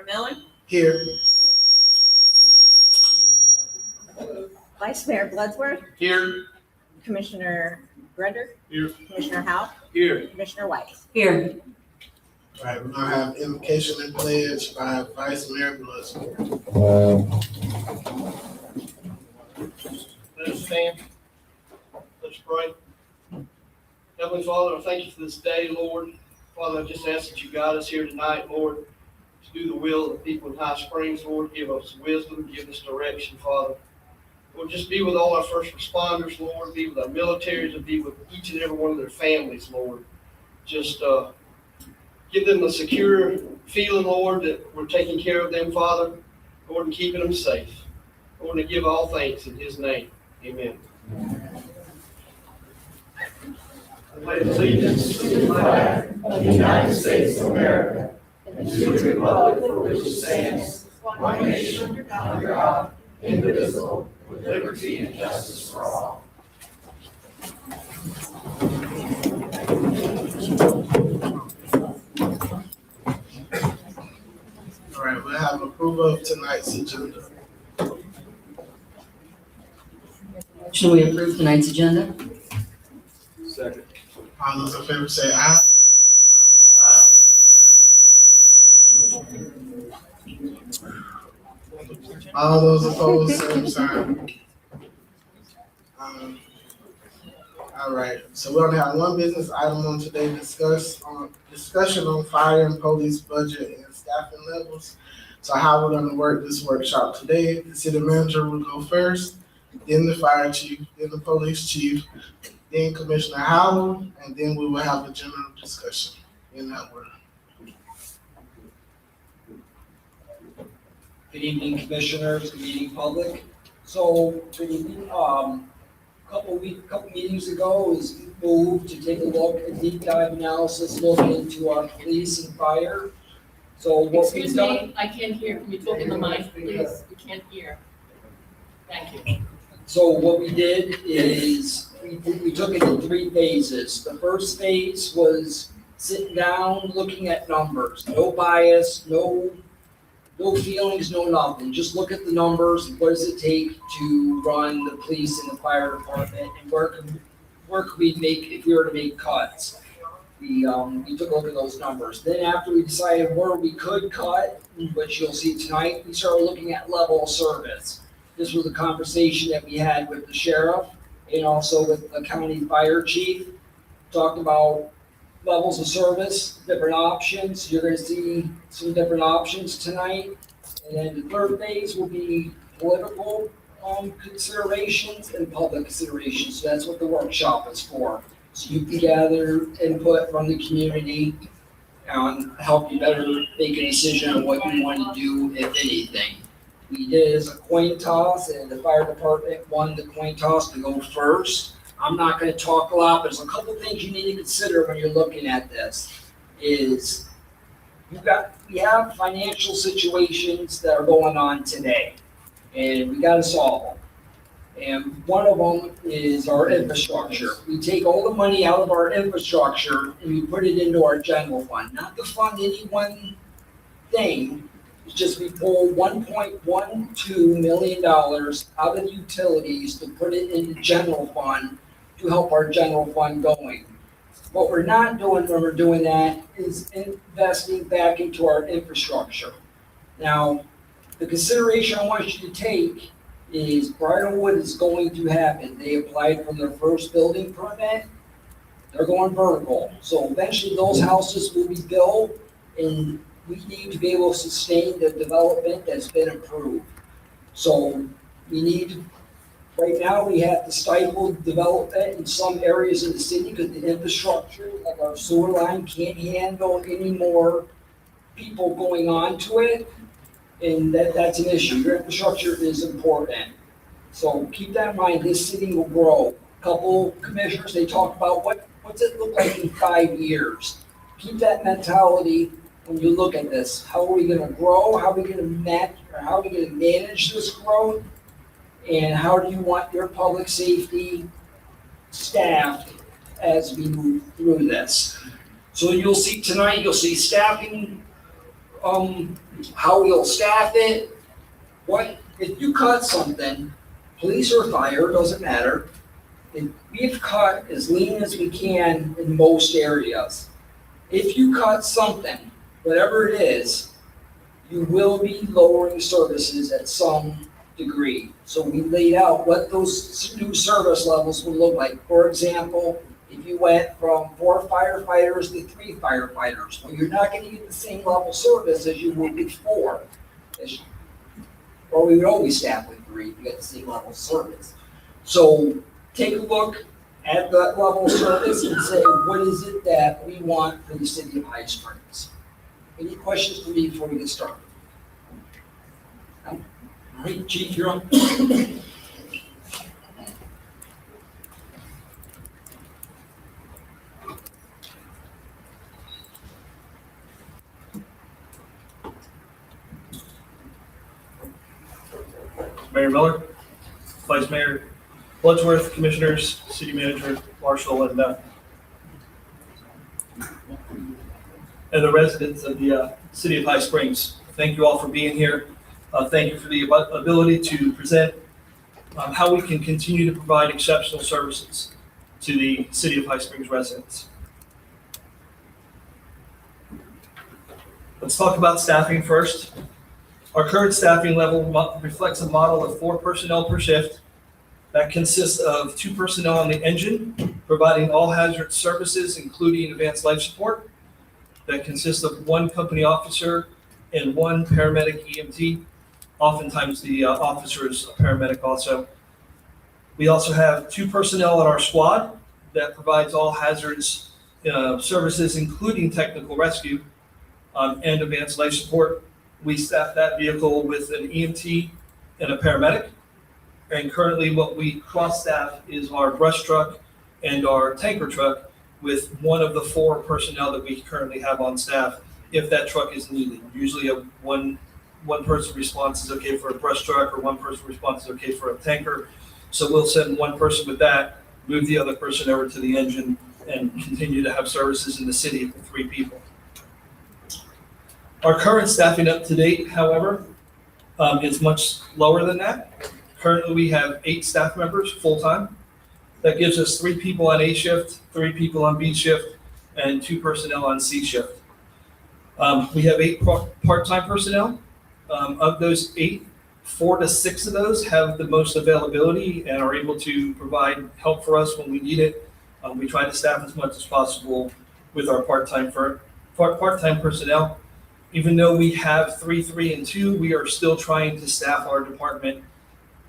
Miller, Here. Vice Mayor Bloodsworth, Here. Commissioner Greder, Here. Commissioner Howell, Here. Commissioner White. Here. All right, we're gonna have invocation and pledge by Vice Mayor Bloodsworth. Let us stand. Let's pray. Heavenly Father, I thank you for this day, Lord. Father, I just ask that you guide us here tonight, Lord, to do the will of the people in High Springs, Lord. Give us wisdom, give us direction, Father. Lord, just be with all our first responders, Lord. Be with our militaries and be with each and every one of their families, Lord. Just give them a secure feeling, Lord, that we're taking care of them, Father, Lord, and keeping them safe. Lord, and give all thanks in his name. Amen. I pledge allegiance to the flag of the United States of America and to the republic for which it stands, one nation, under God, indivisible, with liberty and justice for all. All right, we'll have approval of tonight's agenda. Should we approve tonight's agenda? Second. All those in favor say aye. All those opposed, same sign. All right, so we only have one business item on today, discussion on fire and police budget and staffing levels. So how we're gonna work this workshop today, the city manager will go first, then the fire chief, then the police chief, then Commissioner Howell, and then we will have a general discussion in that order. Good evening, commissioners, good evening, public. So, couple meetings ago, it was moved to take a look, a deep dive analysis, look into our police and fire. So what we've Excuse done. me, I can't hear. Can you talk in the mic, please? We can't hear. Thank you. So what we did is, we took it in three phases. The first phase was sitting down, looking at numbers, no bias, no feelings, no nothing. Just look at the numbers. What does it take to run the police and the fire department, and where could we make, if we were to make cuts? We took a look at those numbers. Then after we decided where we could cut, which you'll see tonight, we started looking at level of service. This was a conversation that we had with the sheriff and also with the county fire chief. Talked about levels of service, different options. You're gonna see some different options tonight. And then the third phase will be political considerations and public considerations. So that's what the workshop is for. So you can gather input from the community and help you better make a decision on what you want to do, if anything. We did as a coin toss, and the fire department won the coin toss to go first. I'm not gonna talk a lot, but there's a couple things you need to consider when you're looking at this. Is we have financial situations that are going on today, and we gotta solve them. And one of them is our infrastructure. We take all the money out of our infrastructure and we put it into our general fund, not to fund any one thing. It's just we pull $1.12 million out of the utilities to put it in the general fund to help our general fund going. What we're not doing when we're doing that is investing back into our infrastructure. Now, the consideration I want you to take is Bridalwood is going to happen. They applied for their first building permit. They're going vertical. So eventually those houses will be built, and we need to be able to sustain the development that's been approved. So we need, right now we have to stifle development in some areas of the city because the infrastructure, like our sewer line, can't handle any more people going onto it. And that's an issue. Your infrastructure is important. So keep that in mind. This city will grow. A couple commissioners, they talk about what's it look like in 5 years. Keep that mentality when you look at this. How are we gonna grow? How are we gonna manage this growth? And how do you want your public safety staffed as we move through this? So you'll see tonight, you'll see staffing how we'll staff it, what, if you cut something, police or fire, doesn't matter. We've cut as lean as we can in most areas. If you cut something, whatever it is, you will be lowering services at some degree. So we laid out what those new service levels would look like. For example, if you went from 4 firefighters to 3 firefighters, well, you're not gonna get the same level of service as you would before. Or we would always staff with 3 to get the same level of service. So take a look at that level of service and say, what is it that we want for the city of High Springs? Any questions for me before we get started? All right, Chief, you're on. Mayor Miller, Vice Mayor Bloodsworth, Commissioners, City Manager Marshall, and the residents of the City of High Springs. Thank you all for being here. Thank you for the ability to present how we can continue to provide exceptional services to the City of High Springs residents. Let's talk about staffing first. Our current staffing level reflects a model of 4 personnel per shift that consists of 2 personnel on the engine, providing all hazard services, including advanced life support. That consists of 1 company officer and 1 paramedic EMT. Oftentimes the officer is a paramedic also. We also have 2 personnel on our squad that provides all hazards services, including technical rescue and advanced life support. We staff that vehicle with an EMT and a paramedic. And currently what we cross-staff is our brush truck and our tanker truck with one of the 4 personnel that we currently have on staff if that truck is needed. Usually one person response is okay for a brush truck, or 1 person response is okay for a tanker. So we'll send 1 person with that, move the other person over to the engine, and continue to have services in the city with 3 people. Our current staffing up to date, however, is much lower than that. Currently, we have 8 staff members full-time. That gives us 3 people on A shift, 3 people on B shift, and 2 personnel on C shift. We have 8 part-time personnel. Of those 8, 4 to 6 of those have the most availability and are able to provide help for us when we need it. We try to staff as much as possible with our part-time personnel. Even though we have 3, 3, and 2, we are still trying to staff our department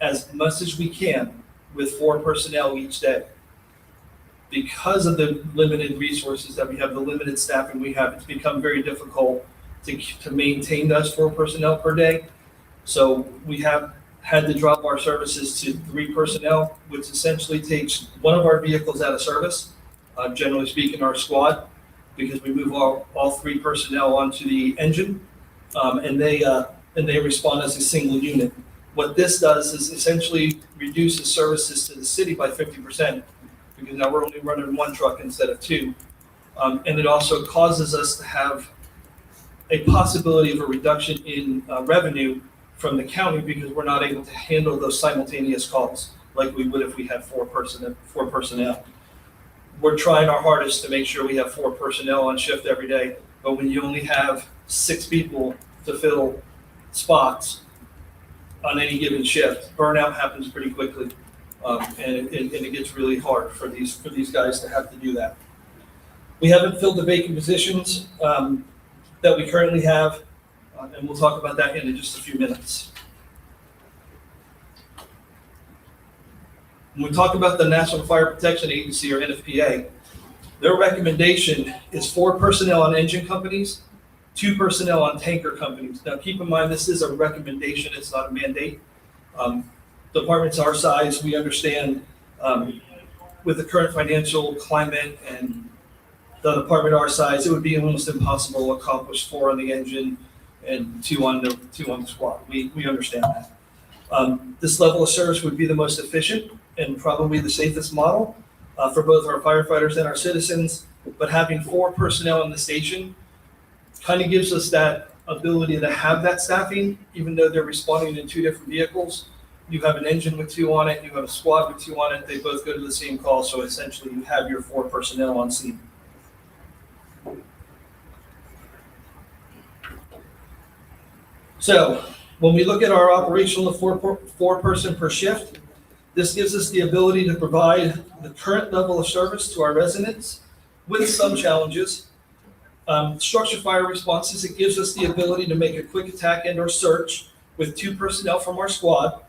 as much as we can with 4 personnel each day. Because of the limited resources that we have, the limited staffing we have, it's become very difficult to maintain those 4 personnel per day. So we have had to drop our services to 3 personnel, which essentially takes one of our vehicles out of service, generally speaking, our squad, because we move all 3 personnel onto the engine, and they respond as a single unit. What this does is essentially reduces services to the city by 50%, because now we're only running 1 truck instead of 2. And it also causes us to have a possibility of a reduction in revenue from the county, because we're not able to handle those simultaneous calls like we would if we had 4 personnel. We're trying our hardest to make sure we have 4 personnel on shift every day, but when you only have 6 people to fill spots on any given shift, burnout happens pretty quickly, and it gets really hard for these guys to have to do that. We haven't filled the vacant positions that we currently have, and we'll talk about that in just a few minutes. When we talk about the National Fire Protection Agency, or NFPA, their recommendation is 4 personnel on engine companies, 2 personnel on tanker companies. Now, keep in mind, this is a recommendation, it's not a mandate. Departments our size, we understand with the current financial climate and the department our size, it would be almost impossible to accomplish 4 on the engine and 2 on the squad. We understand that. This level of service would be the most efficient and probably the safest model for both our firefighters and our citizens. But having 4 personnel in the station kind of gives us that ability to have that staffing, even though they're responding in two different vehicles. You have an engine with two on it, you have a squad with two on it, they both go to the same call, so essentially you have your 4 personnel on scene. So when we look at our operational four person per shift, this gives us the ability to provide the current level of service to our residents with some challenges. Structured fire responses, it gives us the ability to make a quick attack and or search with 2 personnel from our squad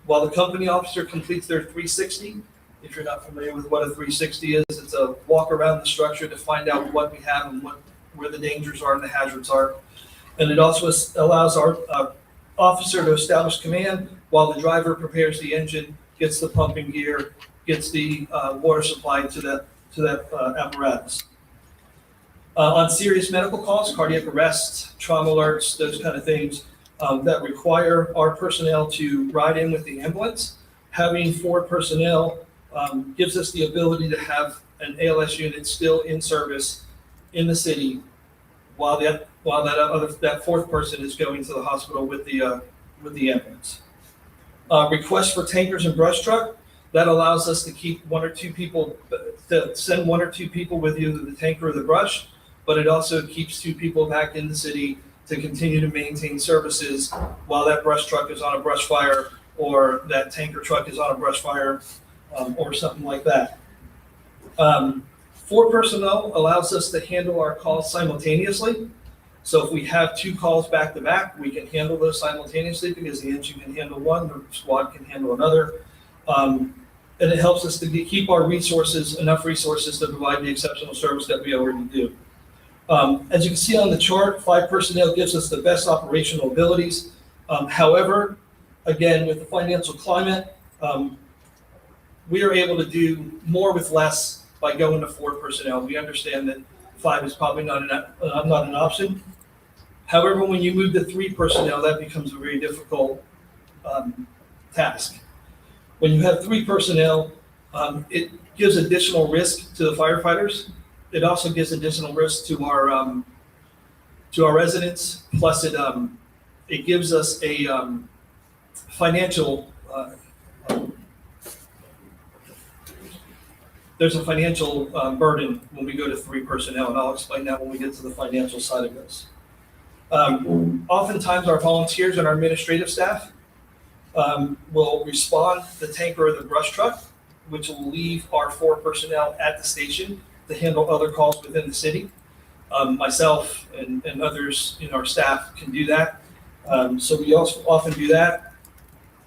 while the company officer completes their 360. If you're not familiar with what a 360 is, it's a walk around the structure to find out what we have and where the dangers are and the hazards are. And it also allows our officer to establish command while the driver prepares the engine, gets the pumping gear, gets the water supply to that apparatus. On serious medical calls, cardiac arrests, trauma alerts, those kind of things that require our personnel to ride in with the ambulance, having 4 personnel gives us the ability to have an ALS unit still in service in the city while that 4th person is going to the hospital with the ambulance. Request for tankers and brush truck, that allows us to keep 1 or 2 people, to send 1 or 2 people with either the tanker or the brush, but it also keeps 2 people back in the city to continue to maintain services while that brush truck is on a brush fire or that tanker truck is on a brush fire or something like that. 4 personnel allows us to handle our calls simultaneously. So if we have 2 calls back to back, we can handle those simultaneously because the engine can handle one, the squad can handle another. And it helps us to keep our resources, enough resources to provide the exceptional service that we already do. As you can see on the chart, 5 personnel gives us the best operational abilities. However, again, with the financial climate, we are able to do more with less by going to 4 personnel. We understand that 5 is probably not an option. However, when you move to 3 personnel, that becomes a very difficult task. When you have 3 personnel, it gives additional risk to the firefighters. It also gives additional risk to our residents. Plus, it gives us a financial. There's a financial burden when we go to 3 personnel, and I'll explain that when we get to the financial side of this. Oftentimes, our volunteers and our administrative staff will respond the tanker or the brush truck, which will leave our 4 personnel at the station to handle other calls within the city. Myself and others in our staff can do that. So we also often do that.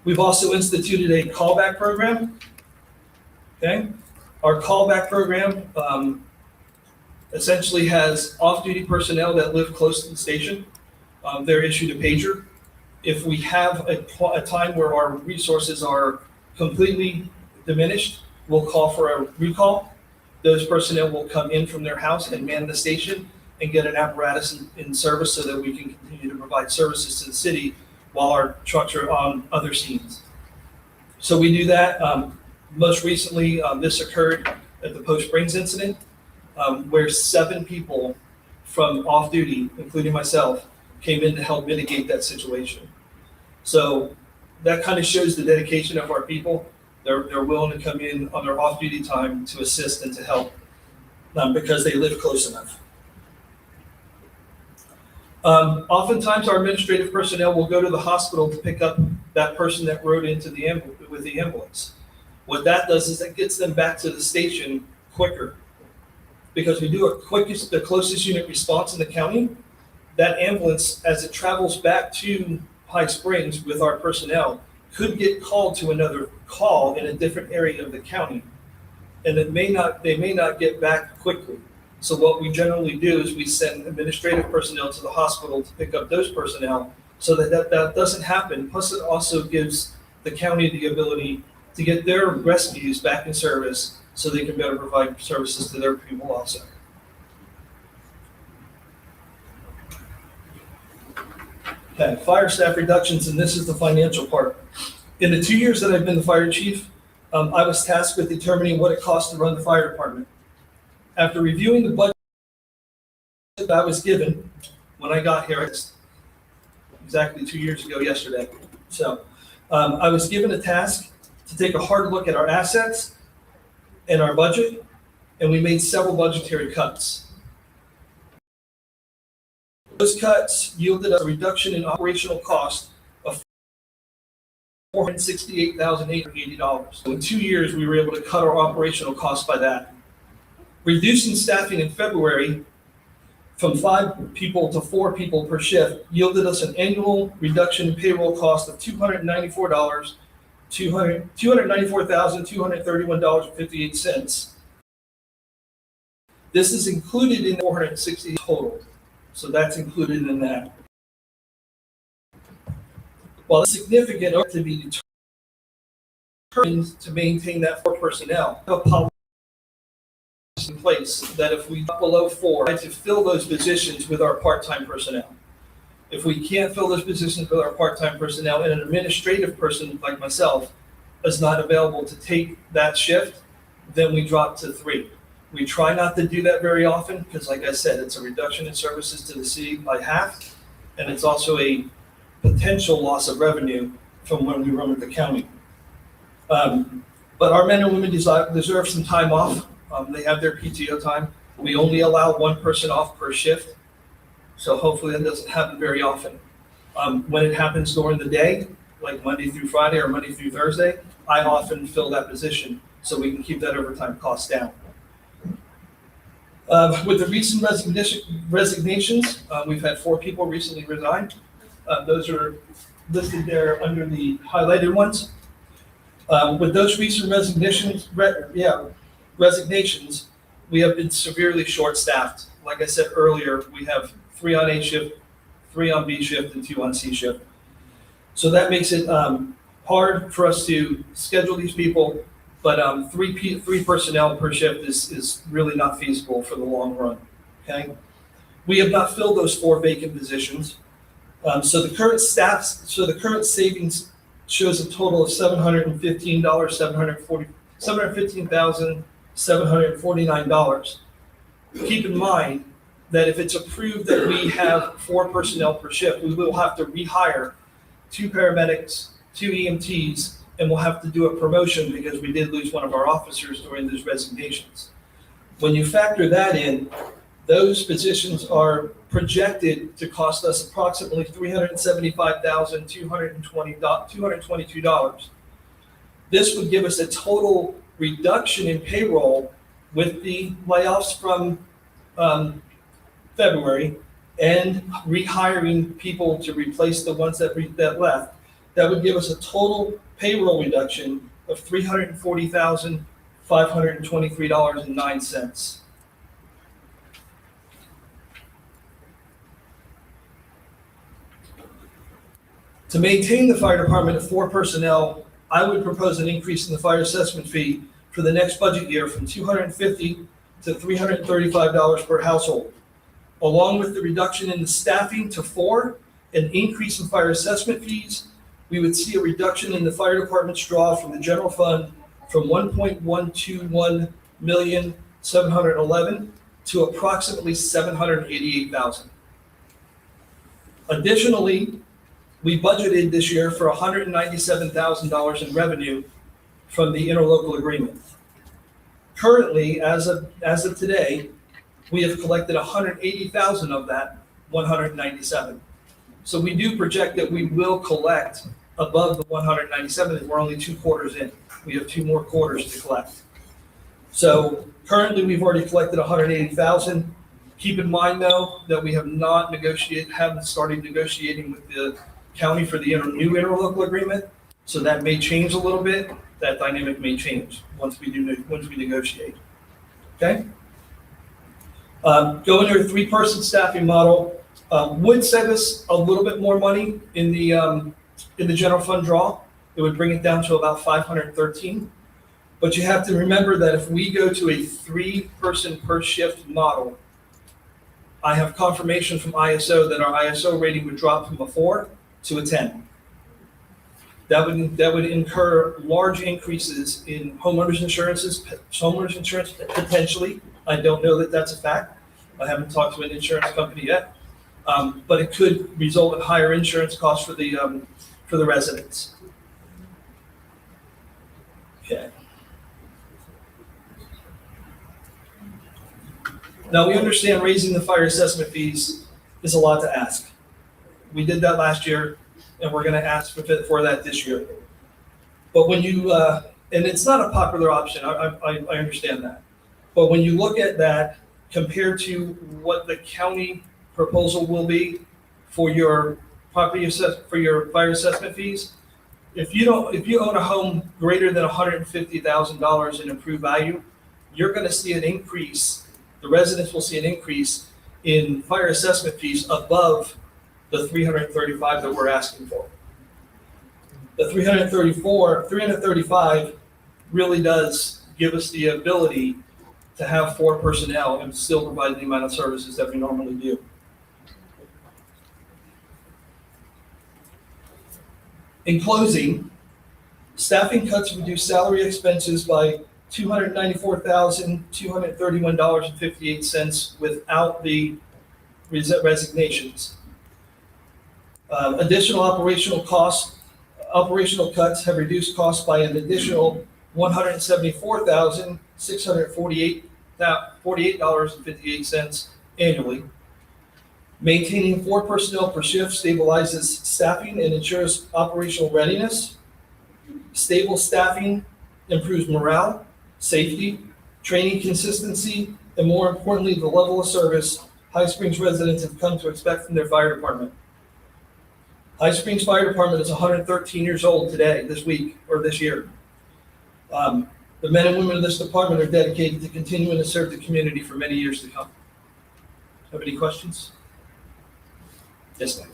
We've also instituted a callback program. Okay. Our callback program essentially has off-duty personnel that live close to the station. They're issued a pager. If we have a time where our resources are completely diminished, we'll call for a recall. Those personnel will come in from their house and man the station and get an apparatus in service so that we can continue to provide services to the city while our trucks are on other scenes. So we do that. Most recently, this occurred at the Post Springs incident, where 7 people from off-duty, including myself, came in to help mitigate that situation. So that kind of shows the dedication of our people. They're willing to come in on their off-duty time to assist and to help because they live close enough. Oftentimes, our administrative personnel will go to the hospital to pick up that person that rode into with the ambulance. What that does is that gets them back to the station quicker. Because we do the closest unit response in the county, that ambulance, as it travels back to High Springs with our personnel, could get called to another call in a different area of the county. And they may not get back quickly. So what we generally do is we send administrative personnel to the hospital to pick up those personnel so that doesn't happen. Plus, it also gives the county the ability to get their rescues back in service so they can better provide services to their people also. Okay, fire staff reductions, and this is the financial part. In the 2 years that I've been the fire chief, I was tasked with determining what it costs to run the fire department. After reviewing the budget that I was given when I got here, exactly 2 years ago yesterday. So I was given a task to take a hard look at our assets and our budget, and we made several budgetary cuts. Those cuts yielded a reduction in operational cost of $468,880. So in 2 years, we were able to cut our operational costs by that. Reducing staffing in February from 5 people to 4 people per shift yielded us an annual reduction in payroll cost of $294,231.58. This is included in 460 total. So that's included in that. While it's significant to be determined to maintain that 4 personnel, a policy in place that if we drop below 4, to fill those positions with our part-time personnel. If we can't fill those positions with our part-time personnel and an administrative person like myself is not available to take that shift, then we drop to 3. We try not to do that very often because, like I said, it's a reduction in services to the city by half, and it's also a potential loss of revenue from when we run with the county. But our men and women deserve some time off. They have their PTO time. We only allow 1 person off per shift, so hopefully that doesn't happen very often. When it happens during the day, like Monday through Friday or Monday through Thursday, I often fill that position so we can keep that overtime cost down. With the recent resignations, we've had 4 people recently resign. Those are listed there under the highlighted ones. With those recent resignations, we have been severely short-staffed. Like I said earlier, we have 3 on A shift, 3 on B shift, and 2 on C shift. So that makes it hard for us to schedule these people, but 3 personnel per shift is really not feasible for the long run, okay? We have not filled those 4 vacant positions. So the current savings shows a total of $715,749. Keep in mind that if it's approved that we have 4 personnel per shift, we will have to rehire 2 paramedics, 2 EMTs, and we'll have to do a promotion because we did lose one of our officers during those resignations. When you factor that in, those positions are projected to cost us approximately $375,222. This would give us a total reduction in payroll with the layoffs from February and rehiring people to replace the ones that left. That would give us a total payroll reduction of $340,523.09. To maintain the fire department at 4 personnel, I would propose an increase in the fire assessment fee for the next budget year from $250 to $335 per household. Along with the reduction in the staffing to 4, an increase in fire assessment fees, we would see a reduction in the fire department's draw from the general fund from $1.121,711,000 to approximately $788,000. Additionally, we budgeted this year for $197,000 in revenue from the interlocal agreement. Currently, as of today, we have collected $180,000 of that 197. So we do project that we will collect above the 197, and we're only 2 quarters in. We have 2 more quarters to collect. So currently, we've already collected $180,000. Keep in mind, though, that we haven't started negotiating with the county for the new interlocal agreement. So that may change a little bit. That dynamic may change once we negotiate. Okay? Going to a 3-person staffing model would save us a little bit more money in the general fund draw. It would bring it down to about $513. But you have to remember that if we go to a 3-person per shift model, I have confirmation from ISO that our ISO rating would drop from a 4 to a 10. That would incur large increases in homeowners insurance potentially. I don't know that that's a fact. I haven't talked to an insurance company yet. But it could result in higher insurance costs for the residents. Okay. Now, we understand raising the fire assessment fees is a lot to ask. We did that last year, and we're gonna ask for that this year. But when you, and it's not a popular option, I understand that. But when you look at that compared to what the county proposal will be for your for your fire assessment fees, if you own a home greater than $150,000 in improved value, you're gonna see an increase, the residents will see an increase in fire assessment fees above the $335 that we're asking for. The $335 really does give us the ability to have 4 personnel and still provide the amount of services that we normally do. In closing, staffing cuts reduce salary expenses by $294,231.58 without the resignations. Additional operational cuts have reduced costs by an additional $174,648.58 annually. Maintaining 4 personnel per shift stabilizes staffing and ensures operational readiness. Stable staffing improves morale, safety, training consistency, and more importantly, the level of service High Springs residents have come to expect from their fire department. High Springs Fire Department is 113 years old today, this week, or this year. The men and women of this department are dedicated to continuing to serve the community for many years to come. Have any questions? Yes, ma'am.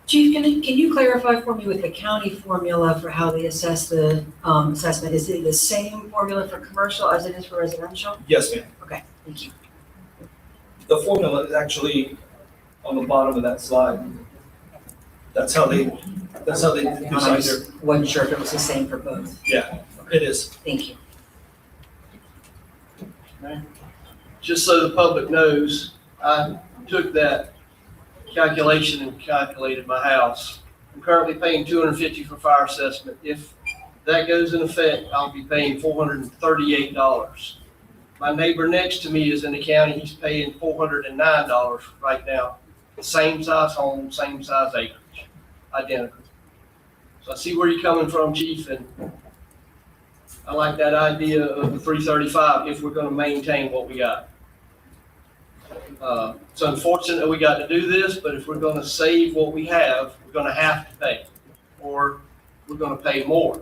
Chief, can you clarify for me with the county formula for how they assess the assessment? Is it the same formula for commercial as it is for residential? Yes, ma'am. Okay, thank you. The formula is actually on the bottom of that slide. That's how they I decide their, just wasn't sure if it was the same for both. yeah, it is. Thank you. Just so the public knows, I took that calculation and calculated my house. I'm currently paying $250 for fire assessment. If that goes in effect, I'll be paying $438. My neighbor next to me is in the county, he's paying $409 right now. Same size home, same size acreage, identical. So I see where you're coming from, Chief, and I like that idea of the 335 if we're gonna maintain what we got. It's unfortunate that we got to do this, but if we're gonna save what we have, we're gonna have to pay, or we're gonna pay more.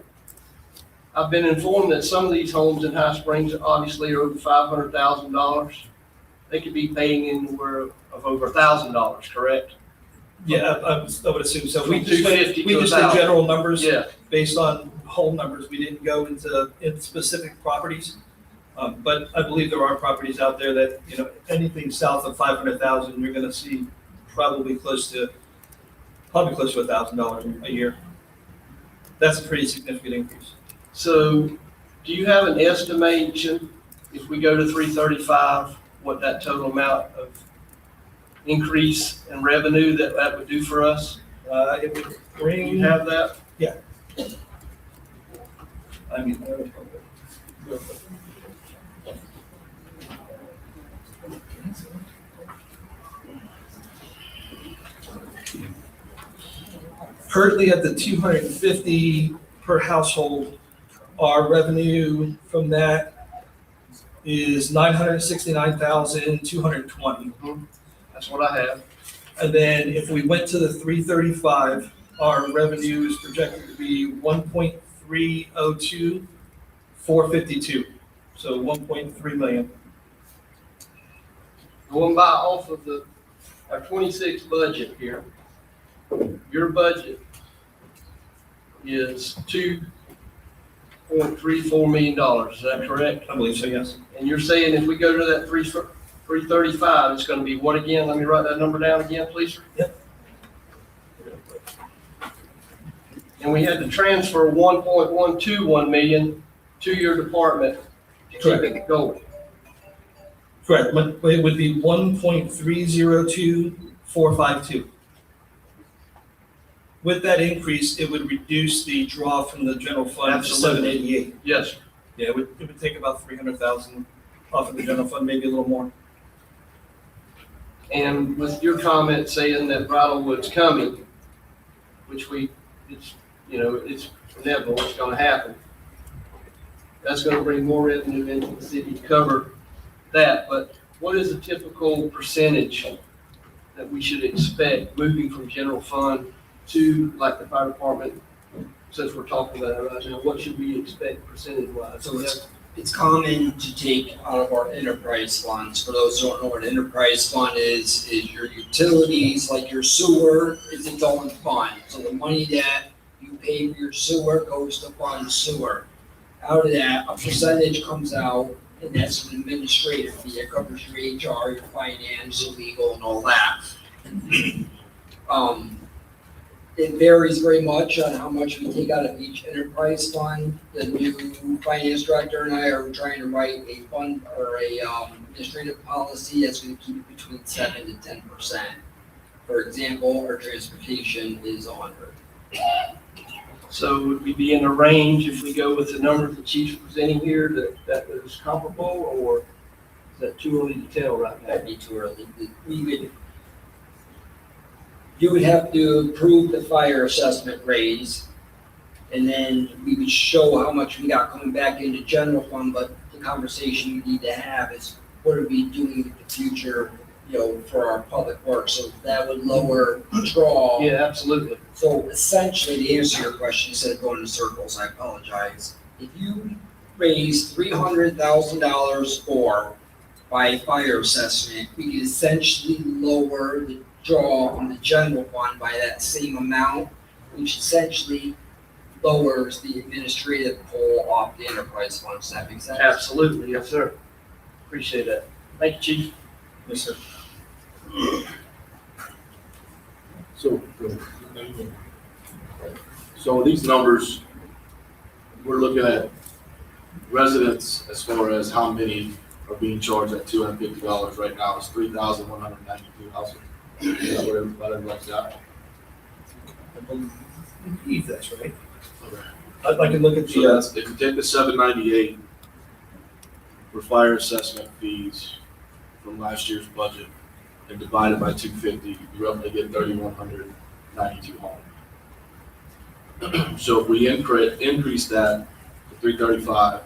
I've been informed that some of these homes in High Springs obviously are over $500,000. They could be paying anywhere of over $1,000, correct? Yeah, I would assume so. We From just 250 we to just did 1,000. general numbers Yeah, based on whole numbers. We didn't go into specific properties. But I believe there are properties out there that, anything south of 500,000, you're gonna see probably close to $1,000 a year. That's a pretty significant increase. so do you have an estimation, if we go to 335, what that total amount of increase in revenue that would do for us? It would Do bring, you have that? I mean, currently at the 250 per household, our revenue from that is 969,220. That's what I have. And then if we went to the 335, our revenue is projected to be 1.302,452. So 1.3 million. Going by off of our 26 budget here, your budget is $2.34 million, is that correct? I believe so, yes. And you're saying if we go to that 335, it's gonna be what again? Let me write that number down again, please. Yep. And we had to transfer 1.121 million to your department to keep it going. Correct, but it would be 1.302452. With that increase, it would reduce the draw from the general fund to Absolutely. 788. Yes, sir. Yeah, it would take about 300,000 off of the general fund, maybe a little more. And with your comment saying that Bridlewood's coming, which it's inevitable, it's gonna happen. That's gonna bring more revenue into the city to cover that, but what is a typical percentage that we should expect moving from general fund to like the fire department? Since we're talking about it right now, what should we expect percentage wise? So it's common to take out of our enterprise funds. For those who don't know what an enterprise fund is your utilities, like your sewer is its own fund. So the money that you pay for your sewer goes to fund sewer. Out of that, a percentage comes out, and that's an administrative fee. It covers your HR, your finance, your legal, and all that. It varies very much on how much we take out of each enterprise fund. The new finance director and I are trying to write a fund or a administrative policy that's gonna keep it between 7 to 10%. For example, our transportation is 100. So would we be in a range if we go with the number the chief's presenting here that is comparable, or is that too early to tell right now? That'd be too early. You would have to approve the fire assessment raise, and then we would show how much we got coming back into general fund, but the conversation we need to have is what are we doing in the future, for our public works, so that would lower draw. Yeah, absolutely. So essentially, to answer your question, instead of going in circles, I apologize. If you raise $300,000 or by fire assessment, we could essentially lower the draw from the general fund by that same amount, which essentially lowers the administrative pull off the enterprise fund. Does that make sense? Absolutely, yes, sir. Appreciate that. Thank you, chief. Yes, sir. So these numbers, we're looking at residents as far as how many are being charged at $250 right now. It's 3,192 households. Is that what everybody's got? I believe that's right. Okay. I can look at So the, that's, if you take the 798 for fire assessment fees from last year's budget and divide it by 250, you roughly get 3,192 homes. So if we increase that to 335,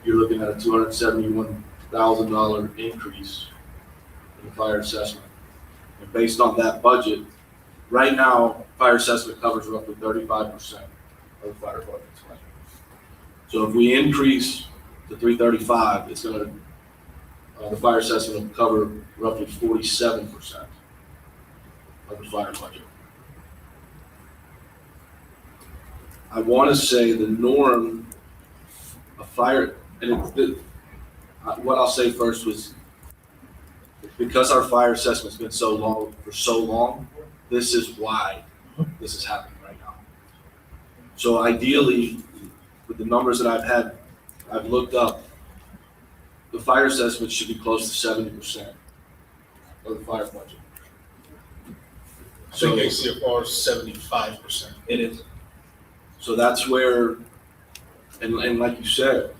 you're looking at a $271,000 increase in the fire assessment. And based on that budget, right now, fire assessment covers roughly 35% of the fire department's budget. So if we increase to 335, it's gonna, the fire assessment will cover roughly 47% of the fire budget. I want to say the norm of fire, and what I'll say first was, because our fire assessment's been so long, for so long, this is why this is happening right now. So ideally, with the numbers that I've looked up, the fire assessment should be close to 70% of the fire budget. I think ACFR is 75%. it is. So that's where, and like you said,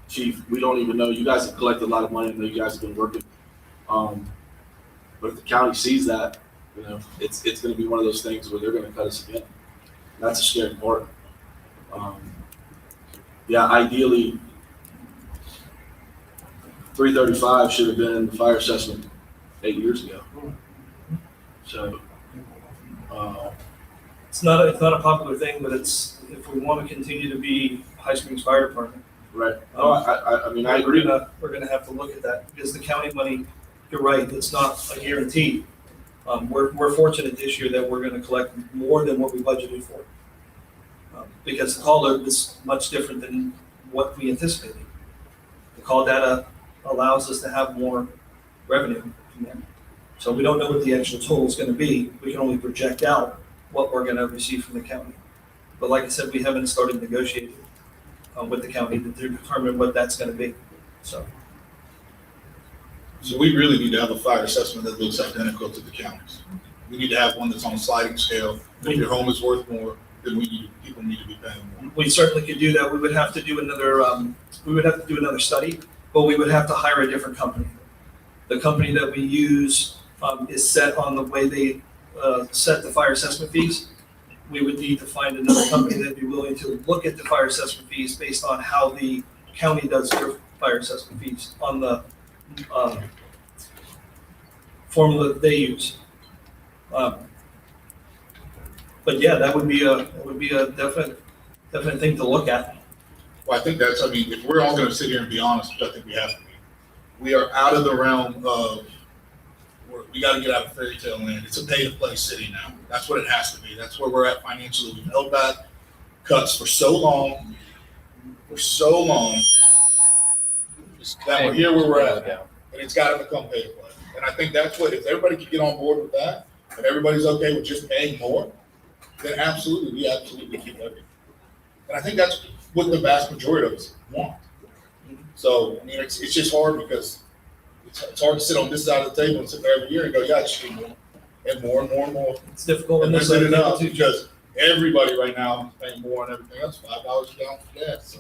Chief, we don't even know, you guys have collected a lot of money, I know you guys have been working. But if the county sees that, it's gonna be one of those things where they're gonna cut us again. That's a scary part. Yeah, ideally, 335 should have been the fire assessment 8 years ago. So, It's not a popular thing, but it's, if we want to continue to be High Springs Fire Department. right, no, I mean, I agree. We're gonna have to look at that, because the county money, you're right, it's not a guarantee. We're fortunate this year that we're gonna collect more than what we budgeted for. Because the call load is much different than what we anticipated. The call data allows us to have more revenue from there. So we don't know what the actual total is gonna be, we can only project out what we're gonna receive from the county. But like I said, we haven't started negotiating with the county to determine what that's gonna be, so. So we really need to have a fire assessment that looks identical to the counties. We need to have one that's on a sliding scale. If your home is worth more, then people need to be paying more. We certainly could do that. We would have to do another study, but we would have to hire a different company. The company that we use is set on the way they set the fire assessment fees. We would need to find another company that'd be willing to look at the fire assessment fees based on how the county does their fire assessment fees on the formula that they use. But yeah, that would be a definite thing to look at. Well, I think that's, if we're all gonna sit here and be honest, which I think we have to be, we are out of the realm of, we gotta get out of fairy tale land. It's a pay-to-play city now. That's what it has to be. That's where we're at financially. We've held back cuts for so long, that we're here where we're at now. And it's gotta become pay-to-play. And I think that's what, if everybody could get on board with that, and everybody's okay with just paying more, then we absolutely keep everything. And I think that's what the vast majority of us want. So, it's just hard because it's hard to sit on this side of the table and sit there every year and go, yeah, I just need more and more and more and more. It's difficult. And that's it enough because everybody right now is paying more on everything else, $5 down for gas.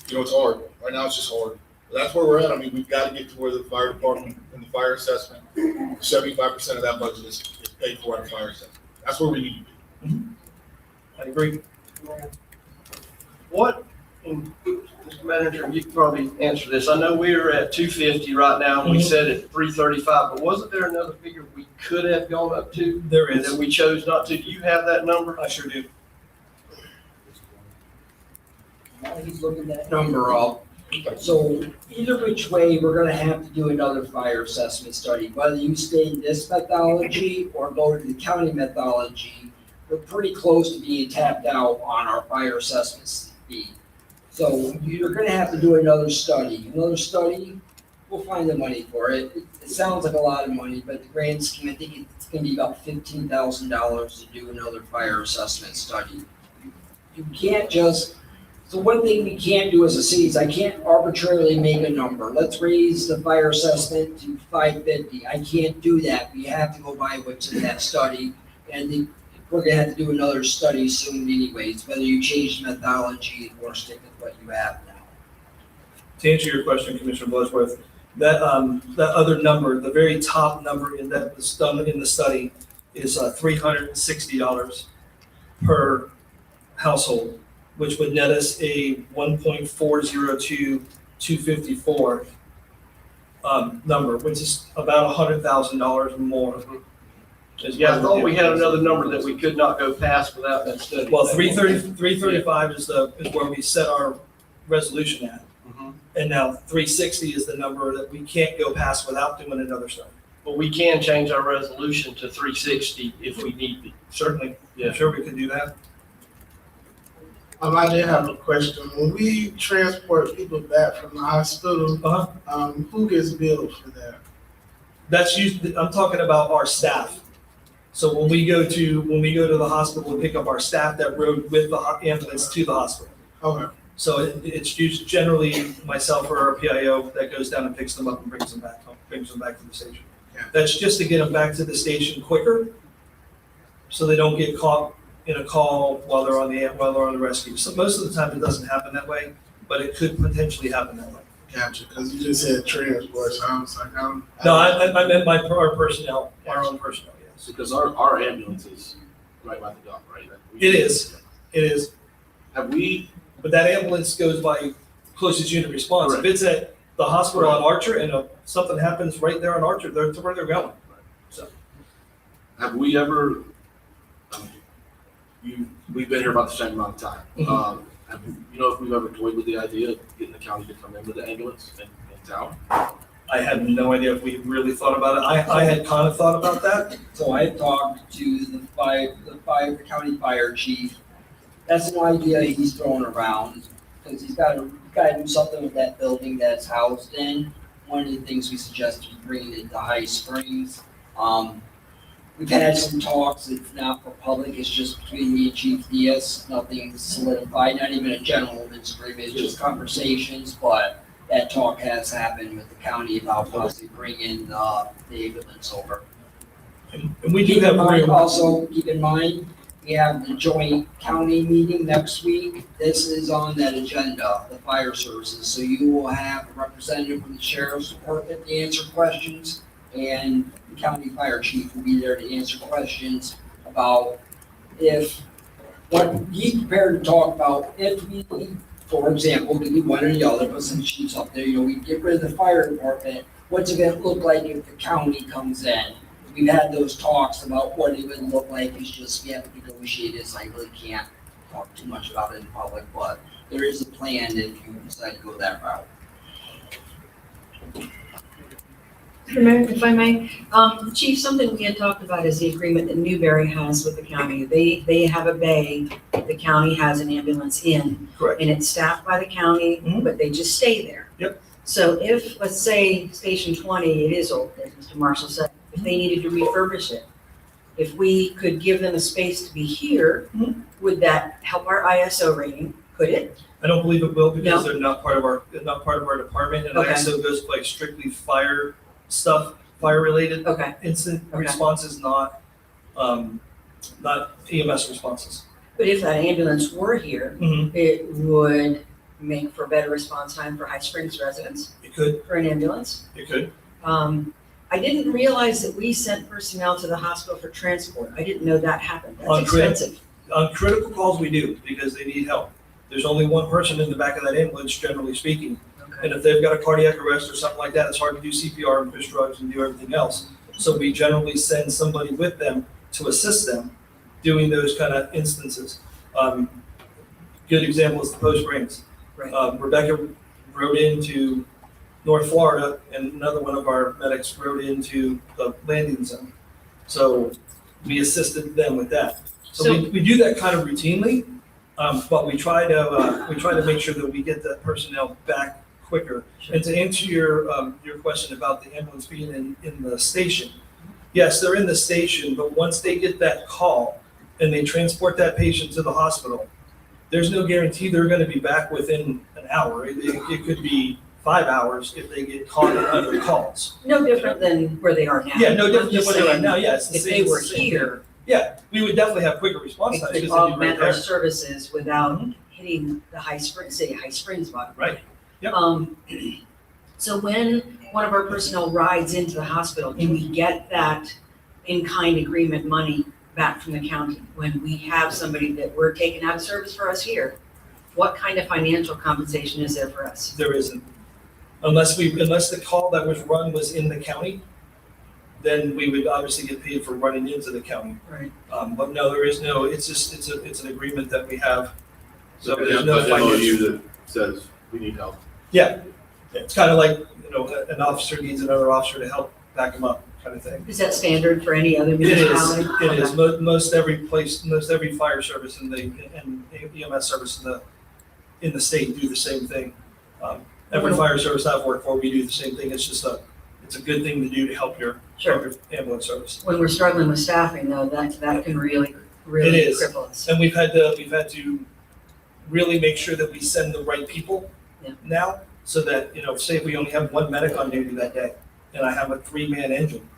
So, it's hard. Right now it's just hard. But that's where we're at. We've got to get to where the fire department and the fire assessment, 75% of that budget is paid for out of fire assessment. That's where we need to be. I agree. And Mr. Manager, you can probably answer this. I know we are at 250 right now, and we set it at 335, but wasn't there another figure we could have gone up to There and is. that we chose not to? Do you have that number? I sure do. While he's looking that number up, so either which way, we're gonna have to do another fire assessment study, whether you stay in this methodology or go to the county methodology. We're pretty close to being tapped out on our fire assessment fee. So you're gonna have to do another study. We'll find the money for it. It sounds like a lot of money, but the grand scheme, I think it's gonna be about $15,000 to do another fire assessment study. You can't just, so one thing we can't do as a city is I can't arbitrarily make a number. Let's raise the fire assessment to 550. I can't do that. We have to go by what's in that study. And we're gonna have to do another study soon anyways, whether you change the methodology or stick with what you have now. To answer your question, Commissioner Bloodsworth, that other number, the very top number that was done in the study is $360 per household, which would net us a 1.402,254 number, which is about $100,000 more. Yeah, I thought we had another number that we could not go past without that study. Well, 335 is where we set our resolution at. Mhm. And now 360 is the number that we can't go past without doing another study. But we can change our resolution to 360 if we need to. Certainly, Yeah. I'm sure we could do that. I did have a question. When we transport people back from the hospital, who gets billed for that? That's usually, I'm talking about our staff. So when we go to the hospital and pick up our staff that rode with the ambulance to the hospital. Okay. So it's usually generally myself or our PIO that goes down and picks them up and brings them back to the station. Yeah. That's just to get them back to the station quicker, so they don't get caught in a call while they're on the rescue. So most of the time it doesn't happen that way, but it could potentially happen that way. Gotcha, because you just said transport, so I was like, No, I meant our personnel, our own personnel, yes. Because our ambulance is right by the dock, right? It is. Have we, But that ambulance goes by closest unit response. If it's at the hospital on Archer and something happens right there on Archer, that's where they're going. So have we ever, we've been here about the same amount of time. Mhm. If we've ever toyed with the idea of getting the county to come in with the ambulance in town? I had no idea if we really thought about it. I had kind of thought about that. So I talked to the county fire chief. That's an idea he's throwing around, because he's gotta do something with that building that it's housed in. One of the things we suggested was bringing it to High Springs. We've had some talks, it's not for public, it's just between me and Chief Diaz, nothing solidified, not even a gentleman's agreement, it's just conversations, but that talk has happened with the county about possibly bringing the ambulance over. And we do Keep have in mind, room. also, keep in mind, we have the joint county meeting next week. This is on that agenda, the fire services. So you will have a representative from the sheriff's department to answer questions, and the county fire chief will be there to answer questions about what he's prepared to talk about if we, for example, give you one or the other, but since she's up there, we get rid of the fire department, what's it gonna look like if the county comes in? We've had those talks about what it would look like, it's just, we have to negotiate this, I really can't talk too much about it in public, but there is a plan if you decide to go that route. If I may, Chief, something we had talked about is the agreement that Newberry has with the county. They have a bay, the county has an ambulance in. Correct. And it's staffed by the county, Mhm. but they just stay there. Yep. So if, let's say, Station 20, it is old, as Mr. Marshall said, if they needed to refurbish it, if we could give them a space to be here, Mhm. would that help our ISO rating? Could it? I don't believe it will because No? they're not part of our department, and Okay. ISO goes by strictly fire stuff, fire related. Okay, Incident Okay. responses, not EMS responses. but if that ambulance were here, Mhm. it would make for better response time for High Springs residents It could, for an ambulance. it could. I didn't realize that we sent personnel to the hospital for transport. I didn't know that happened. That's On crit- expensive. On critical calls, we do, because they need help. There's only one person in the back of that ambulance, generally speaking. Okay. And if they've got a cardiac arrest or something like that, it's hard to do CPR and push drugs and do everything else. So we generally send somebody with them to assist them doing those kind of instances. Good example is the Post Springs. Right. Rebecca rode into North Florida, and another one of our medics rode into the landing zone. So we assisted them with that. So we do that kind of routinely, but we try to make sure that we get that personnel back quicker. And to answer your question about the ambulance being in the station, yes, they're in the station, but once they get that call and they transport that patient to the hospital, there's no guarantee they're gonna be back within an hour. It could be 5 hours if they get caught in other calls. No different than where they are now. Yeah, no different I'm than just what they're at saying, now, yeah, it's the If same. they were it's the same thing. here, Yeah, we would definitely have quicker response we times could because they'd be right augment our there. services without hitting the High Springs bottom. Right. Yep. So when one of our personnel rides into the hospital, do we get that in-kind agreement money back from the county? When we have somebody that we're taking out of service for us here, what kind of financial compensation is there for us? There isn't. Unless the call that was run was in the county, then we would obviously get paid for running into the county. Right. But no, there is no, it's an agreement that we have. So We there's have no an financial. MOU that says we need help. Yeah, it's kind of like, an officer needs another officer to help back him up, kind of thing. Is that standard for any other It is, municipality? it is. Most every fire service and EMS service in the state do the same thing. Every fire service I've worked for, we do the same thing. It's just it's a good thing to do to help your ambulance service. When we're struggling with staffing though, that can really It is. cripple us. And we've had to really make sure that we send the right people Yeah. now, so that, say if we only have one medic on duty that day, and I have a 3-man engine,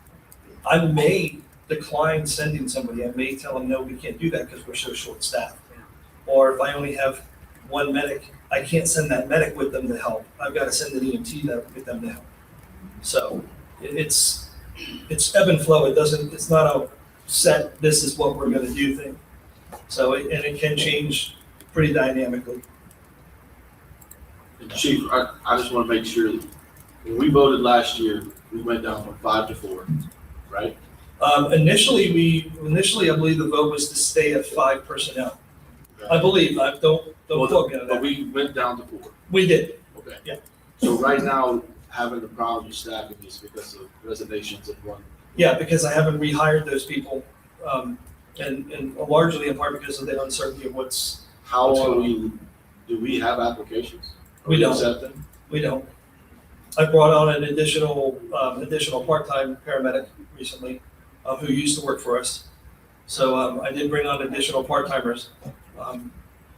I may decline sending somebody. I may tell them, no, we can't do that because we're so short-staffed. Or if I only have one medic, I can't send that medic with them to help. I've got to send an EMT with them to help. So it's ebb and flow. It's not a set, this is what we're going to do thing. So, and it can change pretty dynamically. And Chief, I just want to make sure, when we voted last year, we went down from 5 to 4, right? Initially, I believe the vote was to stay at 5 personnel. I believe, don't quote me on But that. we went down to 4. We did. Okay. Yeah. So right now, having the problem with staffing is because of resignations of one. Yeah, because I haven't rehired those people, and largely in part because of the uncertainty of what's. How do we have applications? We don't. Accept them? We don't. I brought on an additional part-time paramedic recently, who used to work for us. So, I did bring on additional part-timers,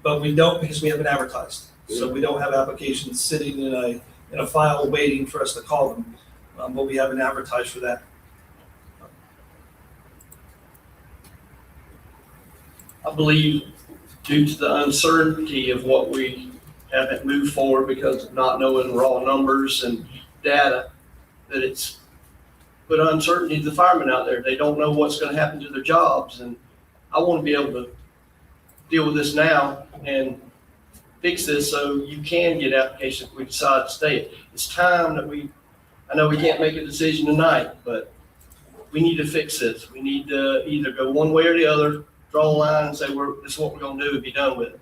but we don't because we haven't advertised. So we don't have applications sitting in in a file waiting for us to call them. But we haven't advertised for that. I believe due to the uncertainty of what we haven't moved forward because of not knowing raw numbers and data, that it's put uncertainty to the firemen out there. They don't know what's gonna happen to their jobs, and I wanna be able to deal with this now and fix this so you can get applications if we decide to stay. It's time that I know we can't make a decision tonight, but we need to fix this. We need to either go one way or the other, draw a line and say, this is what we're gonna do and be done with it.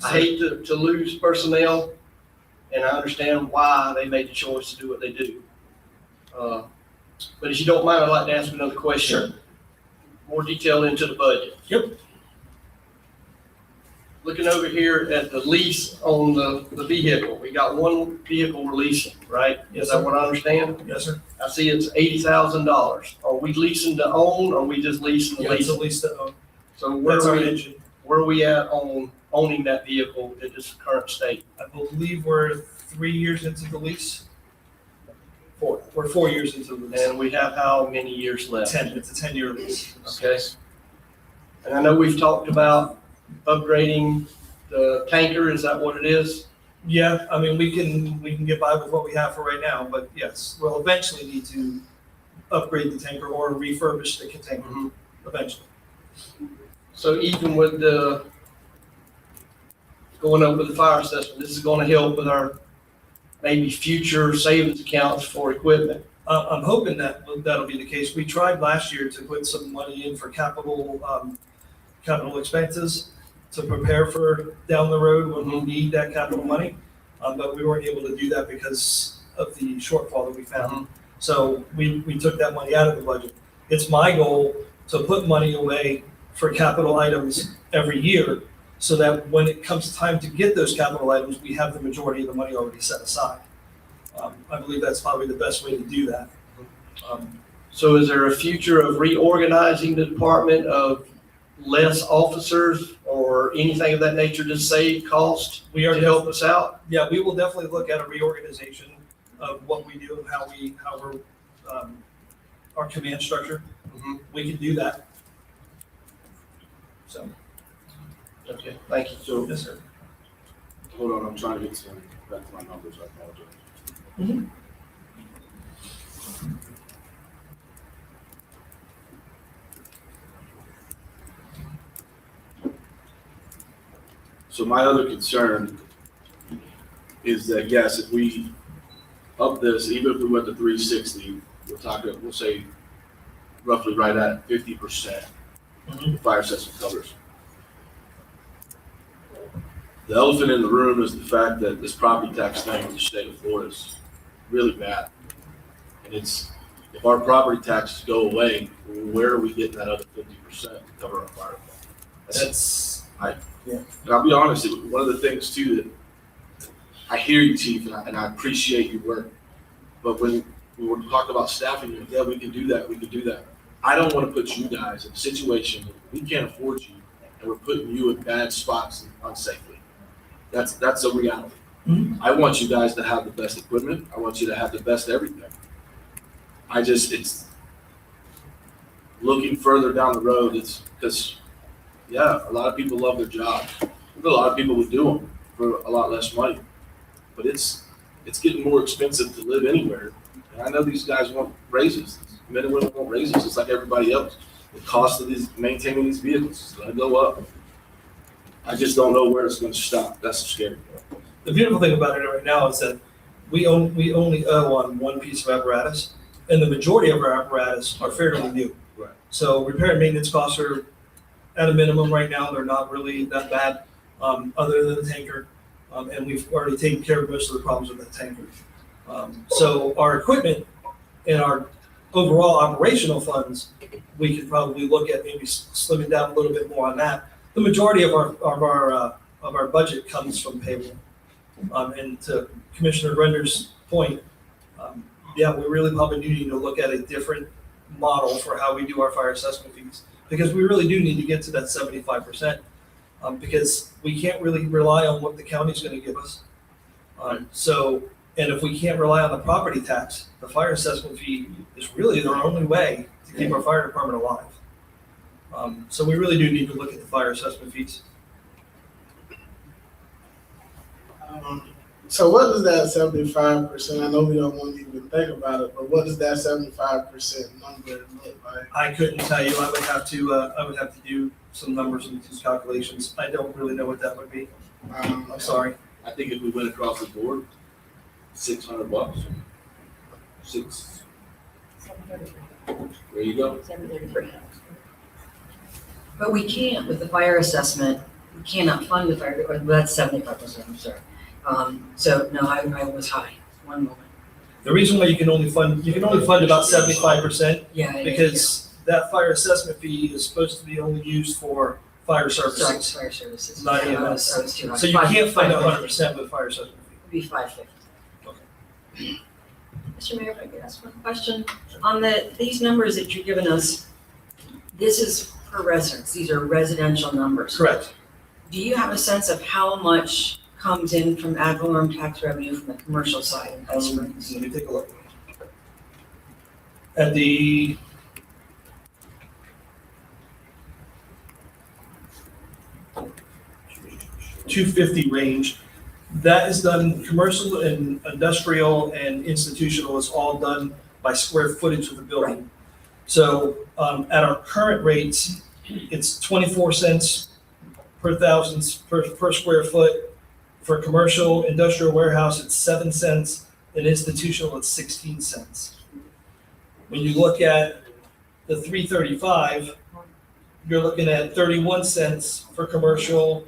I hate to lose personnel, and I understand why they made the choice to do what they do. But if you don't mind, I'd like to ask another question. More detail into the budget. Yep. Looking over here at the lease on the vehicle, we got one vehicle we're leasing, right? Yes, Is that sir. what I understand? Yes, sir. I see it's $80,000. Are we leasing to own, or are we just leasing to Yeah, it's lease? at least, So that's our engine. where are we at on owning that vehicle in its current state? I believe we're 3 years into the lease. We're 4 years into the lease. And we have how many years left? 10, it's a 10-year lease. Okay. And I know we've talked about upgrading the tanker, is that what it is? Yeah, I mean, we can get by with what we have for right now, but yes, we'll eventually need to upgrade the tanker or refurbish the tanker eventually. So even with the going up with the fire assessment, this is gonna help with our maybe future savings accounts for equipment. I'm hoping that that'll be the case. We tried last year to put some money in for capital expenses to prepare for down the road when we need that capital money. But we weren't able to do that because of the shortfall that we found. So we took that money out of the budget. It's my goal to put money away for capital items every year so that when it comes time to get those capital items, we have the majority of the money already set aside. I believe that's probably the best way to do that. So is there a future of reorganizing the department, of less officers or anything of that nature to save cost We to are help us out? Yeah, we will definitely look at a reorganization of what we do and how we're, our command structure. We can do that. So, Okay, thank you. So, yes, sir. hold on, I'm trying to get back to my numbers, I apologize. So my other concern is that, yes, if we up this, even if we went to 360, we'll say roughly right at 50% fire assessment covers. The elephant in the room is the fact that this property tax thing in the state of Florida is really bad. And if our property taxes go away, where are we getting that other 50% to cover our fire? And I'll be honest, one of the things too that I hear you, Chief, and I appreciate your work. But when we were talking about staffing, yeah, we can do that. I don't want to put you guys in a situation that we can't afford you, and we're putting you in bad spots unsafely. That's a reality. I want you guys to have the best equipment. I want you to have the best everything. It's looking further down the road. It's because, yeah, a lot of people love their jobs. A lot of people would do them for a lot less money, but it's getting more expensive to live anywhere. And I know these guys want raises. Men and women want raises just like everybody else. The cost of maintaining these vehicles is going to go up. I just don't know where it's going to stop. That's the scary part. The beautiful thing about it right now is that we only owe on one piece of apparatus, and the majority of our apparatus are fairly new. Right. So repair and maintenance costs are at a minimum right now. They're not really that bad, other than the tanker. And we've already taken care of most of the problems with that tanker. So our equipment and our overall operational funds, we could probably look at maybe slimming down a little bit more on that. The majority of our budget comes from payroll. And to Commissioner Render's point, yeah, we really probably do need to look at a different model for how we do our fire assessment fees, because we really do need to get to that 75%, because we can't really rely on what the county's going to give us. So And if we can't rely on the property tax, the fire assessment fee is really their only way to keep our fire department alive. So we really do need to look at the fire assessment fees. So what does that 75%, I know we don't want to even think about it, but what does that 75% number look like? I couldn't tell you. I would have to do some numbers and some calculations. I don't really know what that would be. I'm sorry. I think if we went across the board, $600. There you go. 733. But we can't, with the fire assessment, we cannot fund the fire, or that's 75%, I'm sorry. So no, I was high, one moment. The reason why you can only fund about 75% Yeah. because that fire assessment fee is supposed to be only used for fire Sorry, services. fire services. Not Yeah, I EMS. was too high. So you can't fund 550. 100% with fire assessment fee. It'd be 550. Mr. Mayor, if I could ask one question, on these numbers that you're giving us, this is per residence, these are residential numbers. Correct. Do you have a sense of how much comes in from ad valorem tax revenue from the commercial side in High Springs? Let me take a look. At the $250 range, that is done, commercial and industrial and institutional is all done by square footage of the building. So at our current rates, it's 24 cents per per square foot. For commercial, industrial warehouse, it's 7 cents, and institutional, it's 16 cents. When you look at the 335, you're looking at 31 cents for commercial,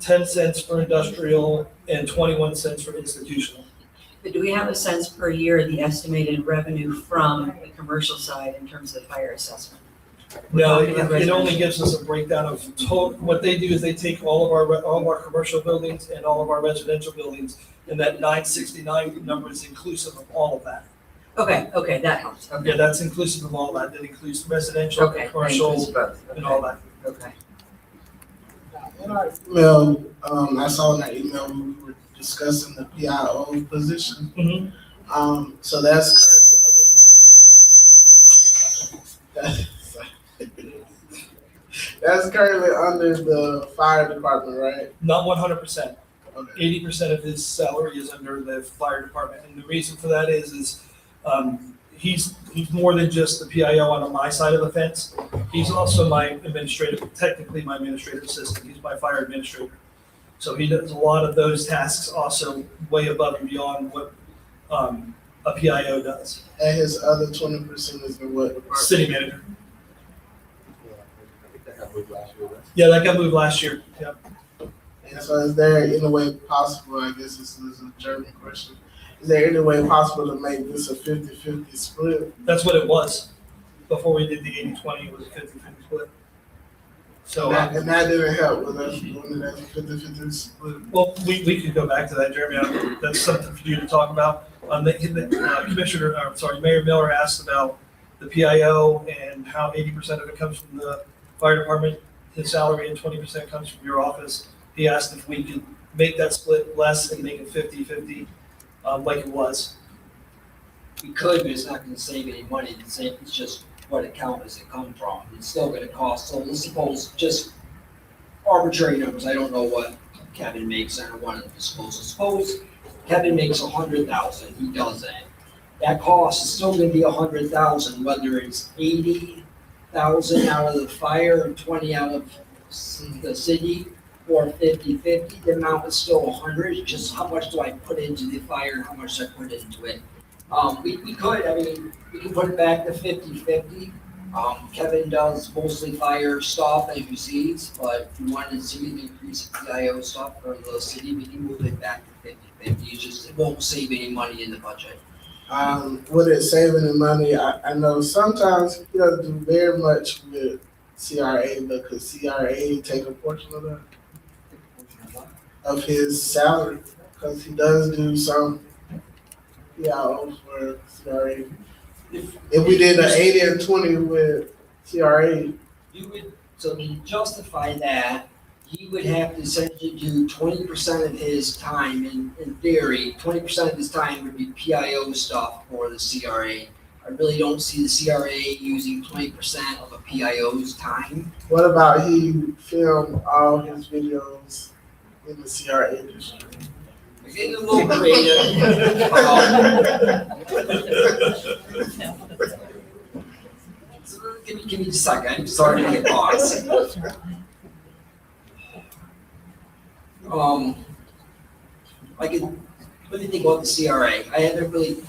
10 cents for industrial, and 21 cents for institutional. But do we have a sense per year the estimated revenue from the commercial side in terms of the fire assessment? No, We're talking about it only residential. gives us a breakdown of total, what they do is they take all of our commercial buildings and all of our residential buildings, and that 969 number is inclusive of all of that. Okay, that helps, Yeah, okay. that's inclusive of all that. That includes residential, Okay, commercial, thanks, both. and all that. Okay. In our email, I saw in that email, we were discussing the PIO position. Mhm. So that's that's currently under the fire department, right? Not 100%. Okay. 80% of his salary is under the fire department, and the reason for that is he's more than just the PIO on my side of the fence. He's also technically my administrative assistant. He's my fire administrator. So he does a lot of those tasks also way above and beyond what a PIO does. And his other 20% is in what department? City manager. I think that got moved last year, right? Yeah, that got moved last year. Yeah. And so is there any way possible, I guess this is a German question, is there any way possible to make this a 50-50 split? That's what it was. Before we did the 80-20, it was a 50-50 split. So, And that didn't help with us doing it as a 50-50 split. well, we could go back to that, Jeremy. That's something for you to talk about. Mayor Miller asked about the PIO and how 80% of it comes from the fire department, his salary, and 20% comes from your office. He asked if we could make that split less and make it 50-50, like it was. We could, but it's not gonna save any money, it's just what account does it come from, it's still gonna cost, so let's suppose, just arbitrary numbers, I don't know what Kevin makes, I don't wanna disclose, suppose Kevin makes 100,000, he doesn't. That cost is still gonna be 100,000, whether it's 80,000 out of the fire and 20 out of the city, or 50-50, the amount is still 100, just how much do I put into the fire and how much I put into it. We could, we can put it back to 50-50. Kevin does mostly fire stuff, as you see, but if you wanted to see an increase in PIO stuff for the city, we can move it back to 50-50. It's just, it won't save any money in the budget. Would it save any money? I know sometimes he doesn't do very much with CRA, but could CRA take a portion of that, of his salary? Because he does do some PIOs for CRA. If we did an 80 and 20 with CRA, You would, so to justify that, he would have to essentially do 20% of his time, in theory, 20% of his time would be PIO stuff for the CRA. I really don't see the CRA using 20% of a PIO's time. What about he filmed all his videos in the CRA district? We're getting a little creative. Give me just a second, I'm sorry to get lost. I could, what do you think about the CRA? I haven't really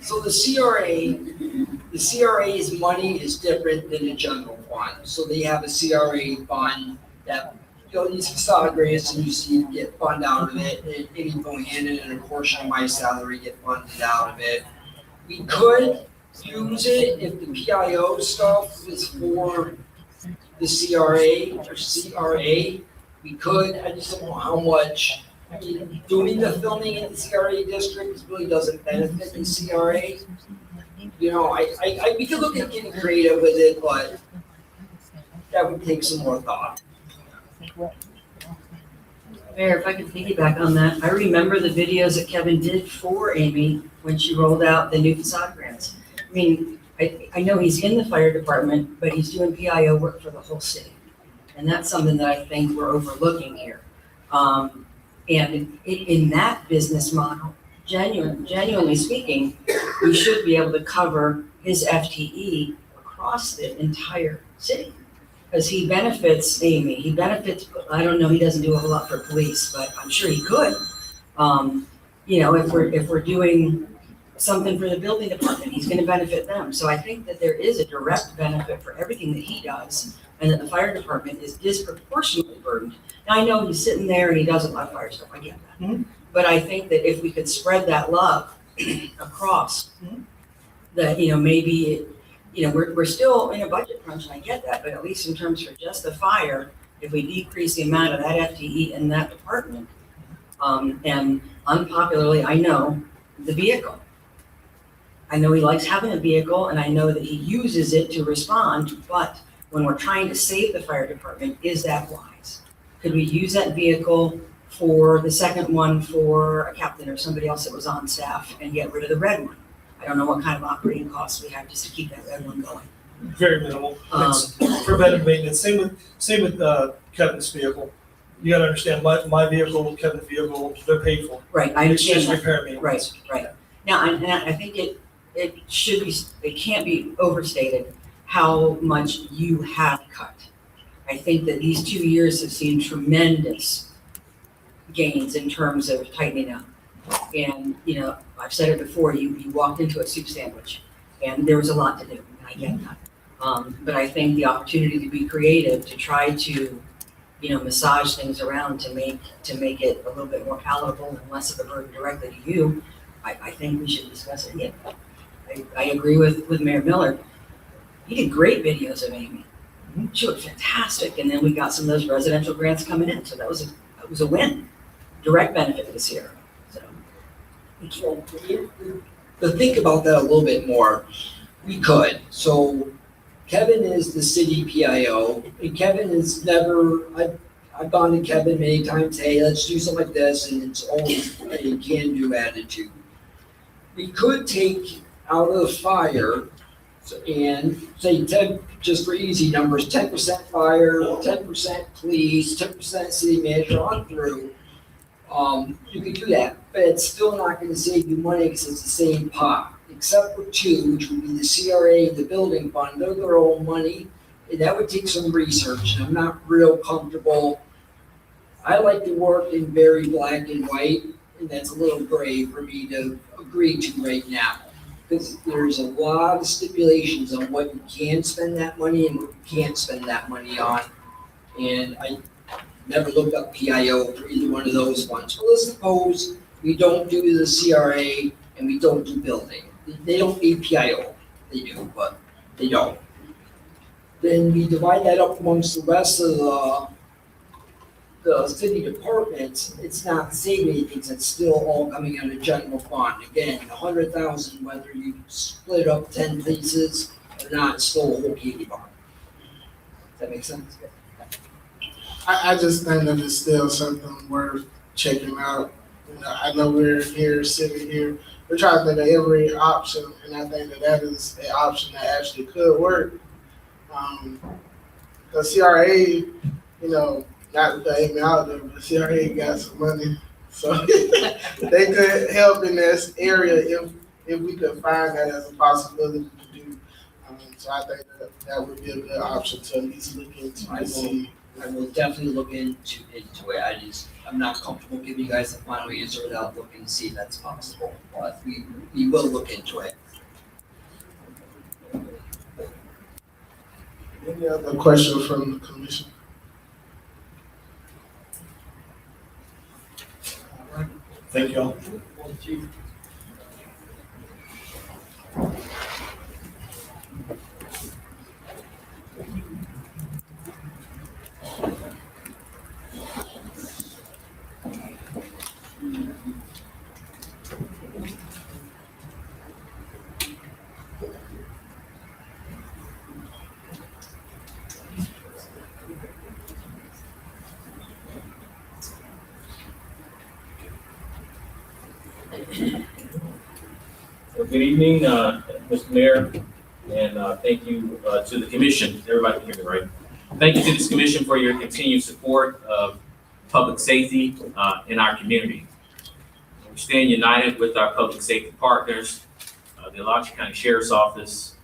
so the CRA's money is different than the general fund. So they have a CRA fund that, these facade grants and you see get fund out of it, and maybe going in and a portion of my salary get funded out of it. We could use it if the PIO stuff is for the CRA or CRA. We could, I just don't know how much. I mean, doing the filming in the CRA district really doesn't benefit the CRA. We could look at getting creative with it, but that would take some more thought. Mayor, if I could piggyback on that, I remember the videos that Kevin did for Amy when she rolled out the new facade grants. I mean, I know he's in the fire department, but he's doing PIO work for the whole city. And that's something that I think we're overlooking here. And in that business model, genuinely speaking, we should be able to cover his FTE across the entire city. Because he benefits Amy, he benefits, I don't know, he doesn't do a whole lot for police, but I'm sure he could. If we're doing something for the building department, he's gonna benefit them. So I think that there is a direct benefit for everything that he does, and that the fire department is disproportionately burdened. Now, I know he's sitting there and he does a lot of fire stuff, I get that. Mhm. But I think that if we could spread that love across, that, maybe, we're still in a budget crunch, and I get that, but at least in terms for just the fire, if we decrease the amount of that FTE in that department, and unpopularly, I know, the vehicle. I know he likes having a vehicle, and I know that he uses it to respond, but when we're trying to save the fire department, is that wise? Could we use that vehicle for the second one for a captain or somebody else that was on staff and get rid of the red one? I don't know what kind of operating costs we have just to keep that red one going. Very minimal. It's preventive maintenance. Same with Kevin's vehicle. You gotta understand, my vehicle, Kevin's vehicle, they're paid for. Right, I It's understand just that. repair maintenance. Right. Now, and I think it can't be overstated how much you have cut. I think that these 2 years have seen tremendous gains in terms of tightening up. And, I've said it before, you walked into a soup sandwich and there was a lot to do, and I get that. But I think the opportunity to be creative, to try to, massage things around to make it a little bit more palatable and less of a burden directly to you, I think we should discuss it again. I agree with Mayor Miller. He did great videos of Amy. She looked fantastic, and then we got some of those residential grants coming in, so that was a win. Direct benefit to the Sierra, so. To think about that a little bit more, we could. So Kevin is the city PIO, and Kevin is never, I've gone to Kevin many times, hey, let's do something like this, and it's always a can-do attitude. We could take out of the fire and say 10, just for easy numbers, 10% fire, 10% police, 10% city manager on through. You could do that, but it's still not gonna save you money because it's the same pot, except for two, which would be the CRA, the building fund, they're their own money. And that would take some research, and I'm not real comfortable. I like to work in very black and white, and that's a little gray for me to agree to right now. Because there's a lot of stipulations on what you can spend that money and what you can't spend that money on. And I never looked up PIO for either one of those ones. Well, let's suppose we don't do the CRA and we don't do building. They don't need PIO. They do, but they don't. Then we divide that up amongst the rest of the city departments. It's not saving anything, it's still all coming out of general fund. Again, 100,000, whether you split up 10 pieces or not, it's still a whole candy bar. Does that make sense? I just think that it's still something worth checking out. You know, I know we're here, sitting here, we're trying to think of every option, and I think that that is an option that actually could work. The CRA, you know, not to aim out there, but CRA got some money, so they could help in this area if we could find that as a possibility to do. So I think that would be a good option to at least look into and see. I will definitely look into it. I'm not comfortable giving you guys the final answer without looking to see if that's possible, but we will look into it. Any other questions from the commission? Thank you all. Well, good evening, Mr. Mayor, and thank you to the commission. Everybody can hear me, right? Thank you to this commission for your continued support of public safety in our community. We stand united with our public safety partners, the Alachua County Sheriff's Office,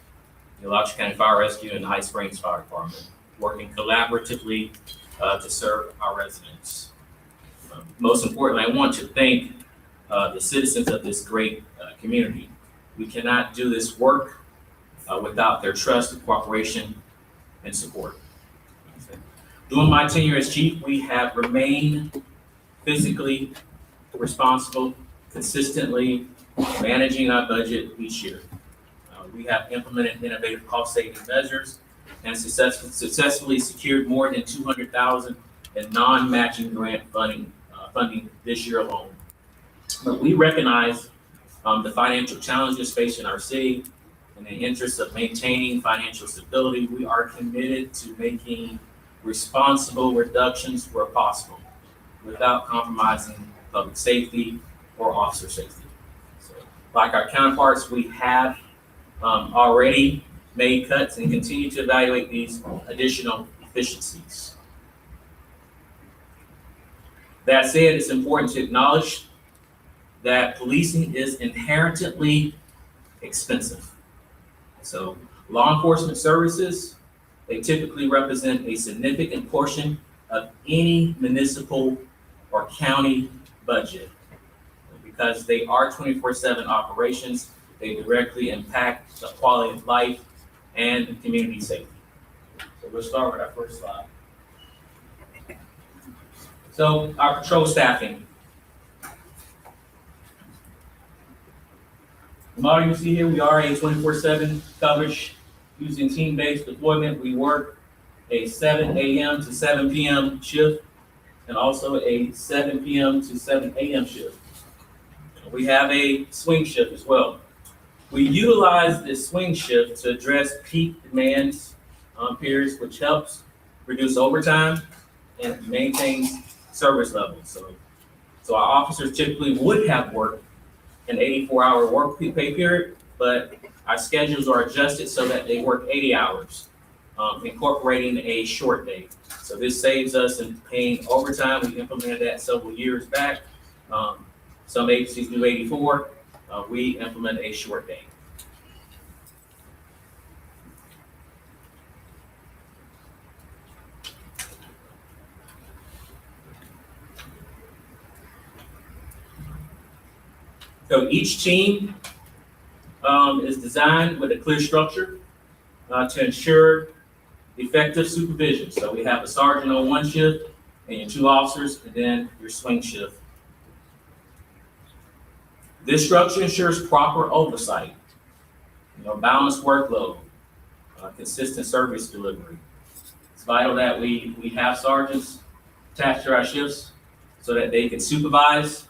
the Alachua County Fire Rescue, and the High Springs Fire Department, working collaboratively to serve our residents. Most importantly, I want to thank the citizens of this great community. We cannot do this work without their trust, cooperation, and support. During my tenure as chief, we have remained physically responsible, consistently managing our budget each year. We have implemented innovative cost-saving measures and successfully secured more than $200,000 in non-matching grant funding this year alone. But we recognize the financial challenges facing our city. In the interest of maintaining financial stability, we are committed to making responsible reductions where possible without compromising public safety or officer safety. So, like our counterparts, we have already made cuts and continue to evaluate these additional efficiencies. That said, it's important to acknowledge that policing is inherently expensive. So law enforcement services, they typically represent a significant portion of any municipal or county budget. Because they are 24/7 operations, they directly impact the quality of life and community safety. So we'll start with our first slide. So our patrol staffing. The model you see here, we are a 24/7 coverage using team-based deployment. We work a 7 a.m. to 7 p.m. shift and also a 7 p.m. to 7 a.m. shift. We have a swing shift as well. We utilize this swing shift to address peak demands periods, which helps reduce overtime and maintains service levels. So our officers typically would have worked an 84-hour work pay period, but our schedules are adjusted so that they work 80 hours, incorporating a short day. So this saves us in paying overtime. We implemented that several years back. Some agencies do 84. We implement a short day. So each team is designed with a clear structure to ensure effective supervision. So we have a sergeant on one shift and your 2 officers, and then your swing shift. This structure ensures proper oversight, balanced workload, consistent service delivery. It's vital that we have sergeants attached to our shifts so that they can supervise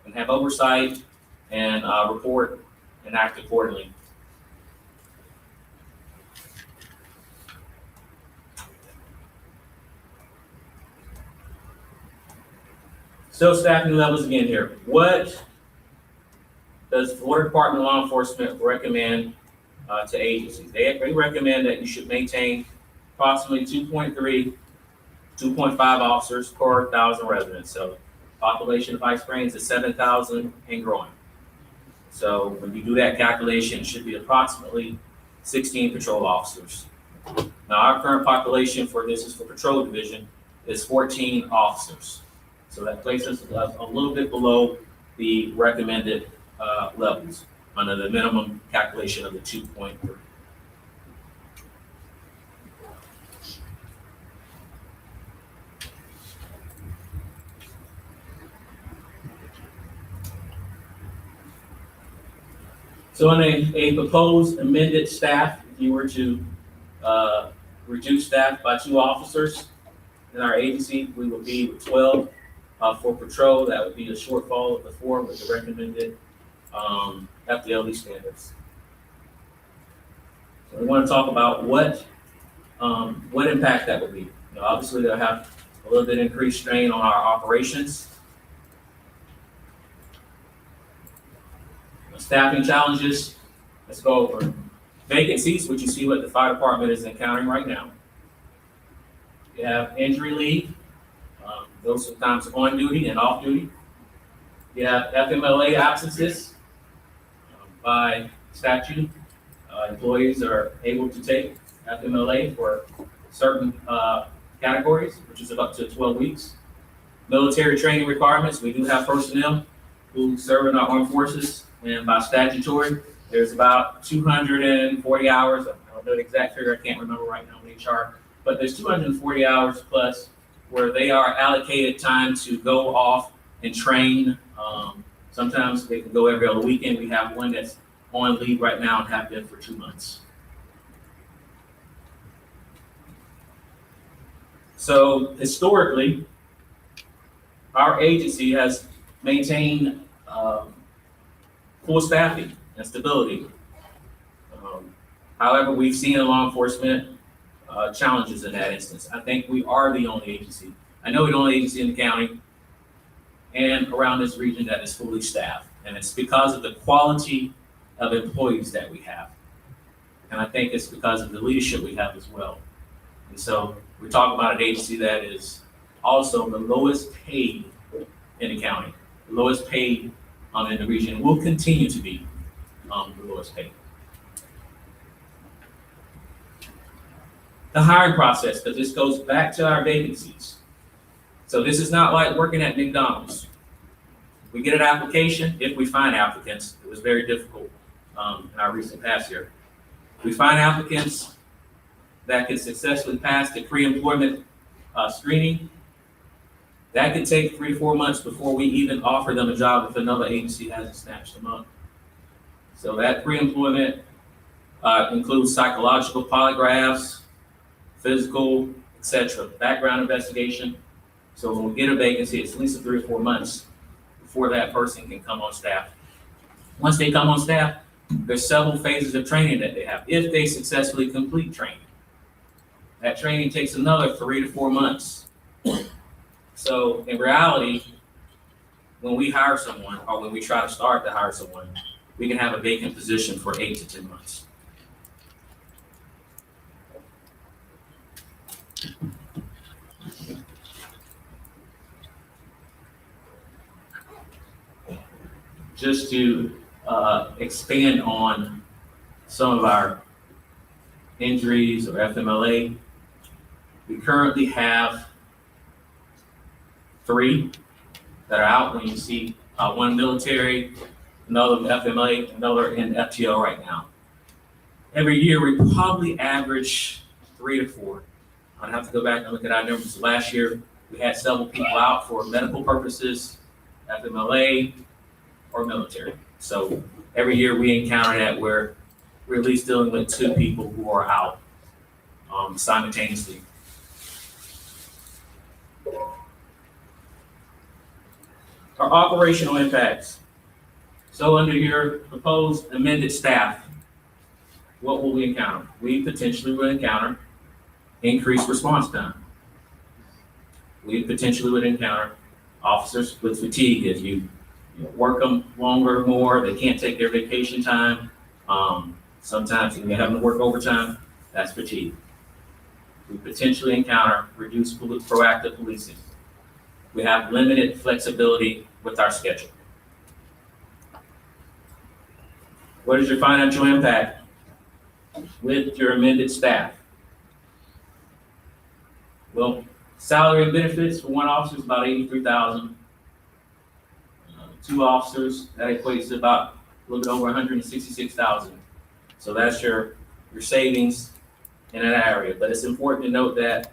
and have oversight and report and act accordingly. So staffing levels again here. What does Florida Department of Law Enforcement recommend to agencies? They recommend that you should maintain approximately 2.5 officers per 1,000 residents. So population of High Springs is 7,000 and growing. So when you do that calculation, it should be approximately 16 patrol officers. Now, our current population for this is for patrol division is 14 officers. So that places us a little bit below the recommended levels under the minimum calculation of the 2.3. So in a proposed amended staff, if you were to reduce staff by 2 officers in our agency, we would be with 12 for patrol. That would be a shortfall of the 4 with the recommended FDLE standards. So we want to talk about what impact that would be. You know, obviously, they'll have a little bit increased strain on our operations. Staffing challenges, let's go over vacancies, which you see what the fire department is encountering right now. You have injury leave, those sometimes on duty and off duty. You have FMLA absences. By statute, employees are able to take FMLA for certain categories, which is up to 12 weeks. Military training requirements, we do have personnel who serve in our armed forces, and by statutory, there's about 240 hours. I don't know the exact figure, I can't remember right now in HR, but there's 240 hours plus where they are allocated time to go off and train. Sometimes they can go every other weekend. We have one that's on leave right now and have been for 2 months. So historically, our agency has maintained full staffing and stability. However, we've seen in law enforcement challenges in that instance. I think we are the only agency. I know we're the only agency in the county and around this region that is fully staffed. And it's because of the quality of employees that we have. And I think it's because of the leadership we have as well. And so we're talking about an agency that is also the lowest paid in the county, the lowest paid in the region, will continue to be the lowest paid. The hiring process, because this goes back to our vacancies. So this is not like working at McDonald's. We get an application, if we find applicants, it was very difficult in our recent past year. We find applicants that can successfully pass the pre-employment screening. That could take 3 to 4 months before we even offer them a job if another agency hasn't snatched them up. So that pre-employment includes psychological polygraphs, physical, etc., background investigation. So when we get a vacancy, it's at least 3 or 4 months before that person can come on staff. Once they come on staff, there's several phases of training that they have if they successfully complete training. That training takes another 3 to 4 months. So in reality, when we hire someone or when we try to start to hire someone, we can have a vacant position for 8 to 10 months. Just to expand on some of our injuries or FMLA, we currently have 3 that are out. When you see 1 military, another FMLA, another in FTO right now. Every year we probably average 3 to 4. I'd have to go back and look at our numbers. Last year we had several people out for medical purposes, FMLA or military. So every year we encounter that where we're at least dealing with 2 people who are out simultaneously. Our operational impacts. So under your proposed amended staff, what will we encounter? We potentially will encounter increased response time. We potentially would encounter Officers with fatigue, if you work them longer, more, they can't take their vacation time. Sometimes you may have to work overtime, that's fatigue. We potentially encounter reduced proactive policing. We have limited flexibility with our schedule. What is your financial impact with your amended staff? Well, salary and benefits for one officer is about $83,000. Two officers, that equates to about a little bit over $166,000. So that's your savings in that area. But it's important to note that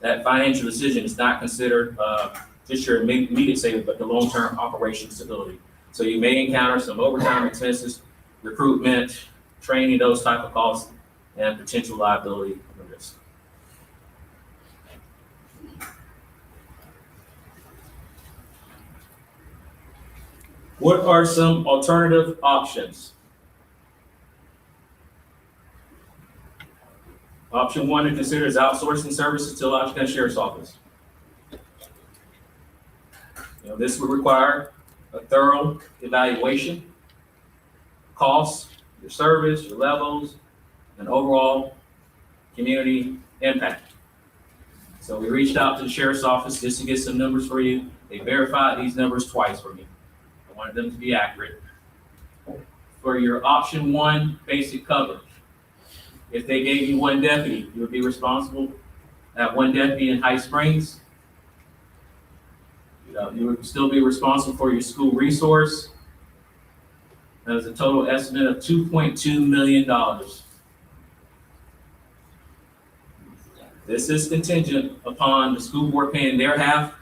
that financial decision is not considered just your immediate savings, but the long-term operational stability. So you may encounter some overtime expenses, recruitment, training, those type of costs, and potential liability risk. What are some alternative options? Option one to consider is outsourcing services to the Alachua County Sheriff's Office. This would require a thorough evaluation, costs, your service, your levels, and overall community impact. So we reached out to the Sheriff's Office just to get some numbers for you. They verified these numbers twice for me. I wanted them to be accurate. For your option one basic coverage, if they gave you one deputy, you would be responsible. That one deputy in High Springs, you would still be responsible for your school resource. That is a total estimate of $2.2 million. This is contingent upon the school board paying their half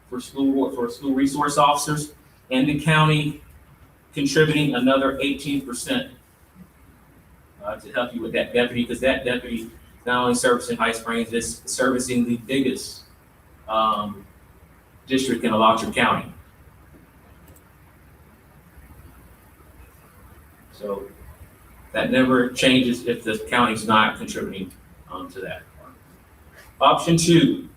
for school resource officers and the county contributing another 18% to help you with that deputy, because that deputy not only servicing High Springs, it's servicing the biggest district in Alachua County. So that never changes if the county's not contributing to that. Option two,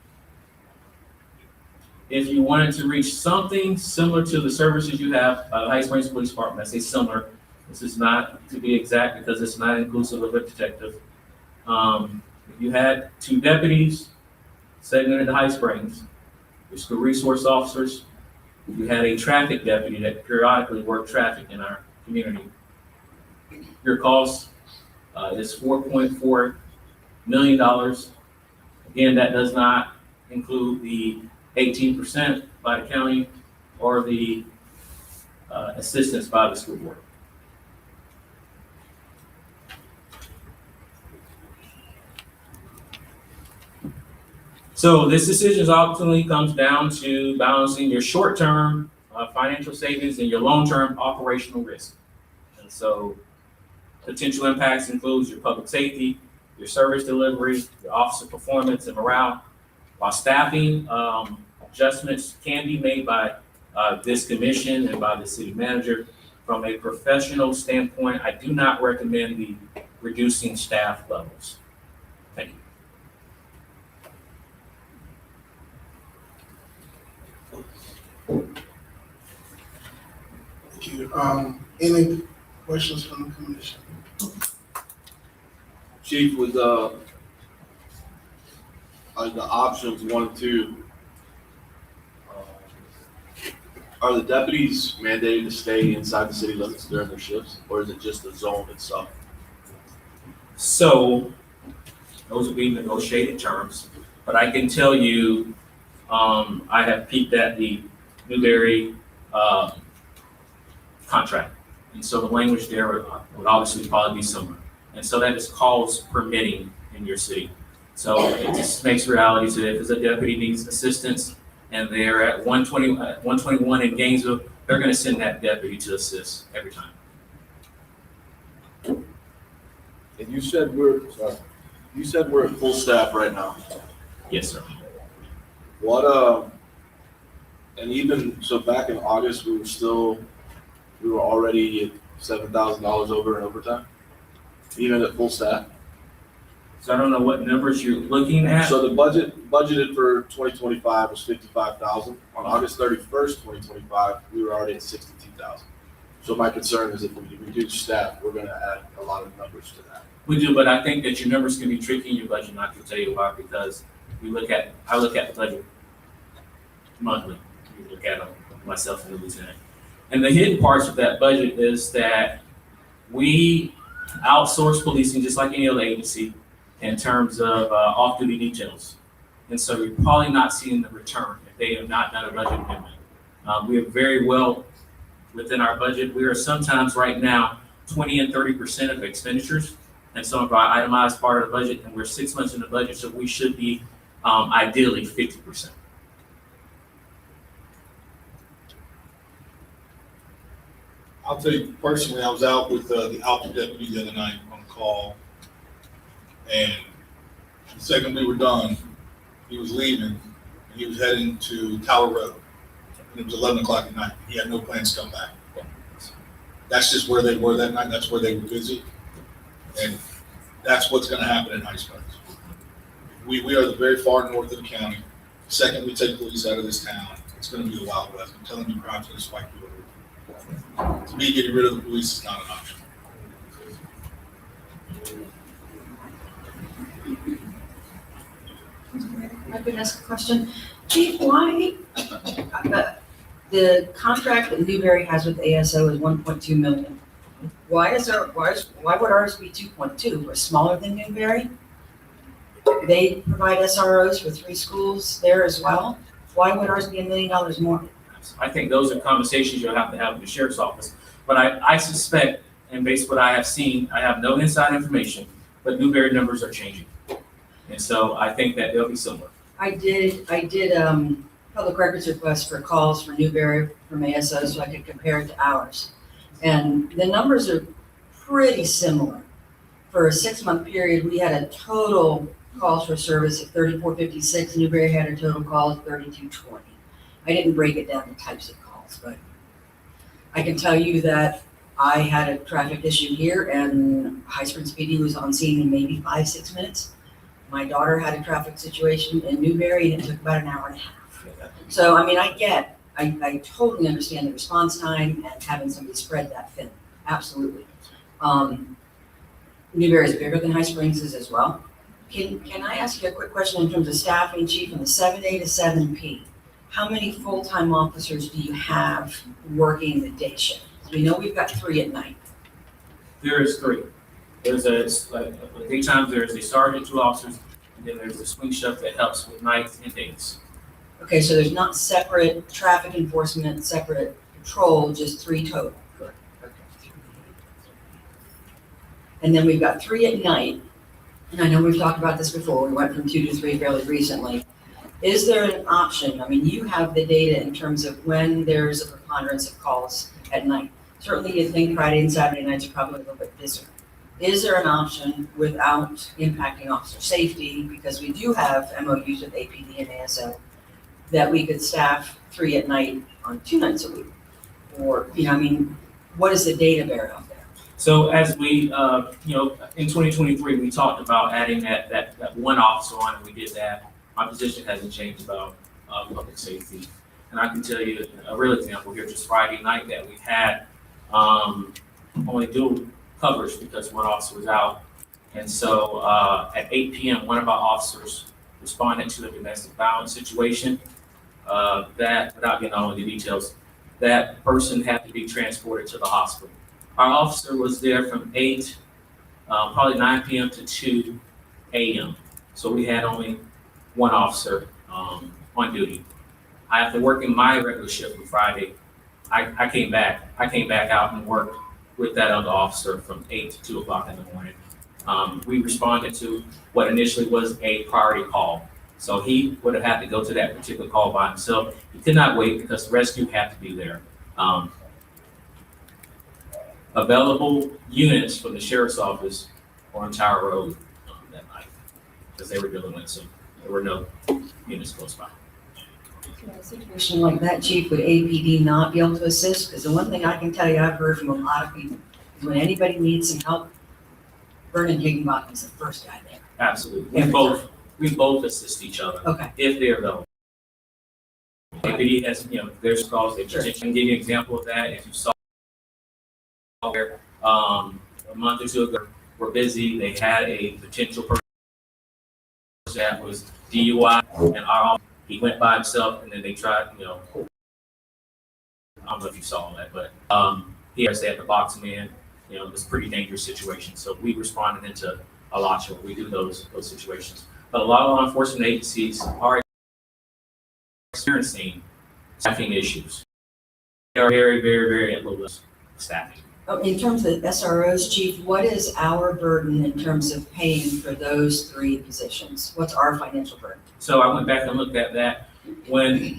if you wanted to reach something similar to the services you have by the High Springs Police Department, I say similar, this is not to be exact because it's not inclusive of a detective. If you had two deputies segmented to High Springs, your school resource officers, if you had a traffic deputy that periodically worked traffic in our community, your cost is $4.4 million. Again, that does not include the 18% by the county or the assistance by the school board. So this decision ultimately comes down to balancing your short-term financial savings and your long-term operational risk. And so potential impacts includes your public safety, your service delivery, your officer performance and morale. While staffing adjustments can be made by this commission and by the city manager, from a professional standpoint, I do not recommend the reducing staff levels. Thank you. Thank you. Any questions from the commission? Chief, with the options 1 and 2, are the deputies mandated to stay inside the city limits during their shifts, or is it just the zone itself? So those would be negotiated terms, but I can tell you, I have peeked at the Newberry contract. And so the language there would obviously probably be similar. And so that is calls permitting in your city. So it just makes reality to it. If a deputy needs assistance and they're at 121 in Gainesville, they're going to send that deputy to assist every time. And you said we're at full staff right now. Yes, sir. What and even so back in August we were already at $7,000 over in overtime, even at full staff. So I don't know what numbers you're looking at. So the budgeted for 2025 was 55,000. On August 31st, 2025, we were already at 62,000. So my concern is if we reduce staff, we're gonna add a lot of numbers to that. We do, but I think that your numbers can be tricky in your budget, and I can tell you why, because I look at the budget monthly. We look at them, myself and the lieutenant. And the hidden parts of that budget is that we outsource policing just like any other agency in terms of off-duty details. And so you're probably not seeing the return if they have not done a budget amendment. We are very well within our budget. We are sometimes right now 20 and 30% of expenditures and some of our itemized part of the budget, and we're 6 months in the budget, so we should be ideally 50%. I'll tell you personally, I was out with the Alpha deputy the other night on a call. And the second we were done, he was leaving and he was heading to Tower Road. And it was 11 o'clock at night. He had no plans to come back. That's just where they were that night. That's where they were busy. And that's what's going to happen in High Springs. We are the very far north of the county. The second we take police out of this town, it's going to be the Wild West. I'm telling you, crime's going to spike through the roof. To me, getting rid of the police is not an option. I could ask a question. Chief, why, the contract that Newberry has with ASO is 1.2 million. Why would ours be 2.2? We're smaller than Newberry? They provide SROs for 3 schools there as well. Why would ours be $1 million more? I think those are conversations you'll have to have with the sheriff's office. But I suspect, and based on what I have seen, I have no inside information, but Newberry numbers are changing. And so I think that they'll be similar. I did public records request for calls for Newberry from ASO so I could compare it to ours. And the numbers are pretty similar. For a 6-month period, we had a total calls for service of 3456. Newberry had a total call of 3220. I didn't break it down to types of calls, but I can tell you that I had a traffic issue here and High Springs PD was on scene in maybe 5-6 minutes. My daughter had a traffic situation in Newberry and it took about an hour and a half. So, I mean, I totally understand the response time and having somebody spread that thin, absolutely. Newberry is bigger than High Springs is as well. Can I ask you a quick question in terms of staffing, Chief, from the 7A to 7P? How many full-time officers do you have working the day shift? We know we've got 3 at night. There is 3. There's daytime, there's a sergeant, 2 officers, and then there's a swing shift that helps with nights and days. Okay, so there's not separate traffic enforcement, separate patrol, just 3 total. Correct. And then we've got 3 at night. And I know we've talked about this before. We went from 2 to 3 fairly recently. Is there an option? I mean, you have the data in terms of when there's a preponderance of calls at night. Certainly you think Friday and Saturday nights are probably a little bit busier. Is there an option without impacting officer safety, because we do have MOUs with APD and ASO, that we could staff 3 at night on 2 nights a week? Or, I mean, what is the data bear out there? So as we, in 2023, we talked about adding that 1 officer on, and we did that. My position hasn't changed about public safety. And I can tell you a real example here, just Friday night that we had only dual coverage because 1 officer was out. And so at 8 p.m., one of our officers responded to a domestic violence situation that, without getting all of the details, that person had to be transported to the hospital. Our officer was there from 8, probably 9 p.m. to 2 a.m. So we had only 1 officer on duty. After working my regular shift on Friday, I came back out and worked with that other officer from 8 to 2 o'clock in the morning. We responded to what initially was a priority call. So he would have had to go to that particular call by himself. He could not wait because the rescue had to be there. Available units from the sheriff's office were on Tower Road that night because they were dealing with some, there were no units close by. In a situation like that, Chief, would APD not be able to assist? Because the one thing I can tell you I've heard from a lot of people is when anybody needs some help, Vernon Higginbottom is the first guy there. Absolutely. We both assist each other Okay, if they're available. If he has, there's calls, I can give you an example of that. If you saw where, a month or two ago, we're busy, they had a potential person that was DUI and he went by himself and then they tried, I don't know if you saw that, but, he had to box him in, it was a pretty dangerous situation. So we responded into Alachua. We do those situations. But a lot of law enforcement agencies are experiencing staffing issues. They are very, very, very at low staffing. in terms of SROs, Chief, what is our burden in terms of paying for those 3 positions? What's our financial burden? So I went back and looked at that.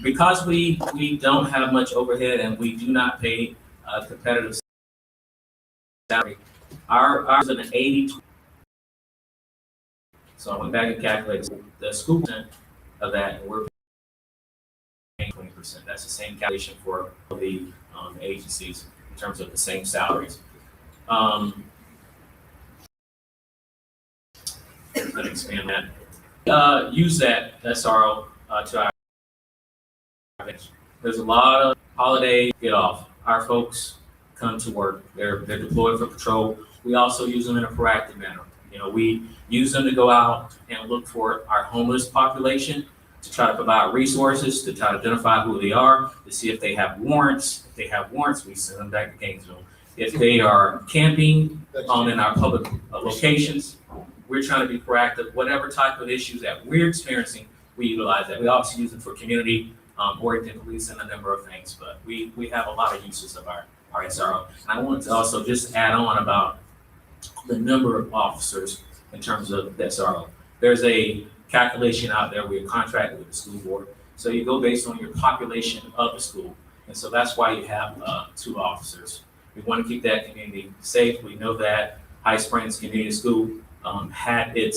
Because we don't have much overhead and we do not pay a competitive salary, ours is an 80. So I went back and calculated the school percent of that, and we're paying 20%. That's the same calculation for the agencies in terms of the same salaries. Let me expand that. Use that SRO to our advantage. There's a lot of holiday get off. Our folks come to work. They're deployed for patrol. We also use them in a proactive manner. We use them to go out and look for our homeless population, to try to provide resources, to try to identify who they are, to see if they have warrants. If they have warrants, we send them back to Gainesville. If they are camping in our public locations, we're trying to be proactive. Whatever type of issues that we're experiencing, we utilize that. We also use it for community oriented police and a number of things, but we have a lot of uses of our SRO. And I wanted to also just add on about the number of officers in terms of the SRO. There's a calculation out there. We're contracted with the school board. So you go based on your population of the school. And so that's why you have 2 officers. We want to keep that community safe. We know that High Springs Community School had a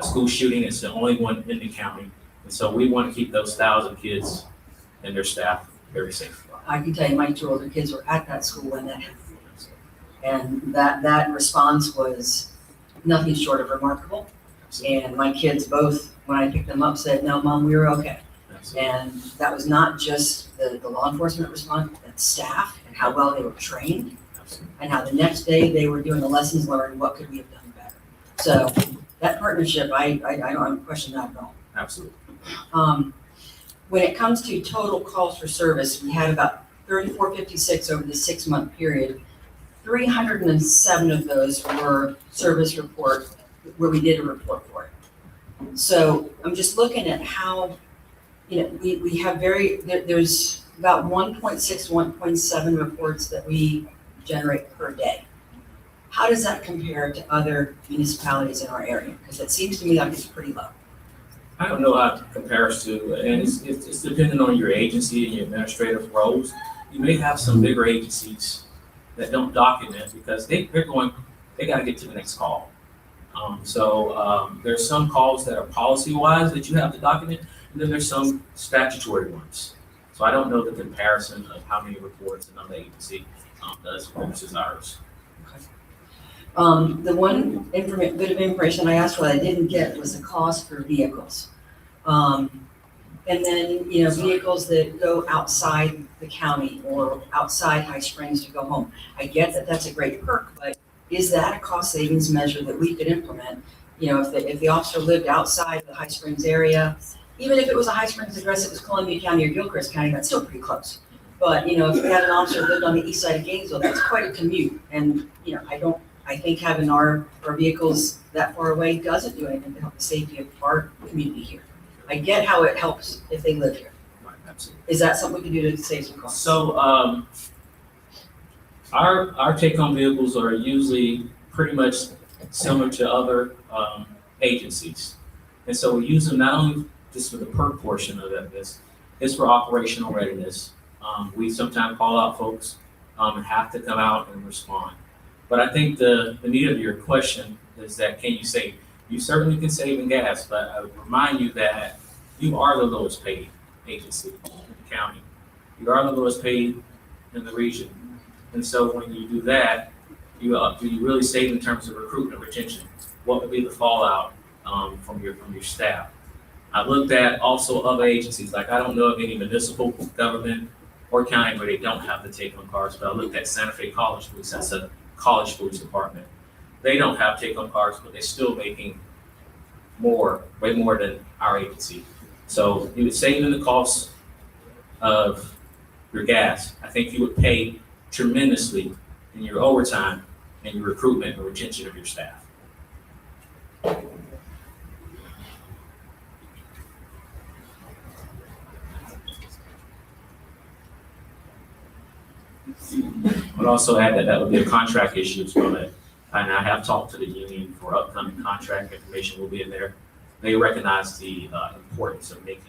school shooting. It's the only one in the county. And so we want to keep those 1,000 kids and their staff very safe. I can tell you my 2 older kids were at that school when that happened. And that response was nothing short of remarkable. And my kids both, when I picked them up, said, "No, Mom, we were okay." Absolutely. And that was not just the law enforcement response, but staff and how well they were trained, Absolutely. and how the next day they were doing the lessons learned, what could we have done better? So that partnership, I don't question that at all. Absolutely. When it comes to total calls for service, we had about 3,456 over the 6-month period. 307 of those were service report, where we did a report for it. So I'm just looking at how, we have there's about 1.6, 1.7 reports that we generate per day. How does that compare to other municipalities in our area? Because it seems to me like it's pretty low. I don't know how it compares to, and it's dependent on your agency and your administrative roles. You may have some bigger agencies that don't document because they got to get to the next call. There's some calls that are policy-wise that you have to document, and then there's some statutory ones. So I don't know the comparison of how many reports another agency does versus ours. The one bit of information I asked for that I didn't get was the cost for vehicles. And then, vehicles that go outside the county or outside High Springs to go home. I get that that's a great perk, but is that a cost savings measure that we could implement? If the officer lived outside the High Springs area, even if it was a High Springs address, it was Columbia County or Gilchrist County, that's still pretty close. But, if we had an officer who lived on the east side of Gainesville, that's quite a commute. And, I think having our vehicles that far away doesn't do anything to help the safety of our community here. I get how it helps if they live here. Right, absolutely. Is that something we can do to save some costs? So our take-home vehicles are usually pretty much similar to other agencies. And so we use them not only just for the perk portion of that, it's for operational readiness. We sometimes call out folks and have to come out and respond. But I think the meat of your question is that can you save? You certainly can save in gas, but I would remind you that you are the lowest paid agency in the county. You are the lowest paid in the region. And so when you do that, do you really save in terms of recruitment and retention? What would be the fallout from your staff. I looked at also other agencies, like I don't know of any municipal government or county where they don't have the take-home cars, but I looked at Santa Fe College Police, that's a college police department. They don't have take-home cars, but they're still making way more than our agency. So you would save in the cost of your gas. I think you would pay tremendously in your overtime and your recruitment and retention of your staff. I would also add that would be a contract issue as well. And I have talked to the union for upcoming contract information will be in there. They recognize the importance of making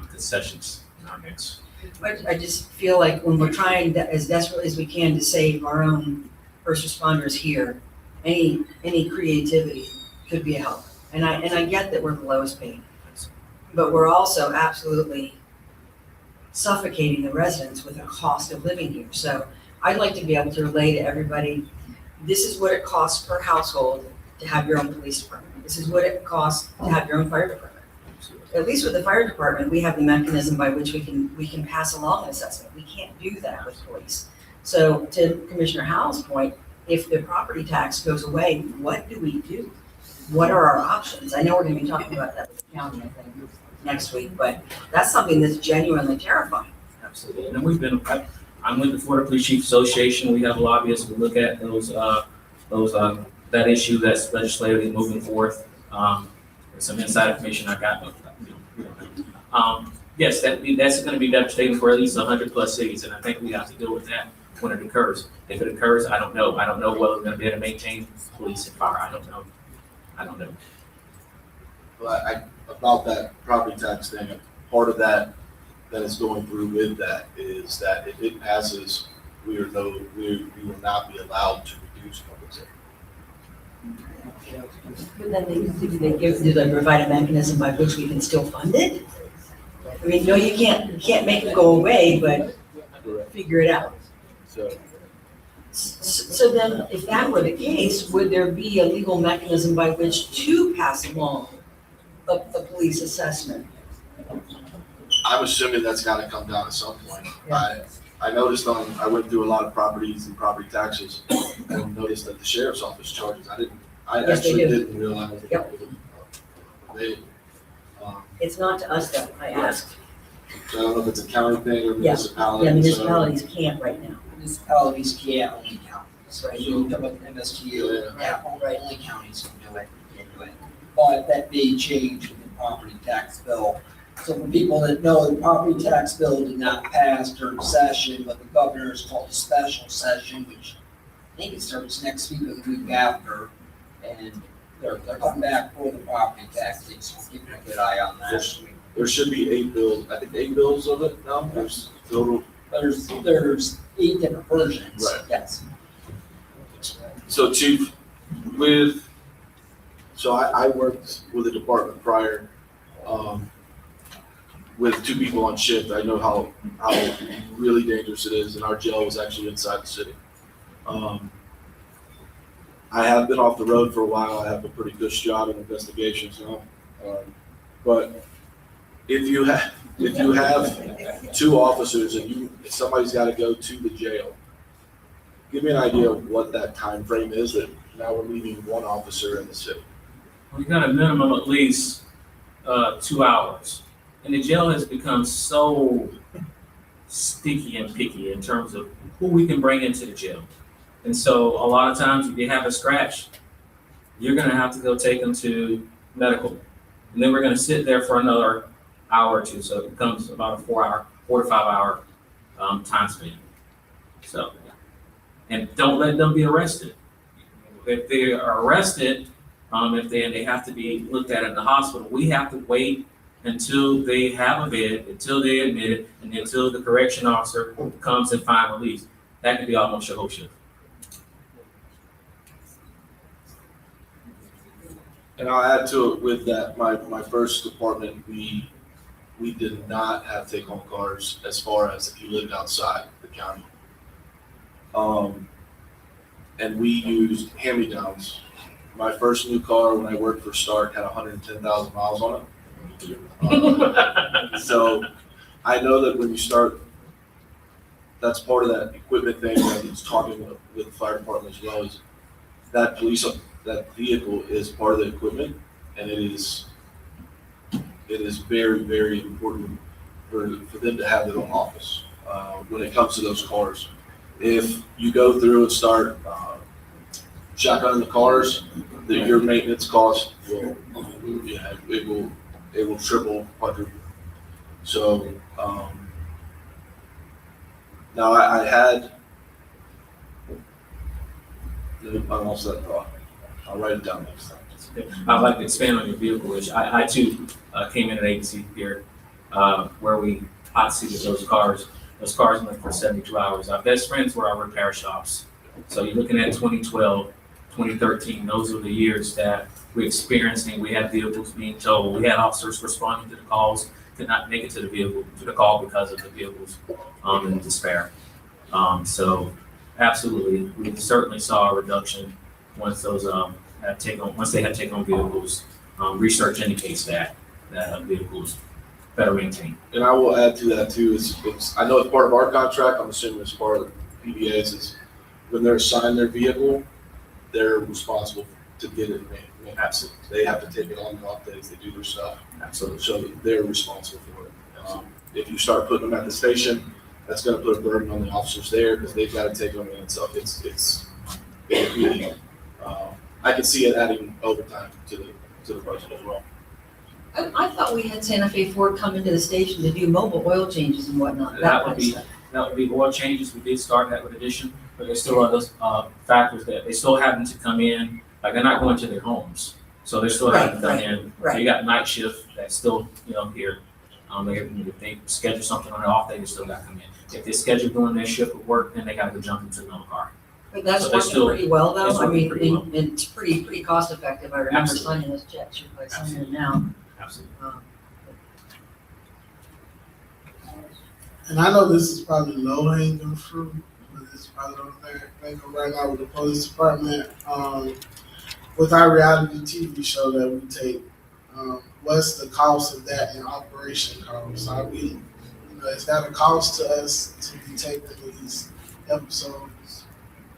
concessions in our mix. But I just feel like when we're trying as desperately as we can to save our own first responders here, any creativity could be a help. And I get that we're the lowest paid, but we're also absolutely suffocating the residents with the cost of living here. So I'd like to be able to relay to everybody, this is what it costs per household to have your own police department. This is what it costs to have your own fire department. At least with the fire department, we have the mechanism by which we can pass along an assessment. We can't do that with police. So to Commissioner Howell's point, if the property tax goes away, what do we do? What are our options? I know we're gonna be talking about that with the county, I think, next week, but that's something that's genuinely terrifying. Absolutely. And then we've been, I'm with the Florida Police Chief Association. We have lobbyists who look at that issue that's legislatively moving forth. Some inside information I got, but we don't know. Yes, that's going to be devastating for at least 100+ cities, and I think we have to deal with that when it occurs. If it occurs, I don't know. I don't know whether we're going to be able to maintain police and fire. I don't know. Well, about that property tax thing, part of that is going through with that is that if it passes, we will not be allowed to reduce public safety. But then do they provide a mechanism by which we can still fund it? I mean, no, you can't make it go away, but figure it out. So then, if that were the case, would there be a legal mechanism by which to pass along the police assessment? I'm assuming that's gotta come down at some point. I noticed I went through a lot of properties and property taxes and noticed that the sheriff's office charges, I Yes, they actually do. didn't realize that. Yep. They, It's not to us though, I asked. so I don't know if it's a county thing or Yeah. municipality. Yeah, municipalities can't right now. Municipalities can't, only counties, right? Right. You look up MSTU, Yeah. right, only counties can do it, can't do it. But that may change with the property tax bill. So for people that know, the property tax bill did not pass during session, but the governor's called a special session, which I think it starts next week or the week after. And they're coming back for the property tax thing, so we're keeping a good eye on that. Yes. There should be 8 bills, I think 8 bills of it now, there's total. There's 8 different versions. Right. Yes. So Chief, I worked with a department prior, with 2 people on shift. I know how really dangerous it is, and our jail was actually inside the city. I have been off the road for a while. I have a pretty good job in investigations now. But if you have 2 officers and somebody's got to go to the jail, give me an idea of what that time frame is that now we're leaving 1 officer in the city. We got a minimum at least 2 hours. And the jail has become so sticky and picky in terms of who we can bring into the jail. And so a lot of times if you have a scratch, you're gonna have to go take them to medical. And then we're gonna sit there for another hour or 2. So it becomes about a 4 to 5 hour time span. So, and don't let them be arrested. If they are arrested, if they have to be looked at in the hospital, we have to wait until they have a bed, until they admit it, and until the correction officer comes and find release. That could be almost your whole shift. And I'll add to it with that, my first department, we did not have take-home cars as far as if you lived outside the county. And we used hand-me-downs My first new car when I worked for Stark had 110,000 miles on it. So I know that when you start, that's part of that equipment thing that I was talking with the fire department as well, is that that vehicle is part of the equipment, and it is very, very important for them to have their own office when it comes to those cars. If you go through and start shotgunning the cars, your maintenance cost will, it will triple, quadruple. So, now I had, I lost that thought. I'll write it down next time. I'd like to expand on your vehicle issue. I too came in an agency here where we hot seated those cars. Those cars went for 72 hours. Our best friends were our repair shops. So you're looking at 2012, 2013, those were the years that we experienced and we had vehicles being towed. We had officers responding to the calls, could not make it to the call because of the vehicles in despair. So absolutely, we certainly saw a reduction once those once they had taken on vehicles. Research indicates that vehicles better maintained. And I will add to that too, I know it's part of our contract, I'm assuming it's part of the PBA's, is when they're assigned their vehicle, they're responsible to get it maintained. Absolutely. They have to take it on the off days, they do their stuff. Absolutely. So they're responsible for it. If you start putting them at the station, that's gonna put a burden on the officers there, because they've gotta take them in and stuff. It's really, I can see it adding overtime to the budget as well. I thought we had Santa Fe Ford come into the station to do mobile oil changes and whatnot. That would be oil changes. We did start that with addition, but there's still other factors that they still having to come in. Like they're not going to their homes, so they're still having to come in. So you got night shift that's still here. If they schedule something on their off day, they still got to come in. If they schedule doing their shift of work, then they got to go jump into another car. But that's So they're working still- pretty well though. it's I working mean, pretty well. it's pretty cost effective. I remember Absolutely. signing those checks. You're like signing them now. Absolutely. And I know this is probably low hanging fruit, but it's probably don't think of right now with the police department. With our reality TV show that we take, what's the cost of that in operation costs? Are we, is that a cost to us to be taking these episodes?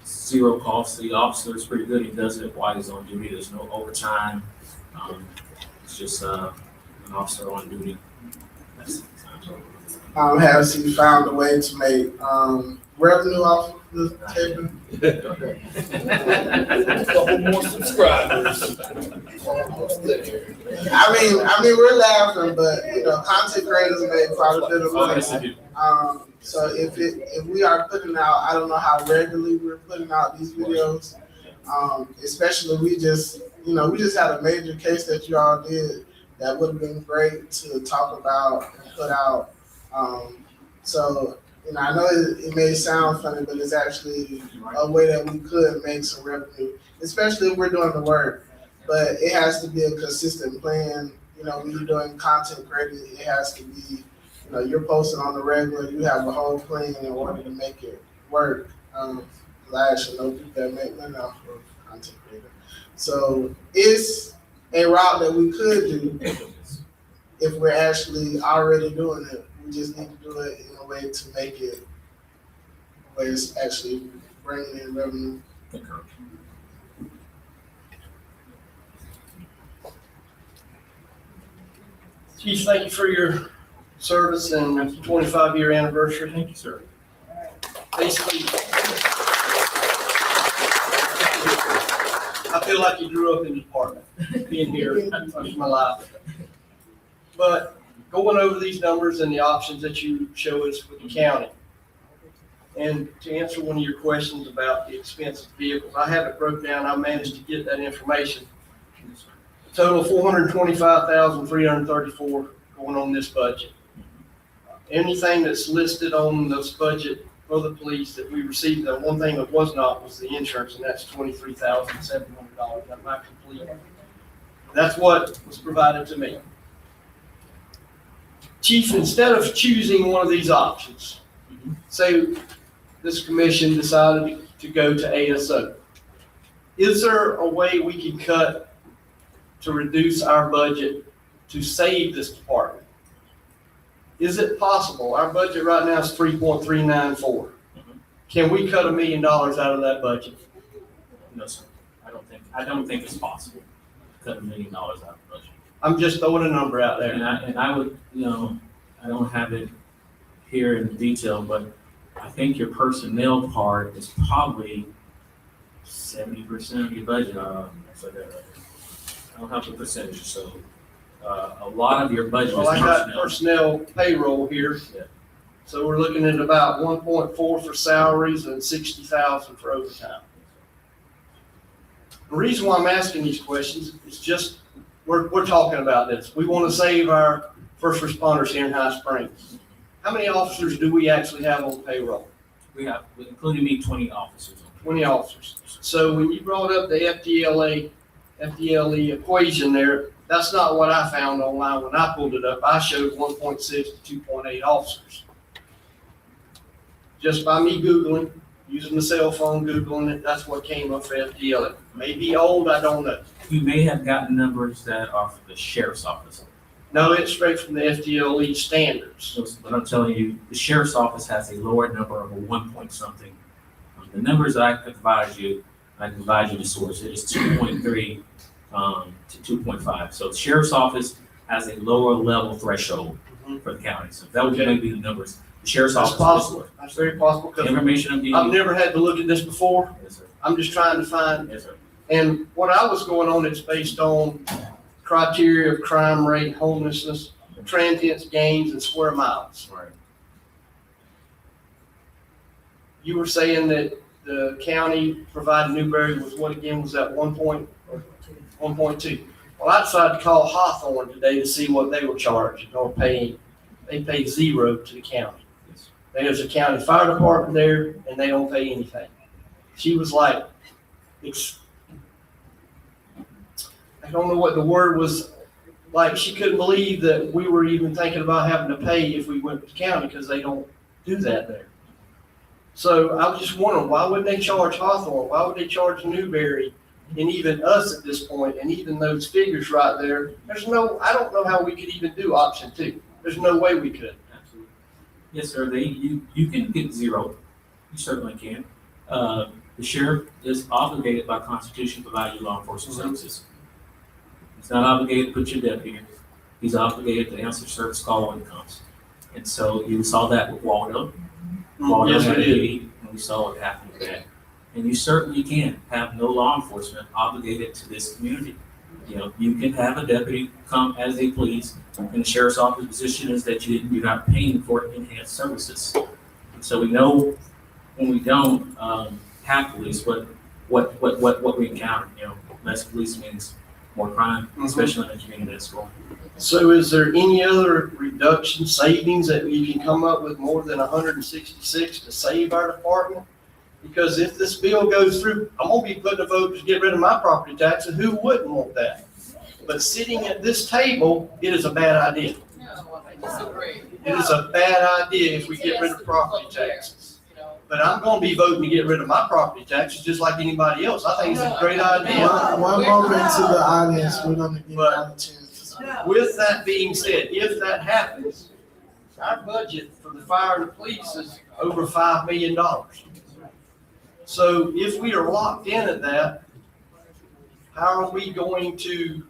Zero cost. The officer is pretty good. He does it while he's on duty. There's no overtime. It's just an officer on duty. That's it. Has he found a way to make revenue off of the taping? Couple more subscribers. I mean, we're laughing, but content creators make quite a bit of money. Yes, I do. So if we are putting out, I don't know how regularly we're putting out these videos. Especially we just had a major case that you all did that would have been great to talk about and put out. So I know it may sound funny, but it's actually a way that we could make some revenue, especially if we're doing the work. But it has to be a consistent plan. When you're doing content creating, it has to be, you're posting on the regular. You have a whole plan in order to make it work. I actually know people that make money off of content creator. So it's a route that we could do if we're actually already doing it. We just need to do it in a way to make it where it's actually bringing in revenue. Chief, thank you for your service and 25-year anniversary. Thank you, sir. Basically, I feel like you grew up in the department, being here most of my life. But going over these numbers and the options that you show us with the county, and to answer one of your questions about the expense of vehicles, I have it broke down. I managed to get that information. Total $425,334 going on this budget. Anything that's listed on this budget for the police that we received, the one thing that was not was the insurance, and that's $23,700. That's not complete. That's what was provided to me. Chief, instead of choosing one of these options, say this commission decided to go to ASO, Is there a way we can cut to reduce our budget to save this department? Is it possible? Our budget right now is 3.394. Can we cut $1 million out of that budget? No, sir. I don't think it's possible to cut $1 million out of the budget. I'm just throwing a number out there. And I would, I don't have it here in detail, but I think your personnel part is probably 70% of your budget. I don't have the percentage, so a lot of your budget is Well, I got personnel. personnel payroll here. Yeah. So we're looking at about 1.4 for salaries and 60,000 for overtime. The reason why I'm asking these questions is just, we're talking about this. We want to save our first responders here in High Springs. How many officers do we actually have on payroll? We have, including me, 20 officers. 20 officers. So when you brought up the FDLE equation there, that's not what I found online when I pulled it up. I showed 1.6 to 2.8 officers. Just by me Googling, using the cell phone, Googling it, that's what came up for FDLE. Maybe old, I don't know. You may have gotten numbers that are for the sheriff's office. No, it's straight from the FDLE standards. So, but I'm telling you, the sheriff's office has a lower number of a 1 point something. The numbers that I can provide you the source. It is 2.3 to 2.5. So the sheriff's office has a lower level threshold for the county. So that would Okay. maybe the numbers. The sheriff's That's office. possible. That's very possible The because information I'm giving I've you. never had to look at this before. Yes, sir. I'm just trying to find. Yes, sir. And what I was going on, it's based on criteria of crime rate, homelessness, transients, gains, and square miles. Right. You were saying that the county provided Newberry was what again, was that 1.2? Well, I decided to call Hawthorne today to see what they were charging or paying. They pay zero to the county. Yes. There's a county fire department there and they don't pay anything. She was like, I don't know what the word was, like she couldn't believe that we were even thinking about having to pay if we went to the county because they don't do that there. So I was just wondering, why would they charge Hawthorne? Why would they charge Newberry and even us at this point, and even those figures right there? I don't know how we could even do option 2. There's no way we could. Absolutely. Yes, sir. You can get zero. You certainly can. The sheriff is obligated by Constitution to provide you law enforcement services. He's not obligated to put your deputy here. He's obligated to answer service call when it comes. And so you saw that with Waldo. Waldo Yes, had we a did. duty, and we saw what happened with that. And you certainly can have no law enforcement obligated to this community. You can have a deputy come as they please, and the sheriff's office position is that you're not paying for enhanced services. And so we know when we don't have police, what we encounter. Less police means more crime, especially in the community that's growing. So is there any other reduction savings that you can come up with more than 166 to save our department? Because if this bill goes through, I'm gonna be putting a vote to get rid of my property taxes. Who wouldn't want that? But sitting at this table, it is a bad idea. No, I disagree. It is a bad idea if we get rid of property taxes. But I'm gonna be voting to get rid of my property taxes just like anybody else. I think it's a great idea. One moment to the audience, we're gonna give But- them a chance. With that being said, if that happens, our budget for the fire and the police is over $5 million. So if we are locked in at that, how are we going to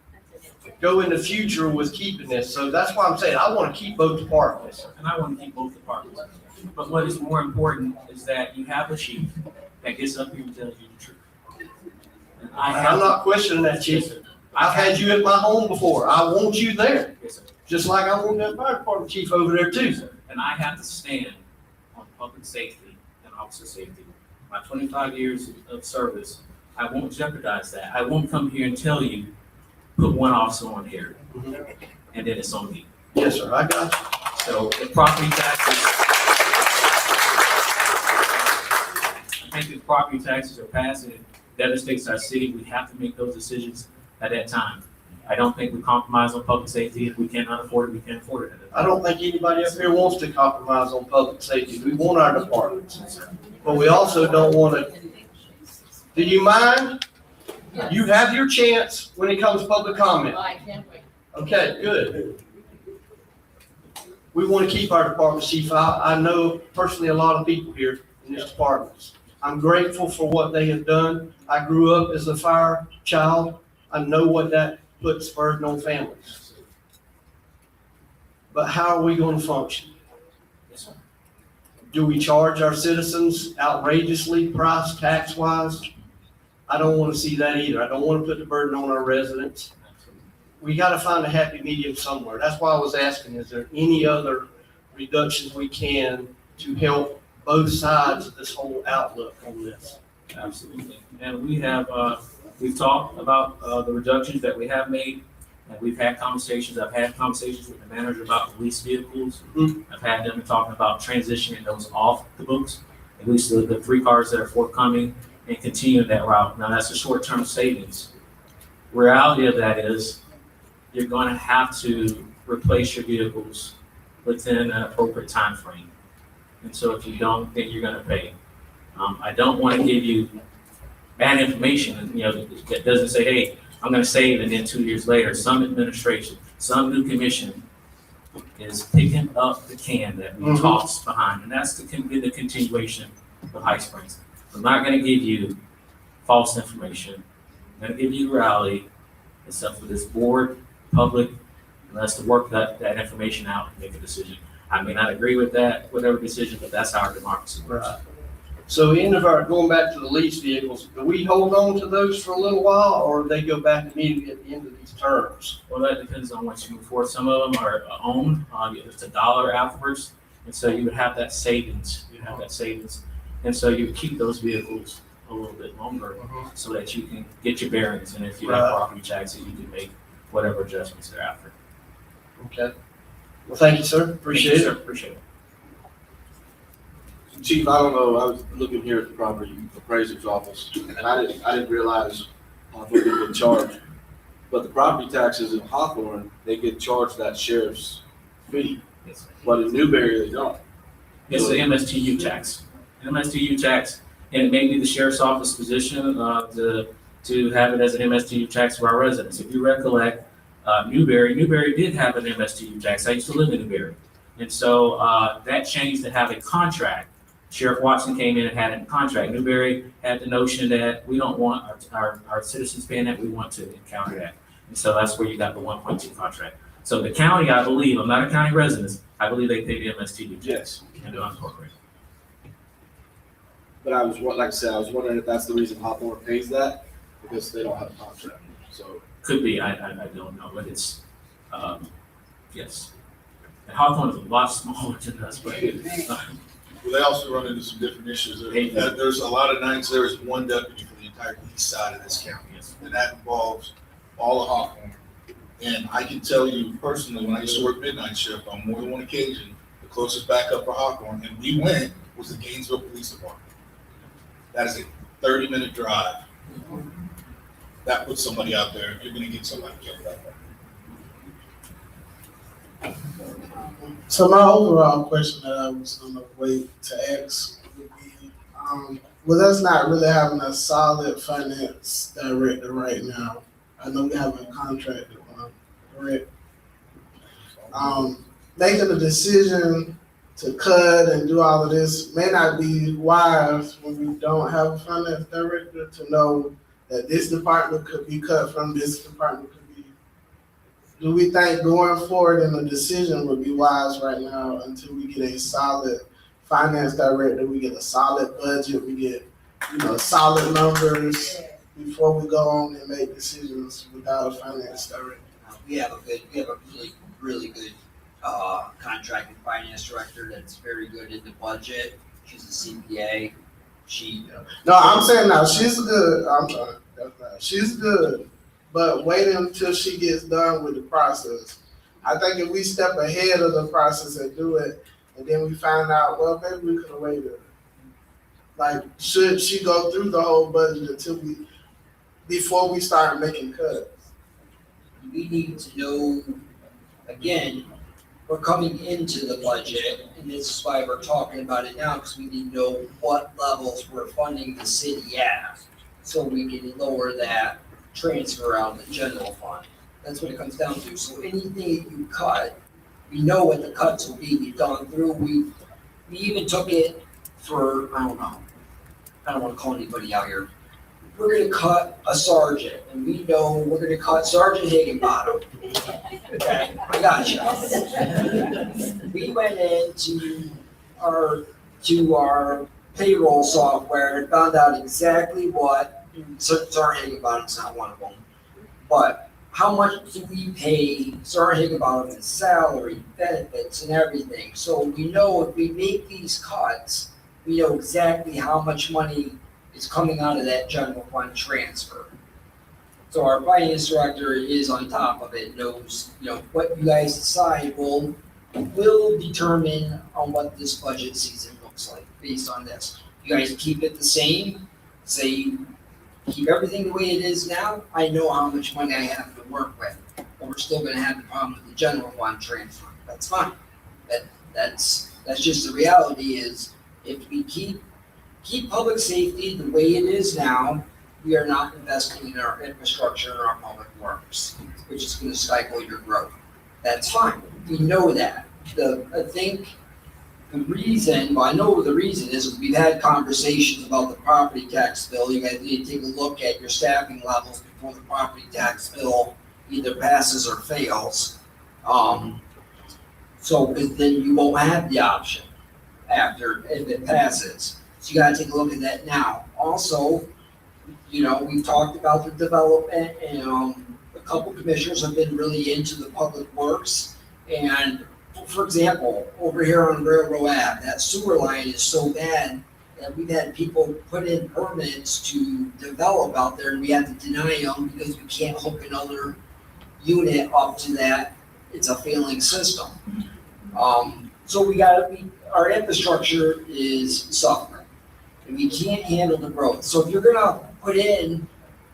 go in the future with keeping this? So that's why I'm saying I want to keep both departments. And I want to keep both departments. But what is more important is that you have a chief that gets up here and tells you the truth. And I'm not questioning that, Chief. I've had you at my home before. I want you there, Yes, sir. just like I want that fire department chief over there too. And I have to stand on public safety and officer safety. My 25 years of service, I won't jeopardize that. I won't come here and tell you, put one officer on here, and then it's on me. Yes, sir, I got you. So the property taxes, I think if property taxes are passed and it devastates our city, we have to make those decisions at that time. I don't think we compromise on public safety. If we cannot afford it, we can't afford it. at that I don't think anybody up here wants to compromise on public safety. We want our departments. But we also don't want to, do you mind You have your chance when it comes to public comment. I can't wait. Okay, good. We want to keep our department, Chief. I know personally a lot of people here in this department. I'm grateful for what they have done. I grew up as a fire child. I know what that puts burden on families. But how are we going to function? Do we charge our citizens outrageously priced tax-wise? I don't want to see that either. I don't want to put the burden on our residents. We got to find a happy medium somewhere. That's why I was asking, is there any other reductions we can to help both sides of this whole outlook on this? Absolutely. And we have, we've talked about the reductions that we have made, and we've had conversations. I've had conversations with the manager about police vehicles. I've had them talking about transitioning those off the books, at least the 3 cars that are forthcoming, and continuing that route. Now, that's a short-term savings. Reality of that is you're going to have to replace your vehicles within an appropriate time frame. And so if you don't, then you're going to pay. I don't want to give you bad information, that doesn't say, hey, I'm going to save, and then 2 years later, some administration, some new commission is picking up the can that we tossed behind, and that's the continuation of High Springs. I'm not going to give you false information. I'm going to give you reality. It's up for this board, public, and us to work that information out and make a decision. I may not agree with that, whatever decision, but that's how our democracy works. Right. So going back to the lease vehicles, do we hold on to those for a little while, or do they go back immediately at the end of these terms? Well, that depends on what you move forward. Some of them are owned, it's $1 afterwards, and so you would have that savings. And so you keep those vehicles a little bit longer so that you can get your bearings, and if you have property taxes, you can make whatever adjustments thereafter. Okay. Well, thank you, sir. Appreciate Thank you, it. sir. Appreciate it. Chief, I don't know, I was looking here at the property appraiser's office, and I didn't realize what they get charged. But the property taxes in Hawthorne, they get charged that sheriff's fee, Yes. but in Newberry, they don't. It's the MSTU tax. MSTU tax, and it may be the sheriff's office position to have it as an MSTU tax for our residents. If you recollect, Newberry did have an MSTU tax. I used to live in Newberry. And so that changed to have a contract. Sheriff Watson came in and had a contract. Newberry had the notion that we don't want our citizens paying that, we want to encounter that. And so that's where you got the 1.2 contract. So the county, I believe, I'm not a county resident, I believe they pay the MSTU tax and do unincorporated. But I was wondering if that's the reason Hawthorne pays that, because they don't have a contract, so. Could be, I don't know, but it's, yes. And Hawthorne is a lot smaller than us, but Well, they also run into some different issues. There's a lot of nights, there is one deputy for the entire east side of this county. yes. And that involves all of Hawthorne. And I can tell you personally, when I used to work midnight shift, on more than one occasion, the closest backup for Hawthorne, and we went, was the Gainesville Police Department. That is a 30-minute drive. That puts somebody out there, you're gonna get somebody killed out there. So my overall question that I was gonna wait to ask would be, with us not really having a solid finance director right now, I know we have a contracted one, correct? Making a decision to cut and do all of this may not be wise when we don't have a finance director to know that this department could be cut from, this department could be. Do we think going forward in a decision would be wise right now until we get a solid finance director, we get a solid budget, we get, solid numbers before we go on and make decisions without a finance director? We have a really good contracting finance director that's very good in the budget. She's a CPA. No, I'm saying now, she's good, I'm sorry, she's good, but wait until she gets done with the process. I think if we step ahead of the process and do it, and then we find out, well, maybe we could have waited. Like, should she go through the whole budget before we start making cuts? We need to know, again, we're coming into the budget, and this is why we're talking about it now, because we need to know what levels we're funding the city at, so we can lower that transfer out of the general fund. That's what it comes down to. So anything that you cut, we know what the cuts will be. We've gone through, we even took it for, I don't know, I don't wanna call anybody out here. We're gonna cut a sergeant, and we know we're gonna cut Sergeant Higginbottom. Okay, I got you. We went into our payroll software and found out exactly what, Sergeant Higginbottom's not one of them, but how much do we pay Sergeant Higginbottom in salary, benefits, and everything? So we know if we make these cuts, we know exactly how much money is coming out of that general fund transfer. So our finance director is on top of it, knows, what you guys decide will determine on what this budget season looks like based on this. You guys keep it the same, say, keep everything the way it is now, I know how much money I have to work with. But we're still gonna have the problem with the general fund transfer, that's fine. That's just the reality is, if we keep public safety the way it is now, we are not investing in our infrastructure and our public works, which is gonna stifle your growth. That's fine, we know that. I think the reason, well, I know the reason is we've had conversations about the property tax bill. You guys need to take a look at your staffing levels before the property tax bill either passes or fails. So, because then you won't have the option after, if it passes. So you gotta take a look at that now. Also, we've talked about the development and, a couple commissioners have been really into the public works. And for example, over here on Railroad Ave, that sewer line is so bad that we've had people put in permits to develop out there and we have to deny them because we can't hook another unit up to that. It's a failing system. So our infrastructure is suffering and we can't handle the growth. So if you're gonna put in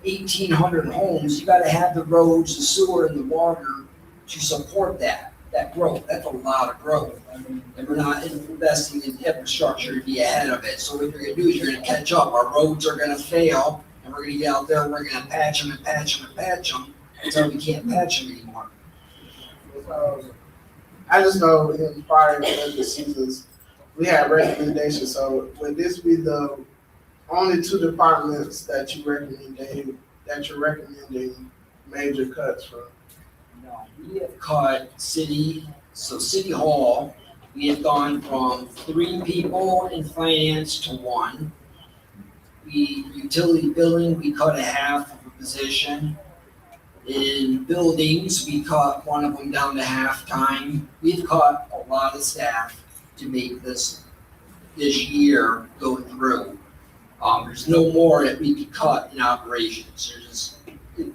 1,800 homes, you gotta have the roads, the sewer, and the water to support that growth. That's a lot of growth. And we're not investing in infrastructure to be ahead of it. So what you're gonna do is you're gonna catch up. Our roads are gonna fail and we're gonna get out there and we're gonna patch them and patch them and patch them until we can't patch them anymore. I just know in prior budget seasons, we had recommendations, so would this be the only two departments that you're recommending major cuts from? No, we have cut City Hall, we have gone from 3 people in finance to 1. Utility billing, we cut a half of a position. In buildings, we cut one of them down to half-time. We've cut a lot of staff to make this year go through. There's no more that we could cut in operations. You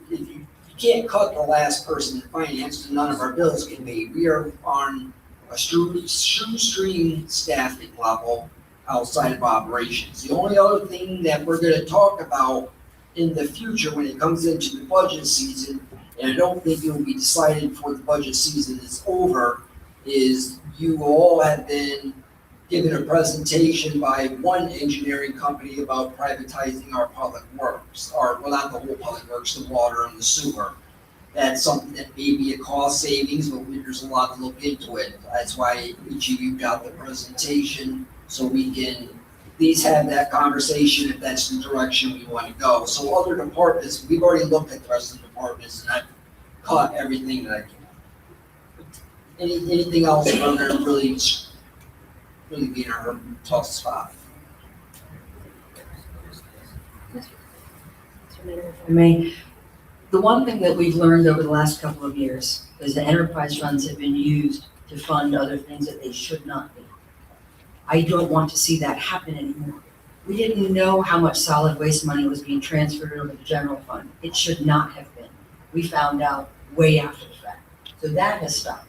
can't cut the last person in finance, and none of our bills can be. We are on a shoestring staffing level outside of operations. The only other thing that we're gonna talk about in the future when it comes into the budget season, and I don't think it will be decided before the budget season is over, is you all have been given a presentation by one engineering company about privatizing our public works, or, well, not the whole public works, the water and the sewer. That's something that may be a cost savings, but there's a lot to look into it. That's why each of you got the presentation, so we can at least have that conversation if that's the direction we want to go. So other departments, we've already looked at the rest of the departments, and I've caught everything that I can. Anything else, we're gonna really be in our tough spot. I mean, the one thing that we've learned over the last couple of years is the enterprise funds have been used to fund other things that they should not be. I don't want to see that happen anymore. We didn't know how much solid waste money was being transferred over the general fund. It should not have been. We found out way after the fact. So that has stopped.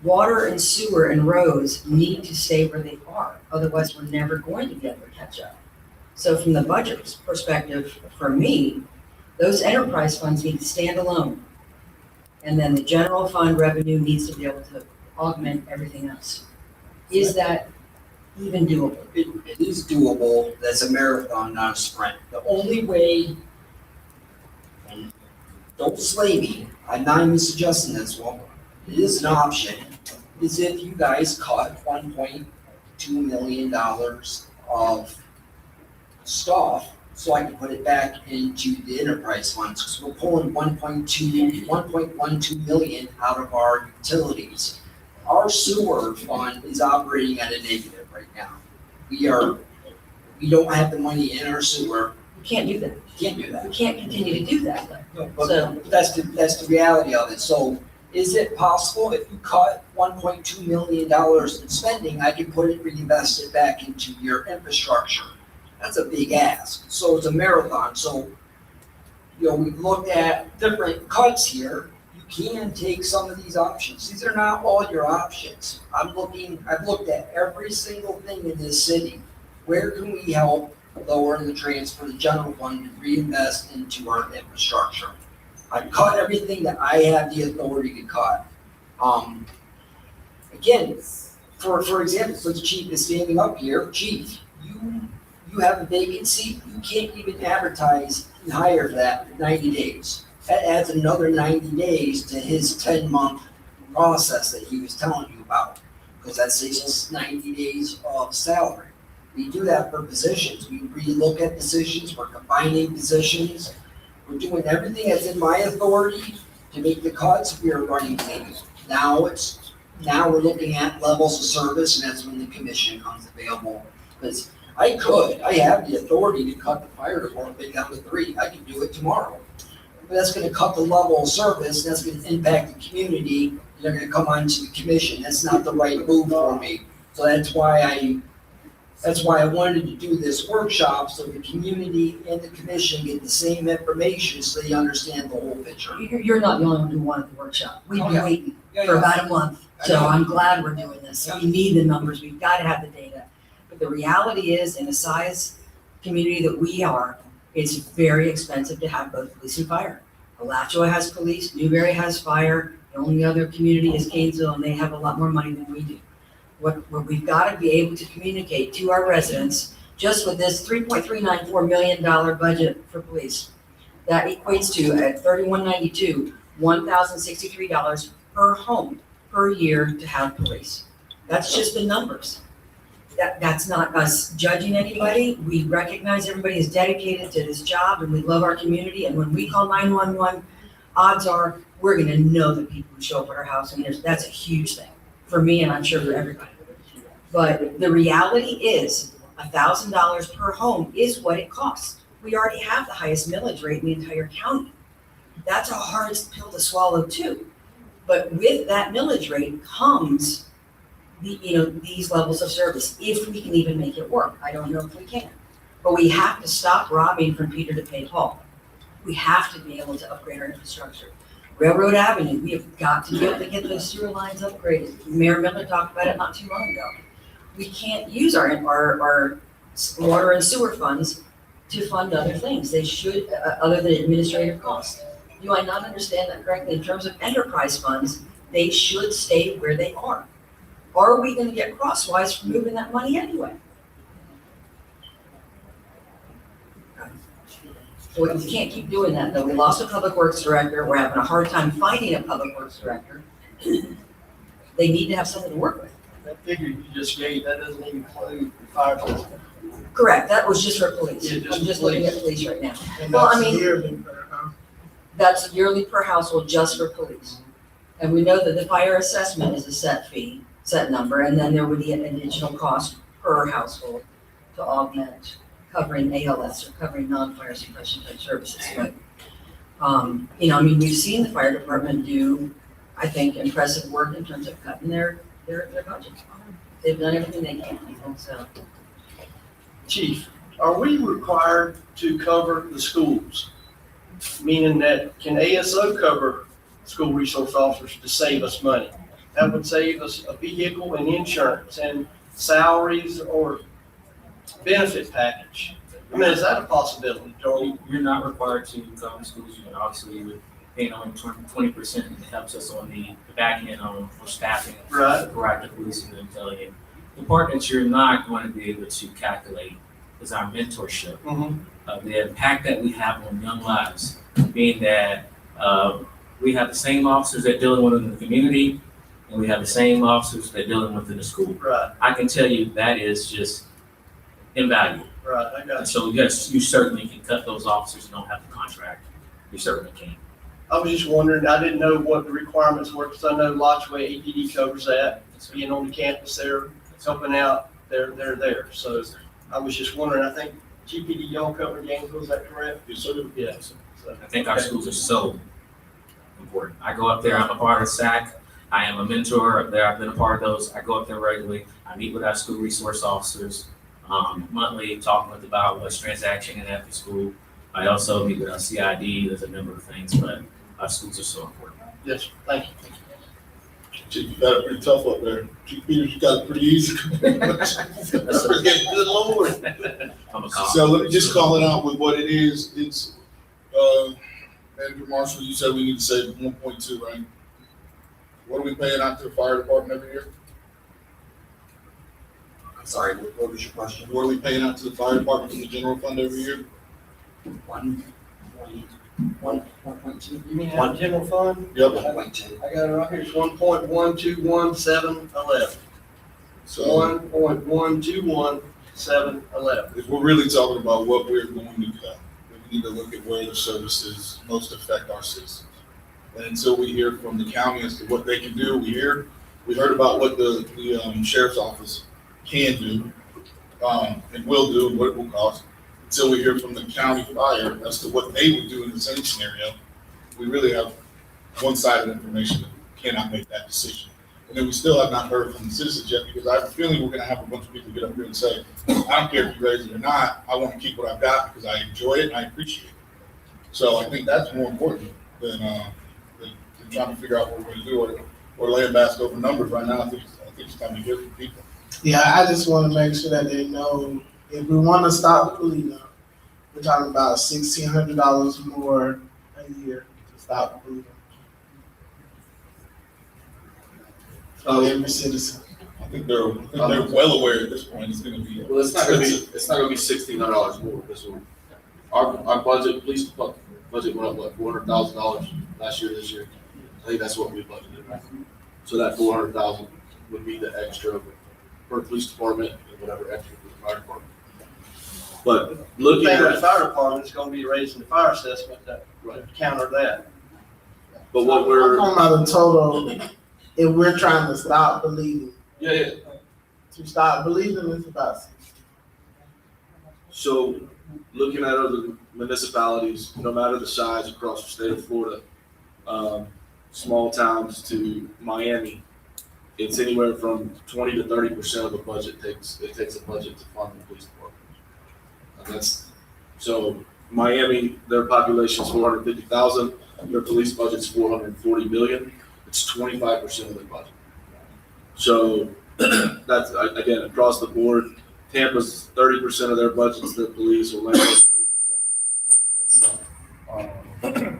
Water and sewer and roads need to stay where they are. Otherwise, we're never going to be able to catch up. So from the budget perspective, for me, those enterprise funds need to stand alone. And then the general fund revenue needs to be able to augment everything else. Is that even doable? It is doable. That's a marathon, not a sprint. The only way don't slay me, I'm not even suggesting this one, it is an option, is if you guys cut $1.2 million of stuff, so I can put it back into the enterprise funds, because we're pulling 1.12 million out of our utilities. Our sewer fund is operating at a negative right now. We don't have the money in our sewer, We can't do that. can't do that. We can't continue to do that. No, So- but that's the reality of it. So is it possible if you cut $1.2 million in spending, I can put it, reinvest it back into your infrastructure? That's a big ask. So it's a marathon. So, we've looked at different cuts here. You can take some of these options. These are not all your options. I've looked at every single thing in this city. Where can we help lower the transfer, the general fund, to reinvest into our infrastructure? I've cut everything that I have the authority to cut. Again, for example, so the chief is standing up here, chief, you have a vacancy, you can't even advertise and hire for that for 90 days. That adds another 90 days to his 10-month process that he was telling you about, because that's just 90 days of salary. We do that for positions. We relook at positions, we're combining positions. We're doing everything that's in my authority to make the cuts. We are running clean. Now we're looking at levels of service, and that's when the commission comes available. Because I have the authority to cut the fire department down to 3. I can do it tomorrow. But that's gonna cut the level of service, that's gonna impact the community, and they're gonna come onto the commission. That's not the right move for me. So that's why I wanted to do this workshop, so the community and the commission get the same information, so they understand the whole picture. You're not the only one who wanted the workshop. We've been Okay. waiting Yeah, for yeah. about a month, so I know. I'm glad we're doing this. We need the numbers, we've got to have the data. But the reality is, in the size community that we are, it's very expensive to have both police and fire. Alachua has police, Newberry has fire, the only other community is Gainesville, and they have a lot more money than we do. What we've got to be able to communicate to our residents, just with this $3.394 million budget for police, that equates to, at 3192, $1,063 per home per year to have police. That's just the numbers. That's not us judging anybody. We recognize everybody is dedicated to this job, and we love our community, and when we call 911, odds are we're gonna know the people who show up at our house, and that's a huge thing for me, and I'm sure for everybody. But the reality is, $1,000 per home is what it costs. We already have the highest millage rate in the entire county. That's a hard pill to swallow too. But with that millage rate comes these levels of service, if we can even make it work. I don't know if we can. But we have to stop robbing from Peter to pay Paul. We have to be able to upgrade our infrastructure. Railroad Avenue, we have got to be able to get those sewer lines upgraded. Mayor Miller talked about it not too long ago. We can't use our water and sewer funds to fund other things. They should, other than administrative costs. Do I not understand that correctly? In terms of enterprise funds, they should stay where they are. Or are we gonna get crosswise for moving that money anyway? So we can't keep doing that, though. We lost a public works director. We're having a hard time finding a public works director. They need to have something to work with. That figure you just gave, that doesn't include the fire system. Correct, that was just for police. Yeah, just I'm just looking at police right now. And Well, I that's mean- yearly per house. That's yearly per household just for police. And we know that the fire assessment is a set fee, set number, and then there would be an additional cost per household to augment covering ALS or covering non-fire suppression type services. But, we've seen the fire department do, I think, impressive work in terms of cutting their budget. They've done everything they can, so. Chief, are we required to cover the schools? Meaning that can ASO cover school resource officers to save us money? That would save us a vehicle and insurance and salaries or benefit package. I mean, is that a possibility, Joel? You're not required to cover schools, you know, obviously with paying only 20%, it helps us on the back end for staffing. Right. Proactive policing and intelligence. The part that you're not going to be able to calculate is our mentorship. Mm-hmm. The impact that we have on young lives, being that We have the same officers that dealing with in the community, and we have the same officers that dealing with in the school. Right, I can tell you that is just invaluable. right, I got And so, yes, you certainly can cut those officers and don't have the contract. You certainly can. I was just wondering, I didn't know what the requirements were, because I know Lotchway APD covers that. Being on the campus there, helping out, they're there. So I was just wondering, I think GPD y'all cover Gainesville, is that correct? Yes, sir. Yes. So, I think our schools are so important. I go up there, I'm a part of SAC. I am a mentor up there. I've been a part of those. I go up there regularly. I meet with our school resource officers, monthly, talking with about what's transacting at the school. I also meet with our CID. There's a number of things, but our schools are so important. yes, thank you. Chief, you got it pretty tough up there. Chief Peters, you got it pretty easy. Good Lord. I'm a cop. So let me just call it out with what it is. It's, Manager Marshall, you said we need to save 1.2, right? What are we paying out to the fire department every year? I'm sorry, what was your question? What are we paying out to the fire department from the general fund every year? 1.2. You mean out of general fund? Yep. 1.2. I got it right here, it's 1.121711. So 1.121711. if we're really talking about what we're going to cut, we need to look at where the services most affect our citizens. And until we hear from the county as to what they can do, we heard about what the sheriff's office can do, and will do, and what it will cost. Until we hear from the county fire as to what they would do in the same scenario, we really have one-sided information that cannot make that decision. And then we still have not heard from the citizens yet, because I have a feeling we're gonna have a bunch of people get up here and say, I don't care if you raise it or not, I wanna keep what I've got because I enjoy it and I appreciate it. So I think that's more important than trying to figure out what we're gonna do or laying bask over numbers right now. I think it's time to hear from people. Yeah, I just want to make sure that they know if we want to stop the cleanup, we're talking about $1,600 more a year to stop the cleanup. For every citizen. I think they're well aware at this point it's gonna be. Well, it's not gonna be $1,600 more. Our budget, police budget went up, what, $400,000 last year, this year? I think that's what we budgeted, right? So that 400,000 would be the extra for the police department and whatever extra for the fire department. But The looking thing with the at, fire department is gonna be raising the fire assessment to counter that. but what I'm we're, talking about the total, if we're trying to stop bleeding. yeah. To stop bleeding is about So looking at other municipalities, no matter the size across the state of Florida, small towns to Miami, it's anywhere from 20 to 30% of the budget it takes a budget to fund the police department. And so Miami, their population is 450,000, their police budget's 440 million. It's 25% of their budget. So that's, again, across the board. Tampa's 30% of their budget's their police, Orlando's 30%.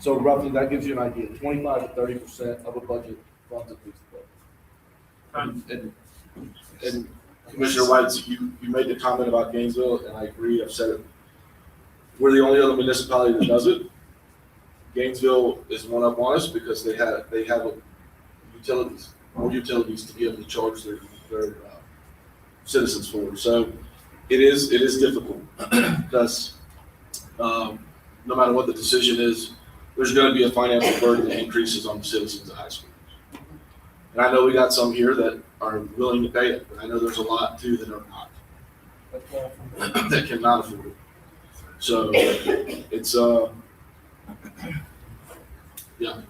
So roughly, that gives you an idea, 25 to 30% of a budget funds the police department. And Commissioner White, you made the comment about Gainesville, and I agree, I've said it. We're the only other municipality that does it. Gainesville is one up on us because they have more utilities to be able to charge their citizens for. So it is difficult because no matter what the decision is, there's going to be a financial burden that increases on the citizens of high school. And I know we got some here that are willing to pay it, but I know there's a lot too that are not, that cannot afford it. So it's yeah.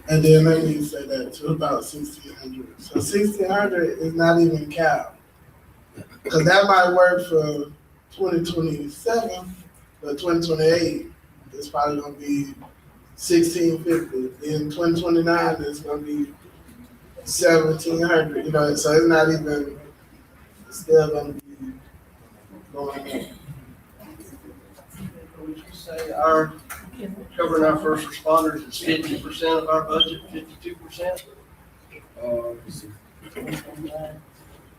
And then maybe you say that to about 1,600. So 1,600 is not even cap. Because that might work for 2027, but 2028 is probably gonna be 1,650. In 2029, it's gonna be 1,700, so it's not even, it's still gonna be going up. Would you say our, covering our first responders is 50% of our budget, 52%?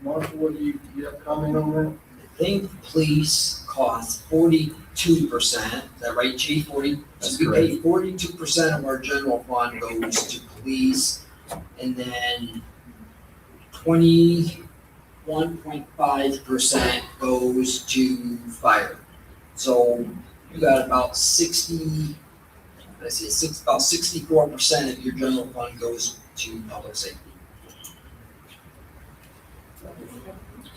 Marshall, what do you have a comment on that? I think police costs 42%, is that right, Chief? 40, That's so we pay 42% of our general fund goes to police, and then 21.5% goes to fire. So you got about 64% of your general fund goes to public safety.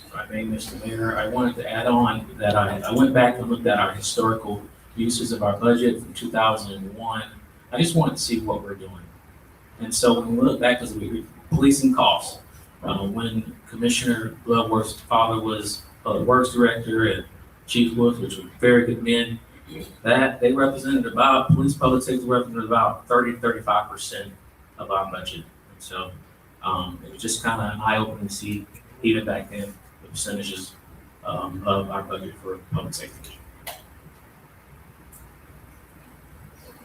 If I may, Mr. Mayor, I wanted to add on that I went back and looked at our historical uses of our budget from 2001. I just wanted to see what we're doing. And so when we look back, because we policing costs, when Commissioner Bloodworth's father was Public Works Director and Chief Wolf, which were very good men, that they represented about, police public safety represented about 30 to 35% of our budget. And so it was just kind of an eye-opening to see, even back then, the percentages of our budget for public safety.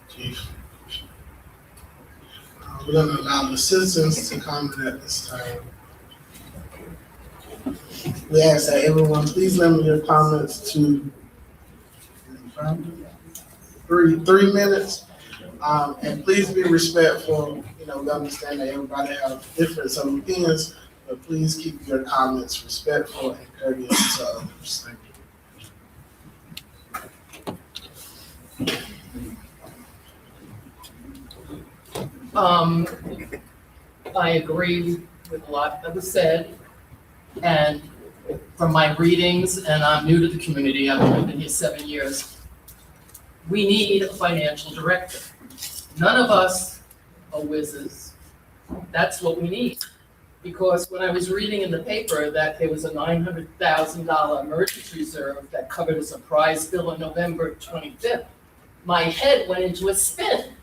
Chief. We're gonna allow the citizens to comment at this time. We ask that everyone please limit your comments to 3 minutes. And please be respectful. We understand that everybody have different opinions, but please keep your comments respectful and courteous to others. Thank you. I agree with a lot that was said, and from my readings, and I'm new to the community, I've only been here 7 years, we need a financial director. None of us are whizzes. That's what we need. Because when I was reading in the paper that there was a $900,000 emergency reserve that covered a surprise bill on November 25th, my head went into a spin.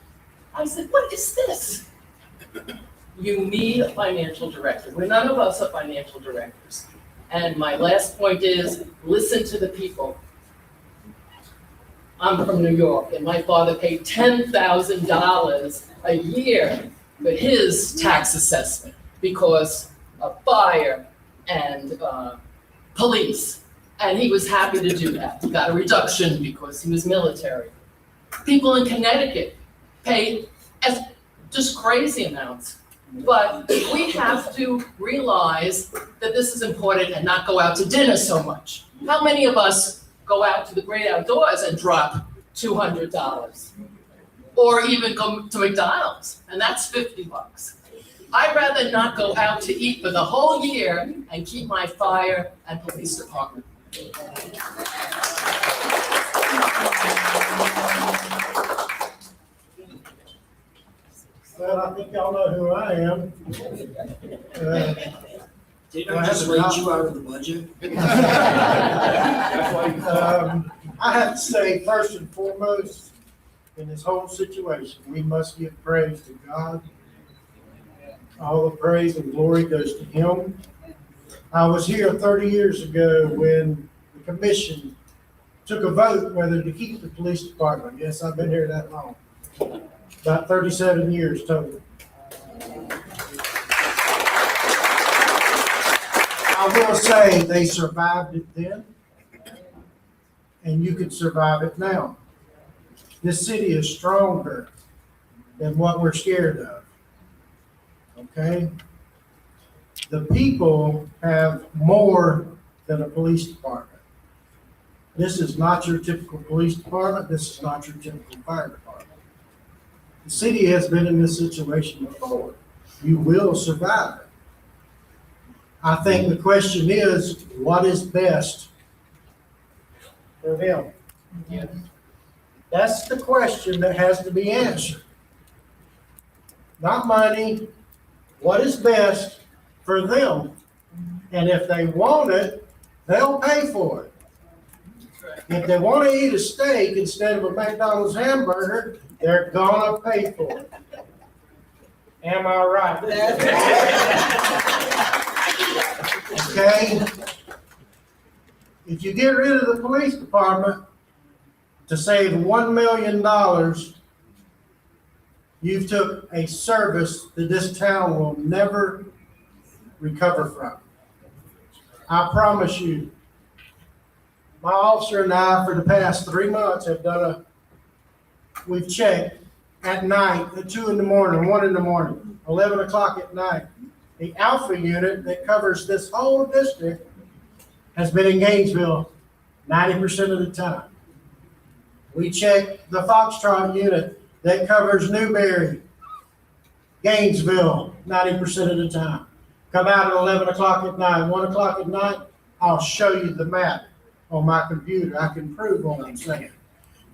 I said, what is this? You need a financial director. None of us are financial directors. And my last point is, listen to the people. I'm from New York, and my father paid $10,000 a year for his tax assessment because of fire and police. And he was happy to do that. He got a reduction because he was military. People in Connecticut pay just crazy amounts. But we have to realize that this is important and not go out to dinner so much. How many of us go out to the great outdoors and drop $200? Or even go to McDonald's, and that's $50. I'd rather not go out to eat for the whole year and keep my fire and police department. Well, I think y'all know who I am. Didn't I just rate you out of the budget? I have to say, first and foremost, in this whole situation, we must give praise to God. All the praise and glory goes to Him. I was here 30 years ago when the commission took a vote whether to keep the police department. Yes, I've been here that long. About 37 years total. I will say they survived it then, and you can survive it now. This city is stronger than what we're scared of. Okay? The people have more than a police department. This is not your typical police department. This is not your typical fire department. The city has been in this situation before. You will survive it. I think the question is, what is best for them? That's the question that has to be answered. Not money, what is best for them? And if they want it, they'll pay for it. If they want to eat a steak instead of a McDonald's hamburger, they're gonna pay for it. Am I right? Okay? If you get rid of the police department to save $1 million, you've took a service that this town will never recover from. I promise you, My officer and I, for the past 3 months, have we've checked at night, at 2 in the morning, 1 in the morning, 11 o'clock at night. The Alpha unit that covers this whole district has been in Gainesville 90% of the time. We checked the Foxtrot unit that covers Newberry, Gainesville 90% of the time. Come out at 11 o'clock at night, 1 o'clock at night, I'll show you the map on my computer. I can prove what I'm saying.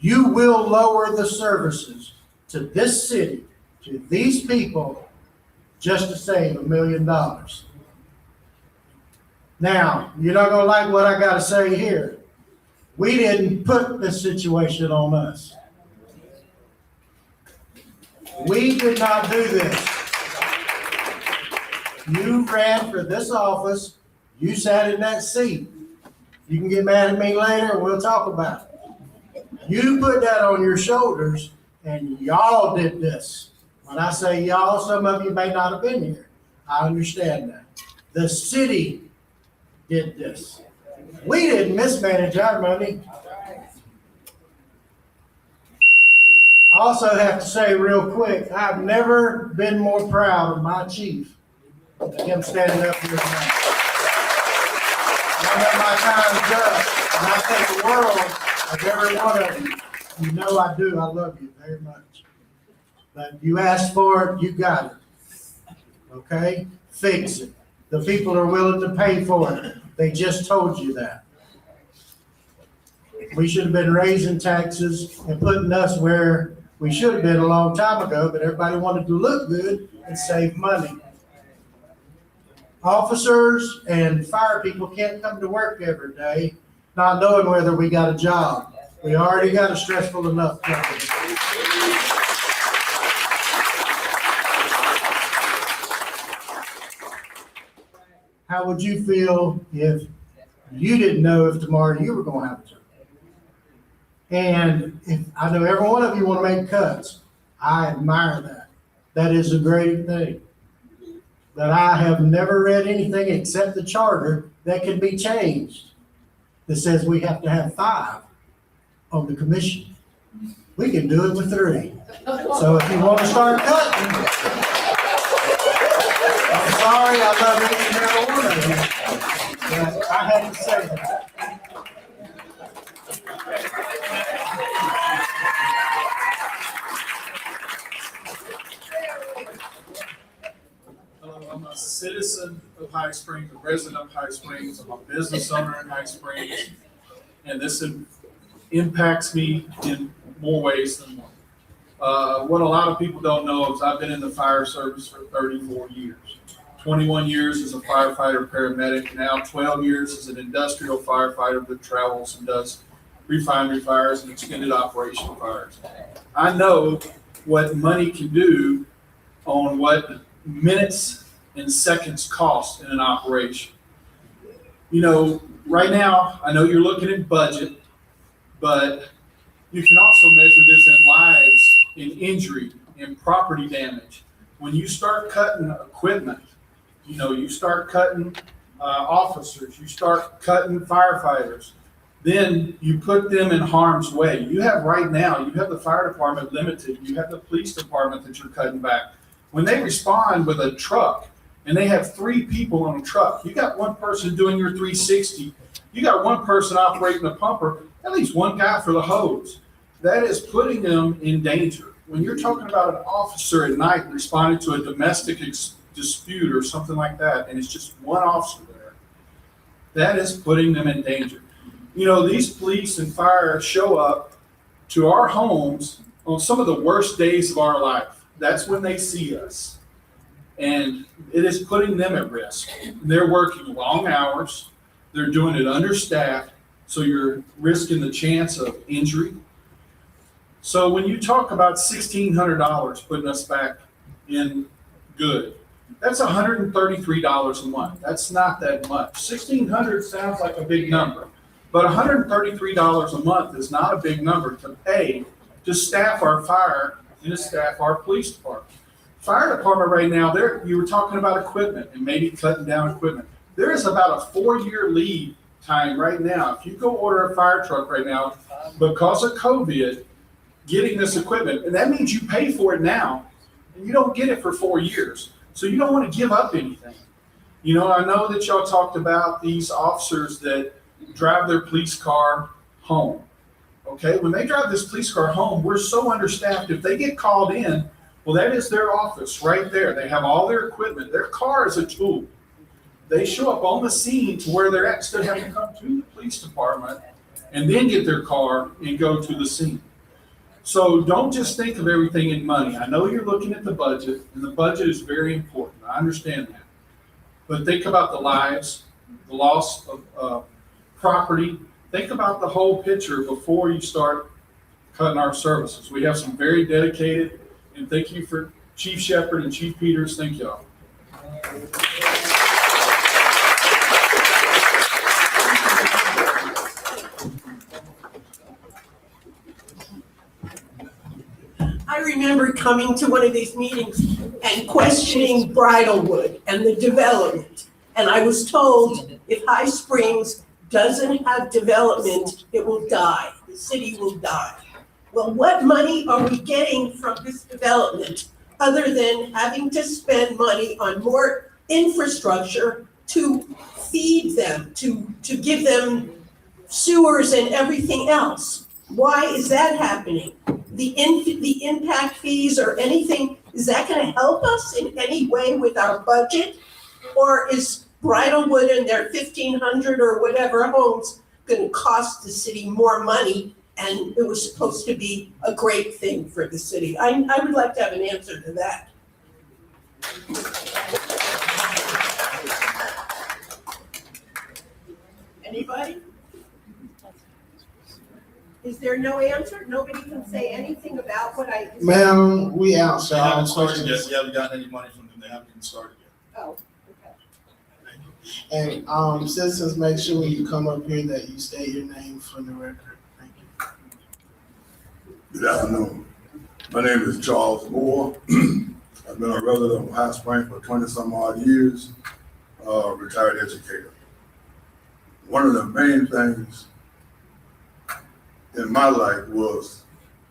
You will lower the services to this city, to these people, just to save $1 million. Now, you're not gonna like what I gotta say here. We didn't put this situation on us. We did not do this. You ran for this office, you sat in that seat. You can get mad at me later and we'll talk about it. You put that on your shoulders and y'all did this. When I say y'all, some of you may not have been here. I understand that. The city did this. We didn't mismanage our money. I also have to say real quick, I've never been more proud of my chief than him standing up here tonight. I know my time's up, and I think the world of every one of you. You know I do. I love you very much. But you asked for it, you got it. Okay? Fix it. The people are willing to pay for it. They just told you that. We should have been raising taxes and putting us where we should have been a long time ago, but everybody wanted to look good and save money. Officers and fire people can't come to work every day not knowing whether we got a job. We already got a stressful enough company. How would you feel if you didn't know if tomorrow you were going to have a job? And if I know every one of you want to make cuts, I admire that. That is a great thing. But I have never read anything except the charter that can be changed that says we have to have 5 on the commission. We can do it with 3. So if you want to start cutting, I'm sorry, I love each and every one of you, but I had to say that. I'm a citizen of High Springs, a resident of High Springs, I'm a business owner in High Springs, and this impacts me in more ways than one. What a lot of people don't know is I've been in the fire service for 34 years. 21 years as a firefighter paramedic, now 12 years as an industrial firefighter that travels and does refinery fires and extended operation fires. I know what money can do on what minutes and seconds cost in an operation. You know, right now, I know you're looking at budget, but you can also measure this in lives, in injury, in property damage. When you start cutting equipment, you know, you start cutting officers, you start cutting firefighters, then you put them in harm's way. You have right now, you have the fire department limited, you have the police department that you're cutting back. When they respond with a truck and they have 3 people on a truck, you got one person doing your 360, you got one person operating the pumper, at least one guy for the hose. That is putting them in danger. When you're talking about an officer at night responding to a domestic dispute or something like that, and it's just one officer there, that is putting them in danger. You know, these police and fire show up to our homes on some of the worst days of our life. That's when they see us. And it is putting them at risk. They're working long hours. They're doing it understaffed. So you're risking the chance of injury. So when you talk about $1,600 putting us back in good, that's $133 a month. That's not that much. $1,600 sounds like a big number, but $133 a month is not a big number to pay to staff our fire and to staff our police department. Fire department right now, you were talking about equipment and maybe cutting down equipment. There is about a 4-year lead time right now, if you go order a fire truck right now, because of COVID, getting this equipment, and that means you pay for it now, and you don't get it for 4 years. So you don't want to give up anything. You know, I know that y'all talked about these officers that drive their police car home. Okay, when they drive this police car home, we're so understaffed. If they get called in, well, that is their office right there. They have all their equipment. Their car is a tool. They show up on the scene to where they're at instead of having to come to the police department and then get their car and go to the scene. So don't just think of everything in money. I know you're looking at the budget, and the budget is very important. I understand that. But think about the lives, the loss of property. Think about the whole picture before you start cutting our services. We have some very dedicated, and thank you for Chief Shepard and Chief Peters. Thank y'all. I remember coming to one of these meetings and questioning Bridalwood and the development. And I was told if High Springs doesn't have development, it will die. The city will die. Well, what money are we getting from this development other than having to spend money on more infrastructure to feed them, to give them sewers and everything else? Why is that happening? The impact fees or anything, is that gonna help us in any way with our budget? Or is Bridalwood and their 1,500 or whatever homes gonna cost the city more money? And it was supposed to be a great thing for the city. I would like to have an answer to that. Anybody? Is there no answer? Nobody can say anything about what I? Ma'am, we answer They all haven't started yet. questions. We haven't gotten any money from them. They haven't even started yet. Oh, okay. And citizens, make sure when you come up here that you state your name for the record. Thank you. Good afternoon. My name is Charles Moore. I've been a resident of High Springs for 20-some odd years, retired educator. One of the main things in my life was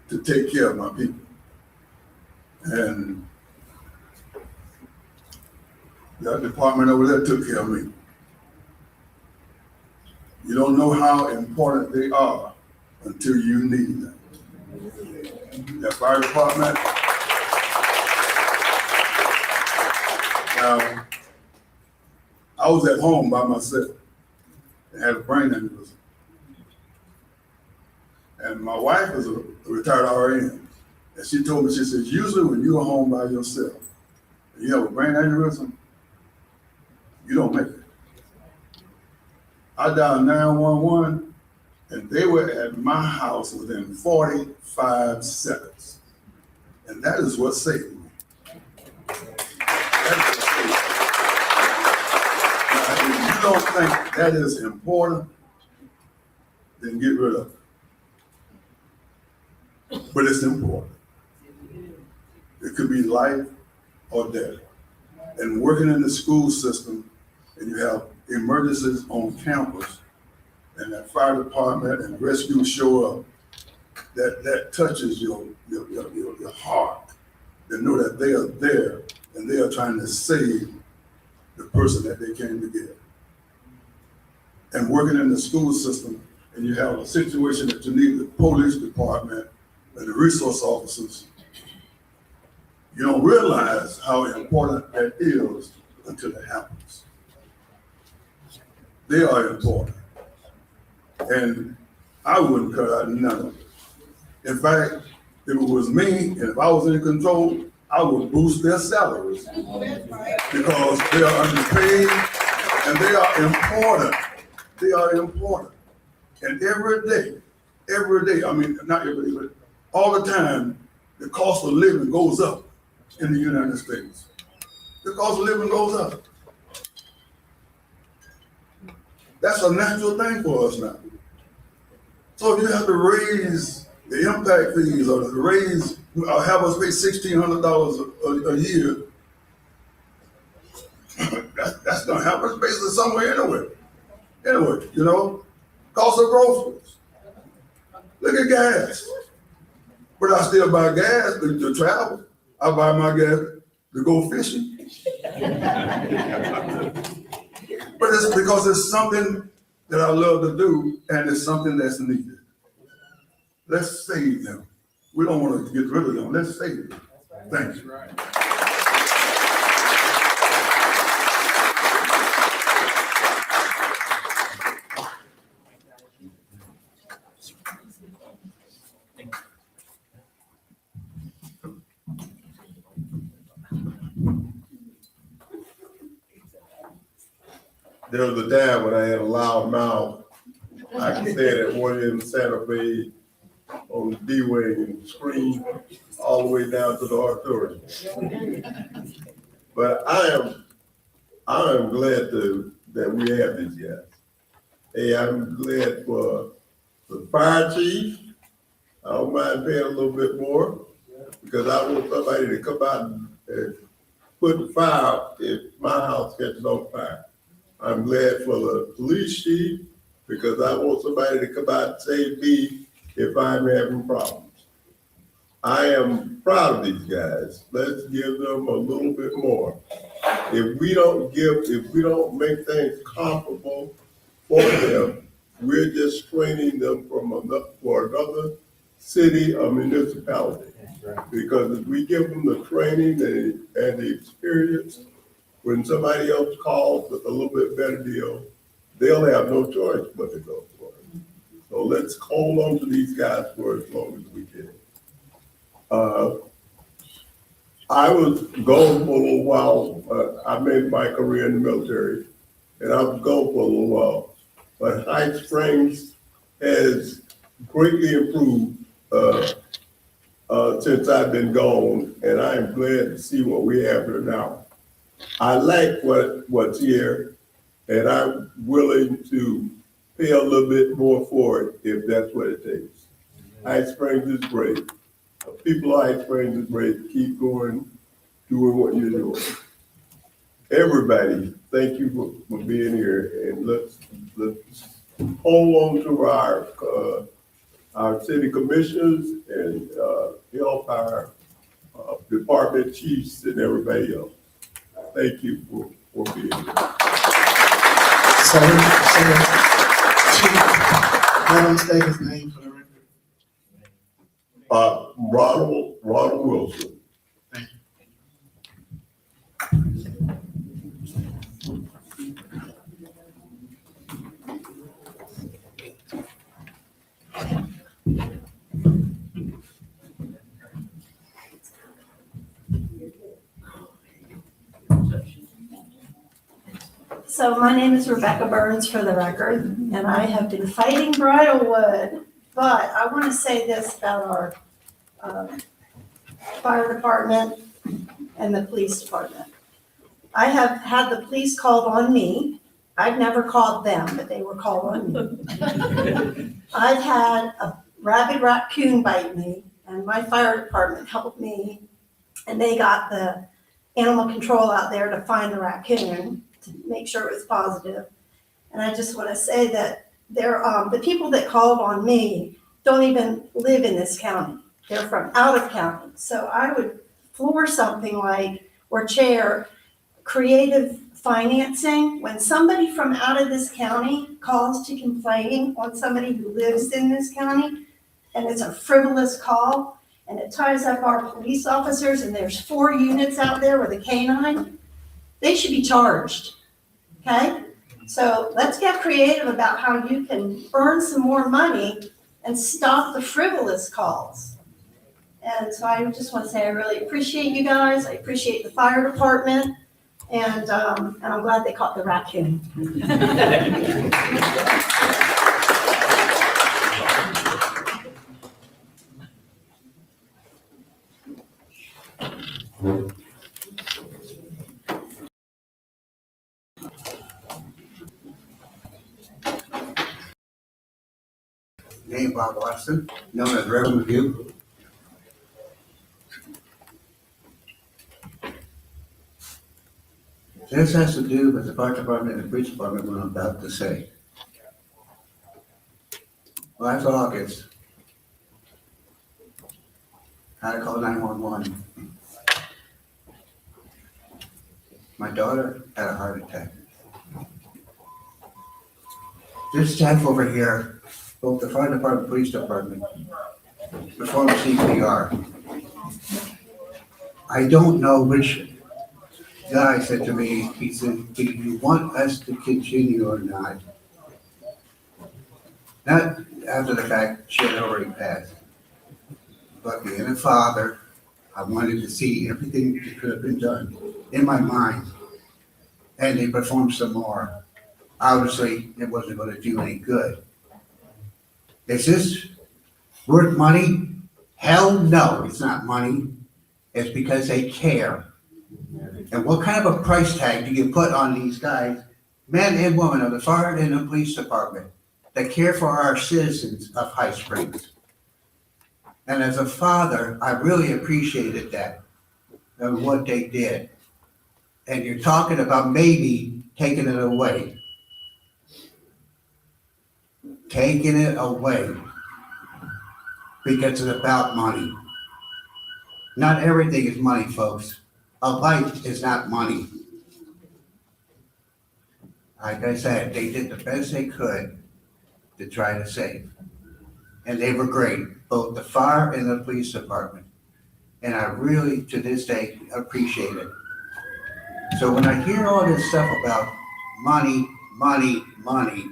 to take care of my people. And that department over there took care of me. You don't know how important they are until you need them. That fire department. Now, I was at home by myself and had a brain aneurysm. And my wife is a retired RN. And she told me, she says, usually when you're home by yourself and you have a brain aneurysm, you don't make it. I dialed 911 and they were at my house within 45 seconds. And that is what saved me. That is what saved me. Now, if you don't think that is important, then get rid of it. But it's important. It could be life or death. And working in the school system, and you have emergencies on campus, and that fire department and rescue show up, that touches your heart. To know that they are there and they are trying to save the person that they came to get. And working in the school system, and you have a situation that you need the police department and the resource officers, you don't realize how important that is until it happens. They are important. And I wouldn't cut out none of it. In fact, if it was me and if I was in control, I would boost their salaries because they are underpaid and they are important. They are important. And every day, I mean, not every day, but all the time, the cost of living goes up in the United States. The cost of living goes up. That's a natural thing for us now. So if you have to raise the impact fees or raise, or have us pay $1,600 a year, that's gonna happen basically somewhere anywhere. Anyway, you know, cost of groceries. Look at gas. But I still buy gas to travel. I buy my gas to go fishing. But it's because it's something that I love to do, and it's something that's needed. Let's save them. We don't want to get rid of them. Let's save them. Thank you. There was a time when I had a loud mouth. I can stand at one end of Santa Fe on the D-Wing and scream all the way down to the auditorium. But I am glad that we have these guys. Hey, I'm glad for the fire chief. I don't mind paying a little bit more because I want somebody to come out and put the fire out if my house catches on fire. I'm glad for the police chief because I want somebody to come out and save me if I'm having problems. I am proud of these guys. Let's give them a little bit more. If we don't make things comparable for them, we're just training them for another city or municipality. Because if we give them the training and the experience, when somebody else calls with a little bit better deal, they'll have no choice but to go for it. So let's hold on to these guys for as long as we can. I was gone for a little while. I made my career in the military, and I was gone for a little while. But High Springs has greatly improved since I've been gone, and I am glad to see what we have here now. I like what's here, and I'm willing to pay a little bit more for it if that's what it takes. High Springs is great. The people of High Springs is great. Keep going, doing what you're doing. Everybody, thank you for being here, and let's hold on to our city commissioners and help our department chiefs and everybody else. Thank you for being here. Chief, let him state his name for the record. Ronald Wilson. Thank So my name is Rebecca Burns for the record, and I have been fighting Bridlewood, but I want to say this about our fire department and the police department. I have had the police called on me. I've never called them, but they were called on me. I've had a rabid raccoon bite me, and my fire department helped me, and they got the animal control out there to find the raccoon, to make sure it was positive. And I just want to say that the people that called on me don't even live in this county. They're from out of county. So I would floor something like, or chair, creative financing. When somebody from out of this county calls to complain on somebody who lives in this county, and it's a frivolous call, and it ties up our police officers, and there's 4 units out there with a canine, they should be charged, okay? So let's get creative about how you can earn some more money and stop the frivolous calls. And so I just want to say I really appreciate you guys. I appreciate the fire department, and I'm glad they caught the raccoon. Name Bob Watson, known as Reverend Review. This has to do with the fire department and the police department, what I'm about to say. last August, I had to call 911. My daughter had a heart attack. This staff over here, both the fire department, police department, perform CPR. I don't know which guy said to me, he said, do you want us to continue or not? Not after the fact, she had already passed. But being a father, I wanted to see everything that could have been done in my mind. And they performed some more. Obviously, it wasn't gonna do any good. Is this worth money? Hell no, it's not money. It's because they care. And what kind of a price tag do you put on these guys, men and women of the fire and the police department, that care for our citizens of High Springs? And as a father, I really appreciated that, and what they did. And you're talking about maybe taking it away. Taking it away. Because it's about money. Not everything is money, folks. A life is not money. Like I said, they did the best they could to try to save. And they were great, both the fire and the police department. And I really, to this day, appreciate it. So when I hear all this stuff about money, money, money,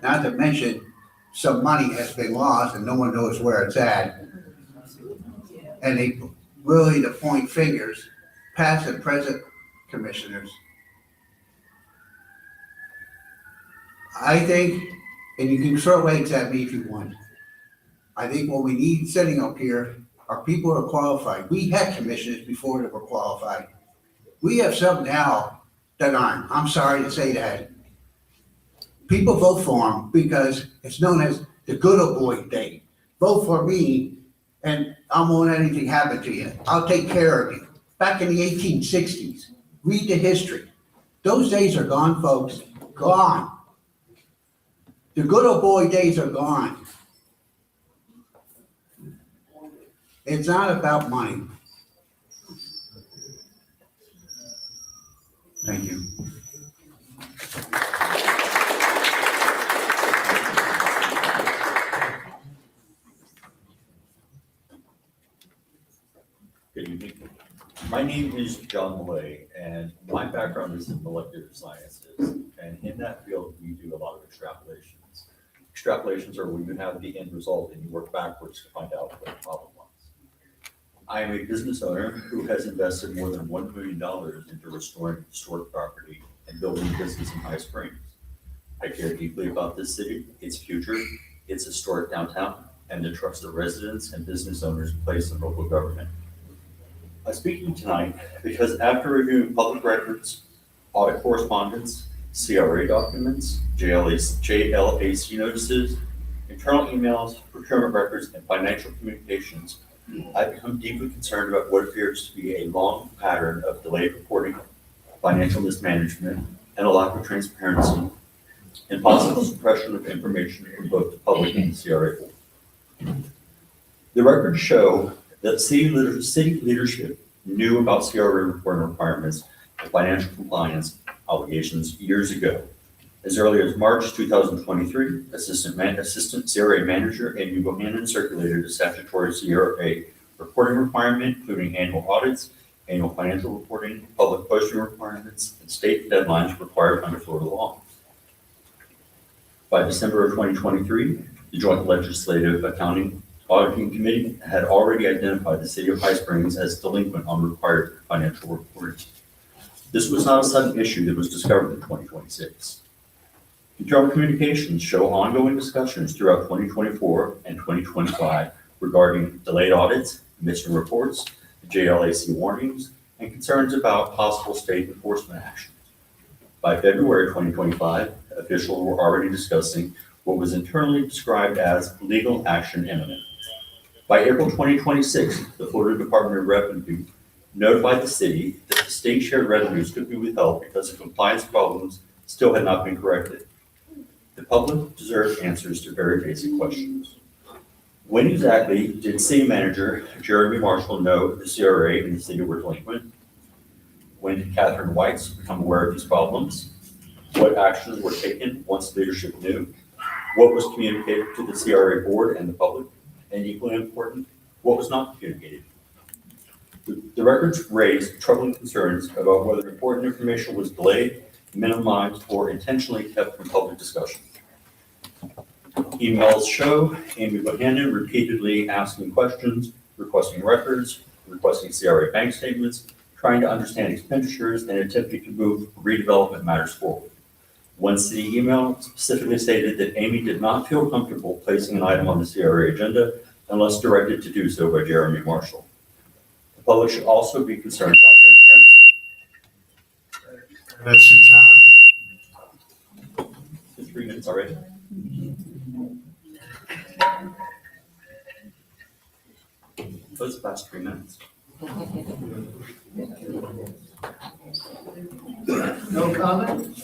not to mention some money has been lost and no one knows where it's at. And they really to point fingers, past and present commissioners. I think, and you can throw eggs at me if you want, I think what we need sitting up here are people who are qualified. We had commissioners before that were qualified. We have some now that aren't. I'm sorry to say that. People vote for them because it's known as the good old boy day. Vote for me and I won't let anything happen to you. I'll take care of you. Back in the 1860s, read the history. Those days are gone, folks, gone. The good old boy days are gone. It's not about money. Thank you. Good evening. My name is John Malay, and my background is in molecular sciences. And in that field, we do a lot of extrapolations. Extrapolations are when you have the end result and you work backwards to find out what the problem was. I am a business owner who has invested more than $1 million into restoring historic property and building a business in High Springs. I care deeply about this city, its future, its historic downtown, and the trust that residents and business owners place in local government. I'm speaking tonight because after reviewing public records, audit correspondence, CRA documents, JLAC notices, internal emails, procurement records, and financial communications, I've become deeply concerned about what appears to be a long pattern of delayed reporting, financial mismanagement, and a lack of transparency, and possible suppression of information from both the public and the CRA board. The records show that city leadership knew about CRA reporting requirements and financial compliance obligations years ago. As early as March 2023, Assistant CRA Manager Amy Bohannon circulated a statutory CRA reporting requirement, including annual audits, annual financial reporting, public posting requirements, and state deadlines required under Florida law. By December of 2023, the Joint Legislative Accounting Auditing Committee had already identified the city of High Springs as delinquent on required financial reporting. This was not a sudden issue that was discovered in 2026. Internal communications show ongoing discussions throughout 2024 and 2025 regarding delayed audits, missing reports, JLAC warnings, and concerns about possible state enforcement actions. By February 2025, officials were already discussing what was internally described as legal action imminent. By April 2026, the Florida Department of Revenue notified the city that the state shared revenues could be withheld because the compliance problems still had not been corrected. The public deserves answers to very basic questions. When exactly did City Manager Jeremy Marshall know the CRA and the city were delinquent? When did Catherine Whites become aware of these problems? What actions were taken once leadership knew? What was communicated to the CRA board and the public? And equally important, what was not communicated? The records raised troubling concerns about whether important information was delayed, minimized, or intentionally kept from public discussion. Emails show Amy Bohannon repeatedly asking questions, requesting records, requesting CRA bank statements, trying to understand expenditures, and attempting to move redevelopment matters forward. One city email specifically stated that Amy did not feel comfortable placing an item on the CRA agenda unless directed to do so by Jeremy Marshall. The public should also be concerned about transparency. That's your time. 3 minutes already. Those past 3 minutes. No comment?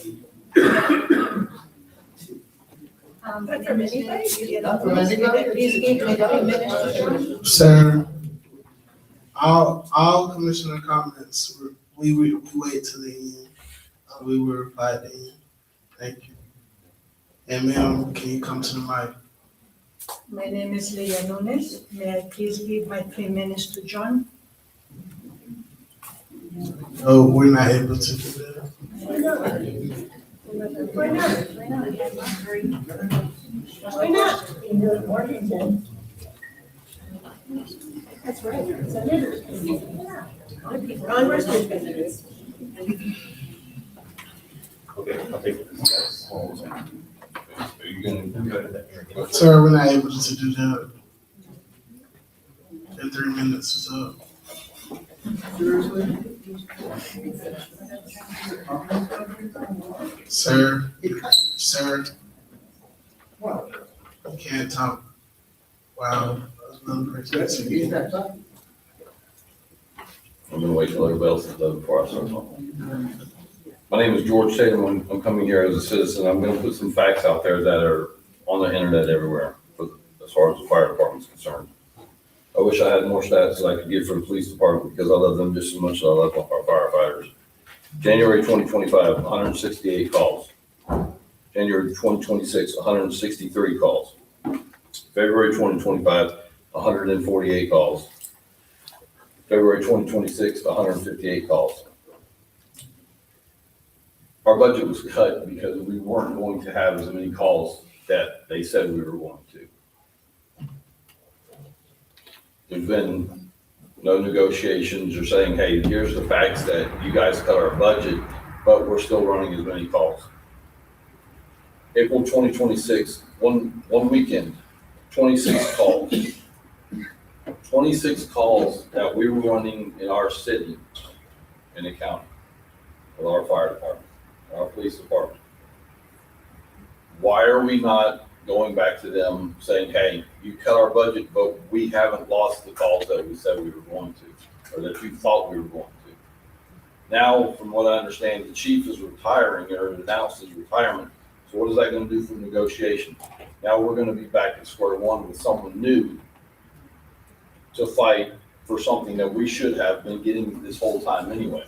Not from anybody? Not from anybody? Please give me 3 minutes. Sir, all commissioner comments, we wait till the end. We will reply at the end. Thank you. And ma'am, can you come to the mic? My name is Leah Nunes. May I please give my 3 minutes to John? Oh, we're not able to do that. Why not? Why not? Why not? In the morning then. That's right. It's a little. Ron, where's my minutes? Okay, I'll take it. Are you gonna go to that? Sir, we're not able to do that. The 3 minutes is up. Sir, you can't talk. Wow. Another person. I'm gonna wait till everybody else is done before I start talking. My name is George Tatum. I'm coming here as a citizen. I'm gonna put some facts out there that are on the internet everywhere, as far as the fire department is concerned. I wish I had more stats that I could give for the police department because I love them just as much as I love our firefighters. January 2025, 168 calls. January 2026, 163 calls. February 2025, 148 calls. February 2026, 158 calls. Our budget was cut because we weren't going to have as many calls that they said we were going to. There's been no negotiations or saying, hey, here's the facts that you guys cut our budget, but we're still running as many calls. April 2026, one weekend, 26 calls. 26 calls that we were running in our city, in the county, with our fire department, our police department. Why are we not going back to them saying, hey, you cut our budget, but we haven't lost the calls that we said we were going to, or that you thought we were going to? Now, from what I understand, the chief is retiring or announced his retirement. So what is that going to do for negotiation? Now we're going to be back at square one with someone new to fight for something that we should have been getting this whole time anyway.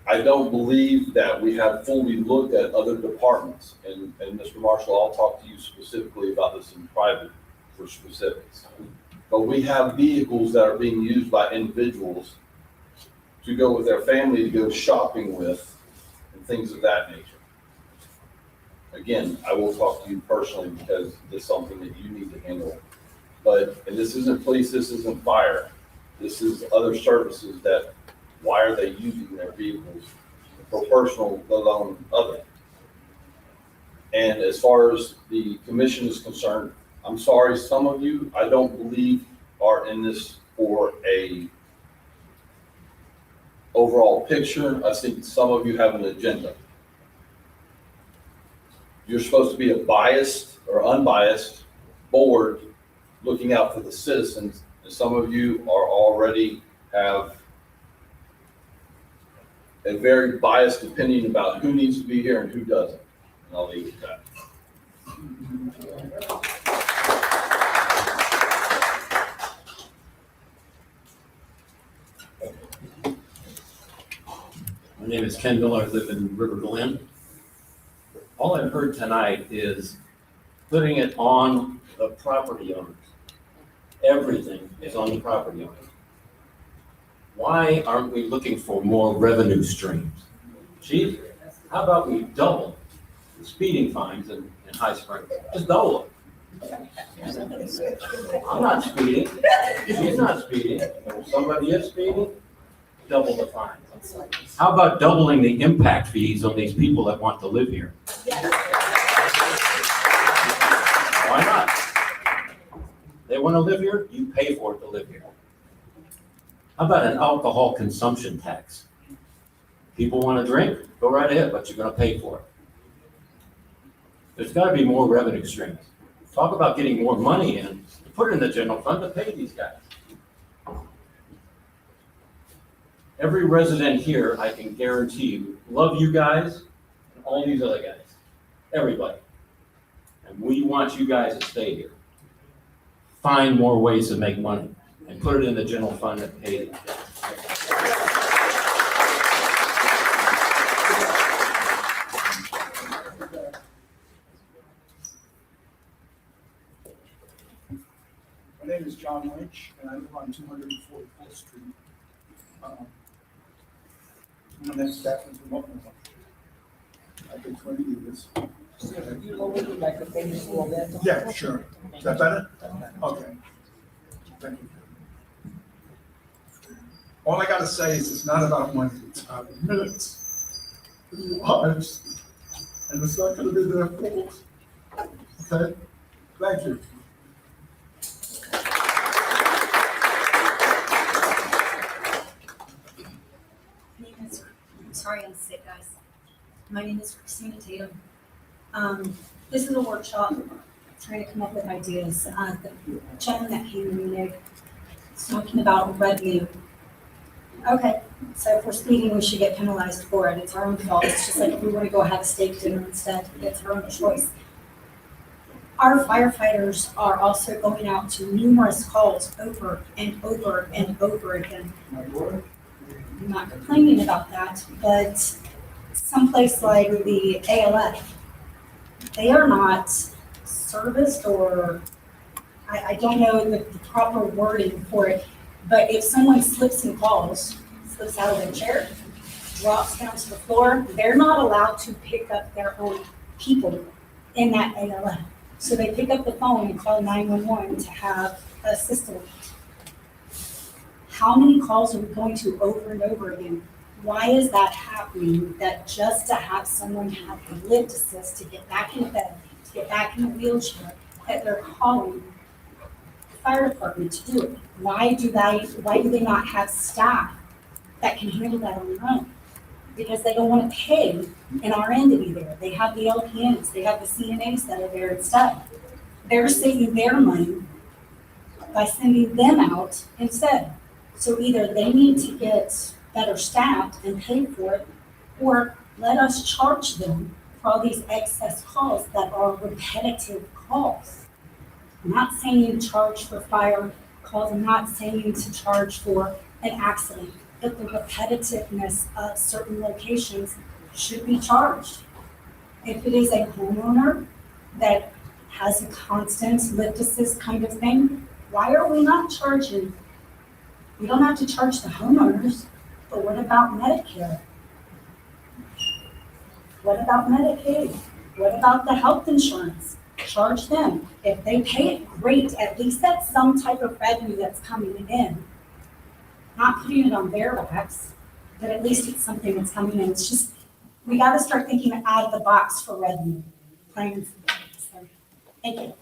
I don't believe that we have fully looked at other departments, and Mr. Marshall, I'll talk to you specifically about this in private for specifics. But we have vehicles that are being used by individuals to go with their family, to go shopping with, and things of that nature. Again, I will talk to you personally because it's something that you need to handle. But, and this isn't police, this isn't fire, this is other services that, why are they using their vehicles for personal, let alone other? And as far as the commission is concerned, I'm sorry, some of you, I don't believe are in this for a overall picture. I think some of you have an agenda. You're supposed to be a biased or unbiased board looking out for the citizens, and some of you are already have a very biased opinion about who needs to be here and who doesn't. And I'll leave it at that. My name is Kendall. I live in River Glen. All I've heard tonight is putting it on the property owners. Everything is on the property owners. Why aren't we looking for more revenue streams? Chief, how about we double the speeding fines in High Springs? Just double them. I'm not speeding. She's not speeding. If somebody is speeding, double the fines. How about doubling the impact fees on these people that want to live here? Why not? They want to live here, you pay for it to live here. How about an alcohol consumption tax? People want to drink, go right ahead, but you're going to pay for it. There's got to be more revenue streams. Talk about getting more money in, put it in the general fund to pay these guys. Every resident here, I can guarantee you, love you guys and all these other guys, everybody. And we want you guys to stay here. Find more ways to make money and put it in the general fund and pay these guys. My name is John Lynch, and I live on 244th Street. I'm an ex-captain from Oakland. I've been 20 years. You lower the microphone just a little bit. Yeah, sure. Is that better? Okay. Thank you. All I gotta say is it's not about money, it's about minutes, lives, and it's not gonna be their fault. Okay? Thank you. I'm sorry I'm sick, guys. My name is Christina Tatum. This is a workshop trying to come up with ideas. The gentleman that came to me was talking about revenue. Okay, so if we're speeding, we should get penalized for it. It's our own fault. It's just like if we want to go have a steak dinner instead, it's our own choice. Our firefighters are also going out to numerous calls over and over and over again. I'm not complaining about that, but someplace like the ALF, they are not serviced, or I don't know the proper wording for it, but if someone slips and falls, slips out of their chair, drops down to the floor, they're not allowed to pick up their own people in that ALF. So they pick up the phone and call 911 to have assistance. How many calls are we going to over and over again? Why is that happening? That just to have someone have the lift assist to get back in bed, to get back in the wheelchair, that they're calling the fire department to do it? Why do they not have staff that can handle that on their own? Because they don't want to pay an RN to be there. They have the LPNs, they have the CNAs that are there and stuff. They're saving their money by sending them out instead. So either they need to get better staffed and pay for it, or let us charge them for all these excess calls that are repetitive calls. I'm not saying charge for fire calls, I'm not saying to charge for an accident, but the repetitiveness of certain locations should be charged. If it is a homeowner that has a constant lift assist kind of thing, why are we not charging? We don't have to charge the homeowners, but what about Medicare? What about Medicaid? What about the health insurance? Charge them. If they pay it, great. At least that's some type of revenue that's coming in. Not putting it on their backs, but at least it's something that's coming in. It's just, we got to start thinking out of the box for revenue. Plain and simple. Thank you.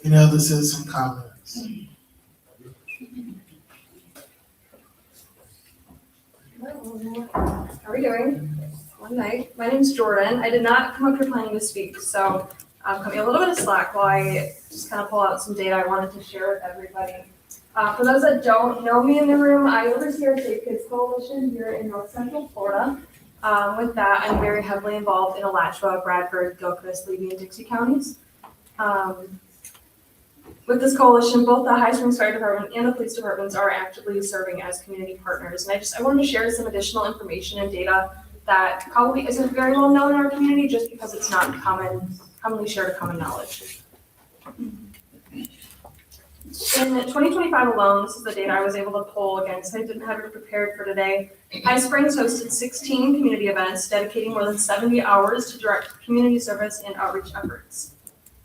Any other citizen comments? How are we doing? One night. My name's Jordan. I did not come up here planning to speak, so cut me a little bit of slack while I just kind of pull out some data I wanted to share with everybody. For those that don't know me in the room, I oversee our Safe Kids Coalition here in North Central Florida. With that, I'm very heavily involved in Alachua, Bradford, Gilchrist, Levy, and Dixie counties. With this coalition, both the High Springs Fire Department and the police departments are actively serving as community partners. And I wanted to share some additional information and data that probably isn't very well known in our community just because it's not commonly shared or common knowledge. In 2025 alone, this is the data I was able to pull again, so I didn't have it prepared for today. High Springs hosted 16 community events, dedicating more than 70 hours to direct community service and outreach efforts.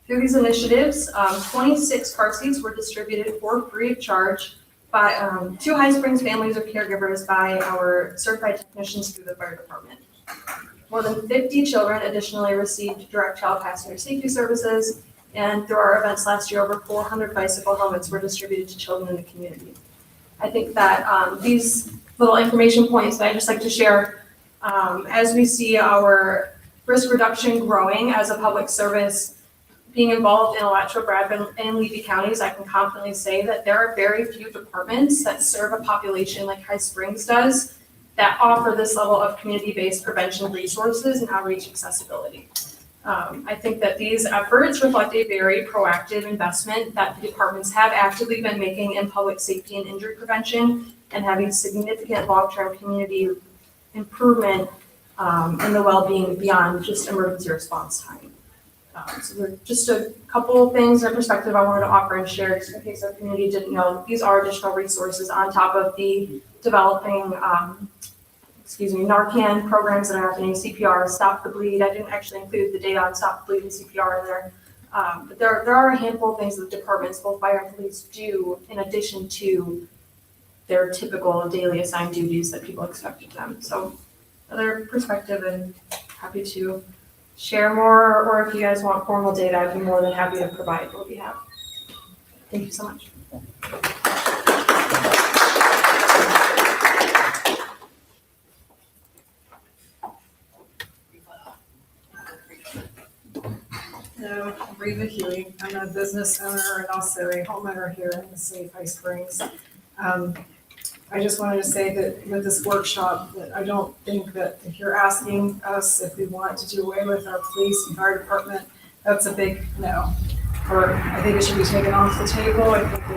Through these initiatives, 26 car seats were distributed for free of charge by to High Springs families or caregivers by our certified technicians through the fire department. More than 50 children additionally received direct child passenger safety services. And through our events last year, over 400 bicycle helmets were distributed to children in the community. I think that these little information points that I just like to share, as we see our risk reduction growing as a public service, being involved in Alachua, Bradford, and Levy counties, I can confidently say that there are very few departments that serve a population like High Springs does that offer this level of community-based prevention resources and outreach accessibility. I think that these efforts reflect a very proactive investment that the departments have actively been making in public safety and injury prevention and having significant long-term community improvement in the well-being beyond just emergency response time. So there are just a couple of things in perspective I wanted to offer and share just in case our community didn't know. These are additional resources on top of the developing Narcan programs that are happening, CPR, Stop the Bleed. I didn't actually include the data on Stop the Bleed and CPR in there. But there are a handful of things that the departments, both fire and police, do in addition to their typical daily assigned duties that people expect of them. So another perspective, and happy to share more, or if you guys want formal data, I'd be more than happy to provide what we have. Thank you so much. Hello, I'm Reva Huey. I'm a business owner and also a homeowner here in the city of High Springs. I just wanted to say that with this workshop, that I don't think that if you're asking us if we want to do away with our police and fire department, that's a big no. Or I think it should be taken off the table. I think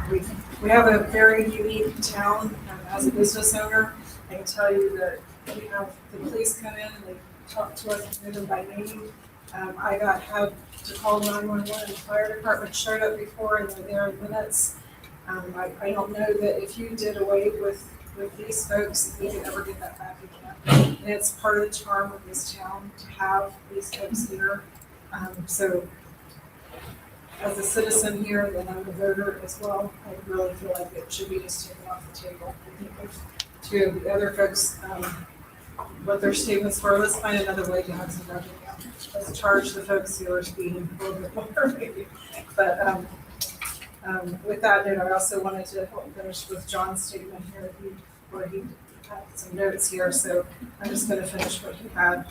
that we have a very unique town. As a business owner, I can tell you that we have the police come in and they talk to us and know them by name. I had to call 911 and the fire department showed up before and they're there in minutes. I don't know that if you did away with these folks, we could ever get that back again. And it's part of the charm of this town to have these folks here. So as a citizen here, and I'm a voter as well, I really feel like it should be just taken off the table. I think if two of the other folks, what their statements were, let's find another way to have some revenue. Let's charge the folks who are speeding a little bit more maybe. But with that note, I also wanted to finish with John's statement here, where he had some notes here. So I'm just going to finish what he had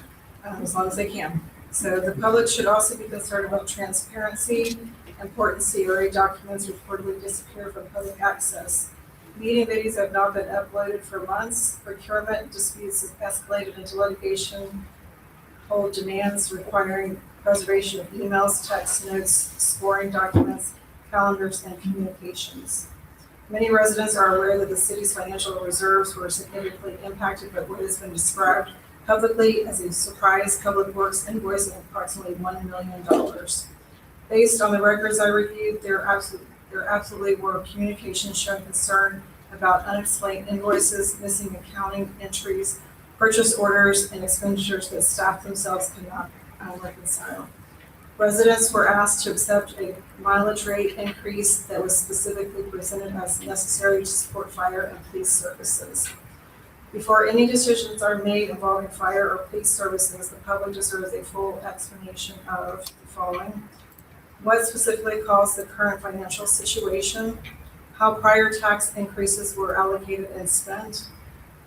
as long as I can. So the public should also be concerned about transparency. Important CRA documents reportedly disappear from public access. Meeting videos have not been uploaded for months. Procurement disputes have escalated into litigation. Hold demands requiring preservation of emails, text notes, scoring documents, calendars, and communications. Many residents are aware that the city's financial reserves were significantly impacted by what has been described publicly as a surprise public works invoice of approximately $1 million. Based on the records I reviewed, there absolutely were communications showing concern about unexplained invoices, missing accounting entries, purchase orders, and expenditures that staff themselves could not reconcile. Residents were asked to accept a mileage rate increase that was specifically presented as necessary to support fire and police services. Before any decisions are made involving fire or police services, the public deserves a full explanation of the following. What specifically caused the current financial situation? How prior tax increases were allocated and spent?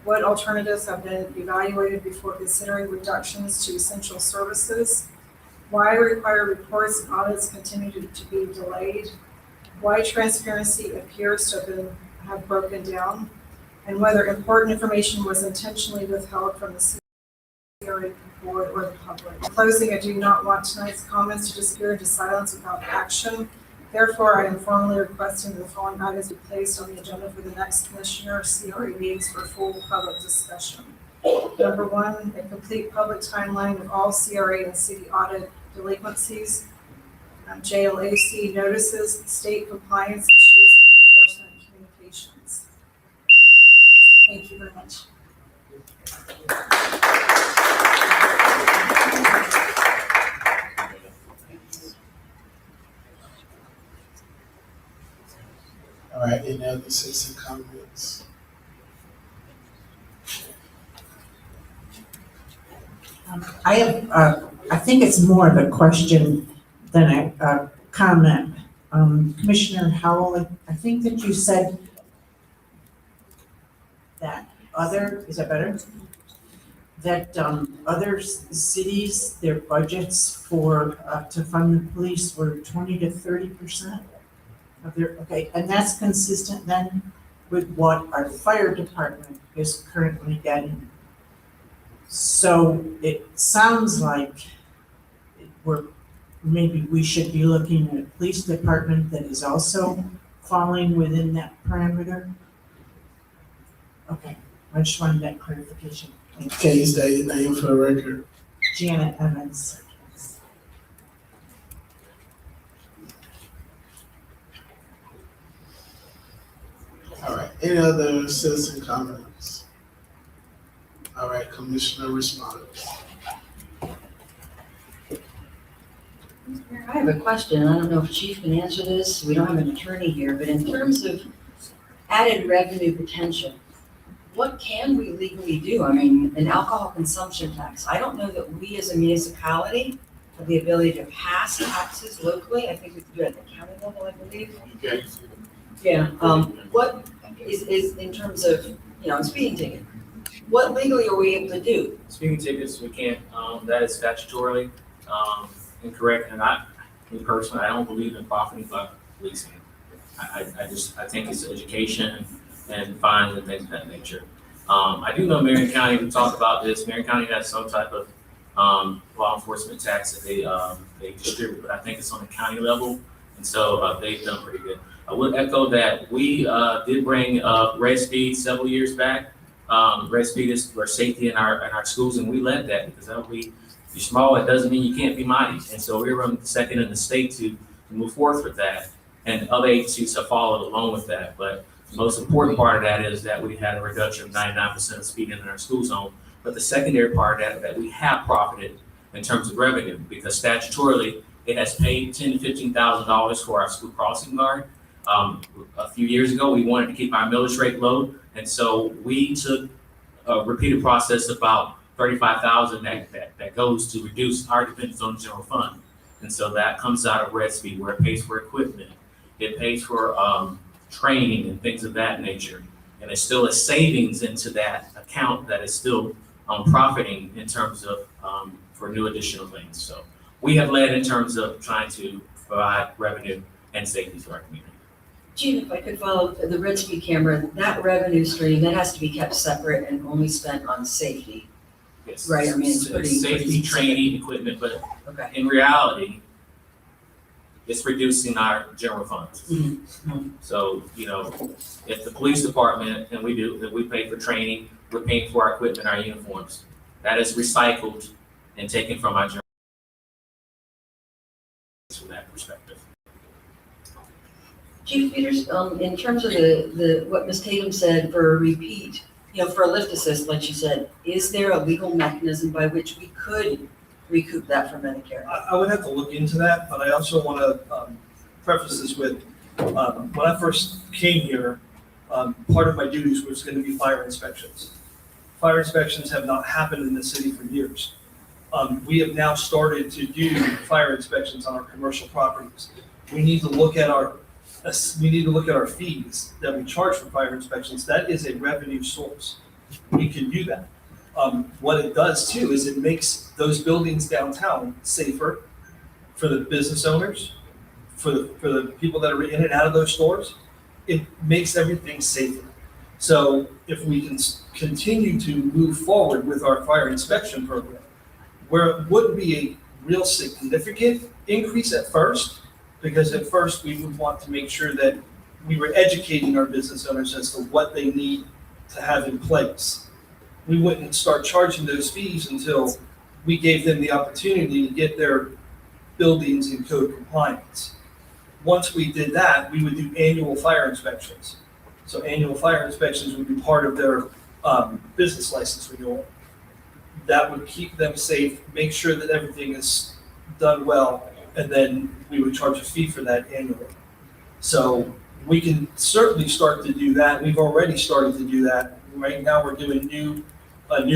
What alternatives have been evaluated before considering reductions to essential services? Why require reports and audits continue to be delayed? Why transparency appears to have broken down? And whether important information was intentionally withheld from the CRA board or the public. In closing, I do not want tonight's comments to disappear into silence without action. Therefore, I am formally requesting that the following items be placed on the agenda for the next commissioner CRA meetings for full public discussion. Number one, a complete public timeline of all CRA and city audit delinquencies, JLAC notices, state compliance issues, and enforcement communications. Thank you very much. All right, any other citizen comments? I have, I think it's more of a question than a comment. Commissioner Howell, I think that you said that is that better? That other cities, their budgets for, to fund the police were 20 to 30% of their, okay, and that's consistent then with what our fire department is currently getting. So it sounds like maybe we should be looking at a police department that is also falling within that parameter. Okay, I just wanted that clarification. Can you state your name for the record? Janet Evans. All right, any other citizen comments? All right, Commissioner response. I have a question. I don't know if Chief can answer this. We don't have an attorney here, but in terms of added revenue potential, what can we legally do? I mean, an alcohol consumption tax. I don't know that we as a municipality have the ability to pass taxes locally. I think we can do it at the county level, I believe. Okay. Yeah, what is in terms of, speeding ticket? What legally are we able to do? Speeding tickets, we can't, that is statutorily, incorrect, and me personally, I don't believe in profiting by policing. I think it's education and fines and things of that nature. I do know Marion County, we talked about this, Marion County has some type of, law enforcement tax that they distribute, but I think it's on the county level, and so, they've done pretty good. I would echo that we, did bring, red speed several years back. Red speed is for safety in our schools, and we led that because you're small, it doesn't mean you can't be mighty. And so we were second in the state to move forth with that, and other agencies have followed along with that. But the most important part of that is that we had a reduction of 99% of speeding in our school zone. But the secondary part of that we have profited in terms of revenue, because statutorily it has paid $10,000 to $15,000 for our school crossing guard. A few years ago, we wanted to keep our millage rate low, and so we took a repeated process about $35,000 that goes to reduce our dependence on the general fund. And so that comes out of Red Speed, where it pays for equipment, it pays for training and things of that nature. And it's still a savings into that account that is still profiting in terms of for new additional things. So we have led in terms of trying to provide revenue and safety to our community. Chief, if I could follow, the Red Speed camera, that revenue stream, that has to be kept separate and only spent on safety. Yes. Right, I mean, it's pretty. Safety, training, equipment, but Okay. in reality, it's reducing our general funds. Mm-hmm. So, if the police department, and we pay for training, we're paying for our equipment, our uniforms. That is recycled and taken from our general from that perspective. Chief Peters, in terms of what Ms. Tatum said for a repeat, for a lift assist, like she said, is there a legal mechanism by which we could recoup that from Medicare? I would have to look into that, but I also want to preface this with, when I first came here, part of my duties was going to be fire inspections. Fire inspections have not happened in the city for years. We have now started to do fire inspections on our commercial properties. We need to look at our fees that we charge for fire inspections. That is a revenue source. We can do that. What it does too is it makes those buildings downtown safer, for the business owners, for the people that are in and out of those stores. It makes everything safer. So if we can continue to move forward with our fire inspection program, where it wouldn't be a real significant increase at first, because at first we would want to make sure that we were educating our business owners as to what they need to have in place. We wouldn't start charging those fees until we gave them the opportunity to get their buildings in code compliance. Once we did that, we would do annual fire inspections. So annual fire inspections would be part of their business license renewal. That would keep them safe, make sure that everything is done well, and then we would charge a fee for that annually. So we can certainly start to do that. We've already started to do that. Right now, we're doing new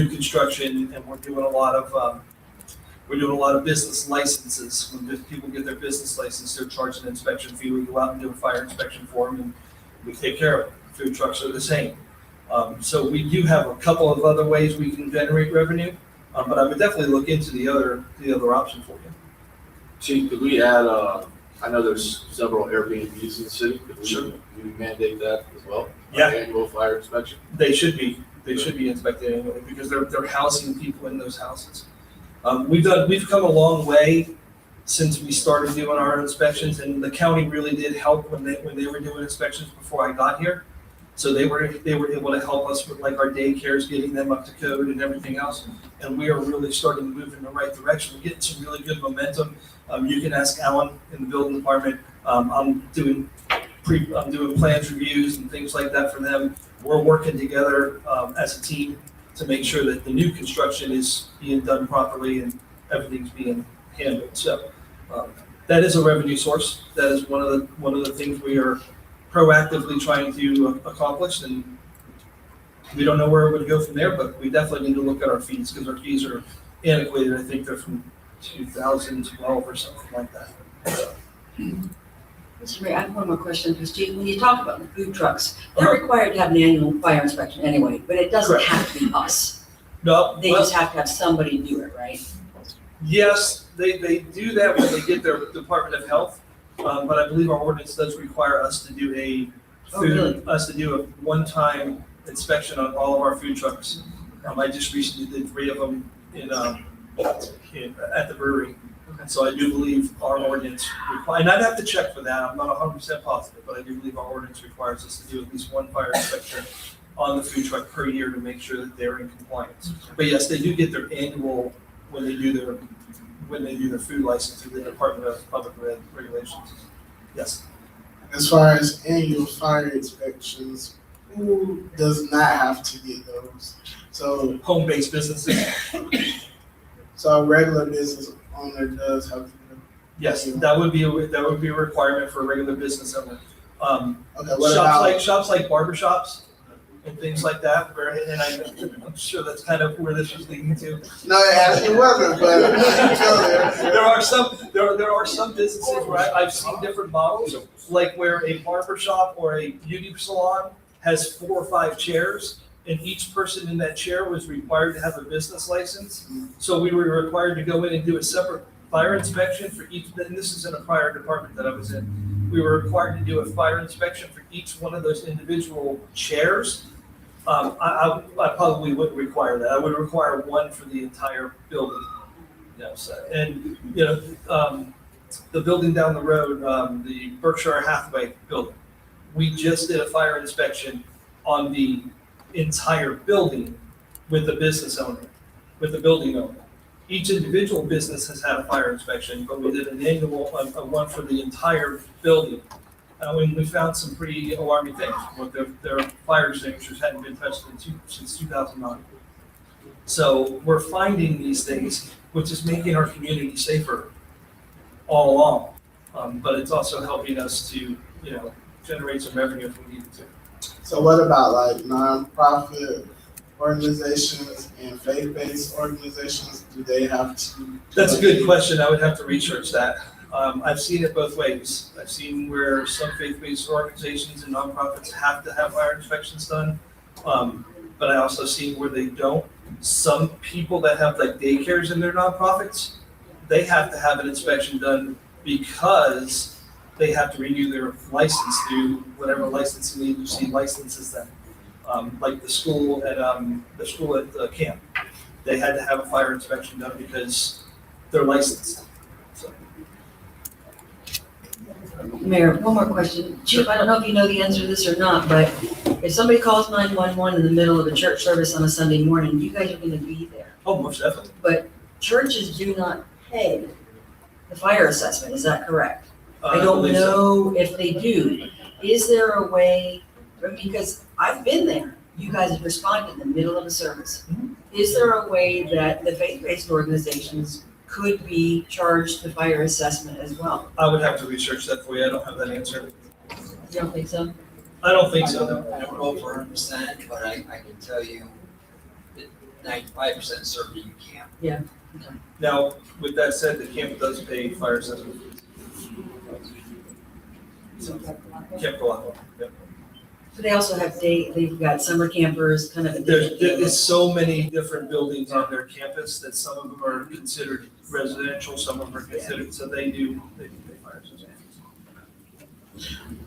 construction, and we're doing a lot of business licenses. When people get their business license, they're charged an inspection fee. We go out and do a fire inspection for them, and we take care of it. Food trucks are the same. So we do have a couple of other ways we can generate revenue, but I would definitely look into the other option for you. Chief, could we add, I know there's several Airbnbs in the city, could we mandate that as well? Yeah. Annual fire inspection? They should be inspected annually because they're housing people in those houses. We've come a long way since we started doing our inspections, and the county really did help when they were doing inspections before I got here. So they were able to help us with like our daycares, getting them up to code and everything else. And we are really starting to move in the right direction. We're getting some really good momentum. You can ask Alan in the building department. I'm doing plans reviews and things like that for them. We're working together as a team to make sure that the new construction is being done properly and everything's being handled. So that is a revenue source. That is one of the things we are proactively trying to accomplish, and we don't know where it would go from there, but we definitely need to look at our fees because our fees are antiquated. I think they're from 2012 or something like that. Mr. Mayor, I have one more question, because Chief, when you talk about the food trucks, they're required to have an annual fire inspection anyway, but it doesn't have to be us. No. They just have to have somebody do it, right? Yes, they do that when they get their Department of Health, but I believe our ordinance does require us to do a one-time inspection on all of our food trucks. I just recently did 3 of them at the brewery. So I do believe our ordinance requires, and I'd have to check for that, I'm not 100% positive, but I do believe our ordinance requires us to do at least one fire inspection on the food truck per year to make sure that they're in compliance. But yes, they do get their annual, when they do their food license through the Department of Public Regulations. Yes. As far as annual fire inspections, who does not have to get those? So home-based businesses. So a regular business owner does have to do. Yes, that would be a requirement for a regular business owner. Okay, what about shops like barbershops and things like that, and I'm sure that's kind of where this was leading to. No, it actually wasn't, but there are some businesses where I've seen different models, like where a barbershop or a beauty salon has 4 or 5 chairs, and each person in that chair was required to have a business license. So we were required to go in and do a separate fire inspection for each, and this is in a prior department that I was in. We were required to do a fire inspection for each one of those individual chairs. I probably wouldn't require that. I would require one for the entire building. Yes, and the building down the road, the Berkshire Hathaway building, we just did a fire inspection on the entire building with the business owner, with the building owner. Each individual business has had a fire inspection, but we did an annual one for the entire building. And we found some pretty alarming things. Their fire extinguishers hadn't been touched since 2009. So we're finding these things, which is making our community safer all along. But it's also helping us to, generate some revenue if we need to. So what about like nonprofit organizations and faith-based organizations? Do they have to? That's a good question. I would have to research that. I've seen it both ways. I've seen where some faith-based organizations and nonprofits have to have fire inspections done, but I also seen where they don't. Some people that have like daycares in their nonprofits, they have to have an inspection done because they have to renew their license through whatever licensing agency licenses them. Like the school at the camp, they had to have a fire inspection done because they're licensed. So, Mayor, one more question. Chip, I don't know if you know the answer to this or not, but if somebody calls 911 in the middle of a church service on a Sunday morning, you guys are gonna be there. oh, most definitely. But churches do not pay the fire assessment, is that correct? I don't believe so. know if they do. Is there a way, because I've been there, you guys have responded in the middle of a service. Is there a way that the faith-based organizations could be charged the fire assessment as well? I would have to research that for you. I don't have that answer. You don't think so? I don't think so. I don't know for 100%, but I can tell you that 95% certainty you can't. Yeah. Now, with that said, the camp does pay fire assessment. So, Camp Galapa, yeah. But they also have they've got summer campers, kind of a There's, different deal. there's so many different buildings on their campus that some of them are considered residential, some of them are considered, so they do pay fire assessment.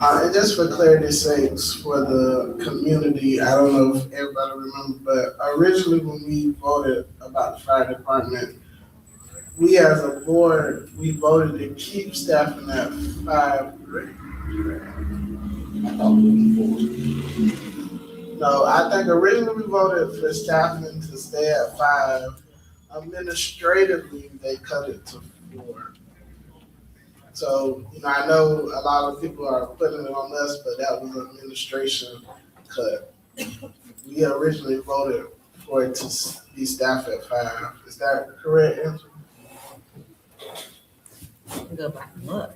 And just for clarity's sakes, for the community, I don't know if everybody remembers, but originally when we voted about the fire department, we as a board, we voted to keep staffing at 5 grade. No, I think originally we voted for staffing to stay at 5. Administratively, they cut it to 4. So, I know a lot of people are putting it on us, but that was an administration cut. We originally voted for it to be staffed at 5. Is that the correct answer? Go back and look.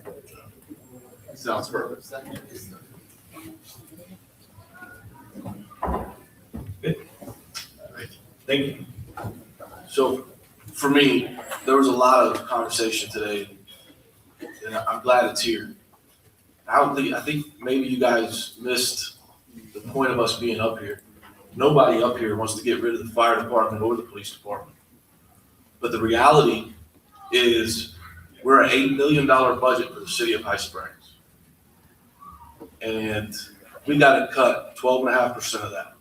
Sounds perfect. Thank you. So, for me, there was a lot of conversation today, and I'm glad it's here. I think maybe you guys missed the point of us being up here. Nobody up here wants to get rid of the fire department or the police department. But the reality is we're an $8 million budget for the city of High Springs. And we got to cut 12.5% of that.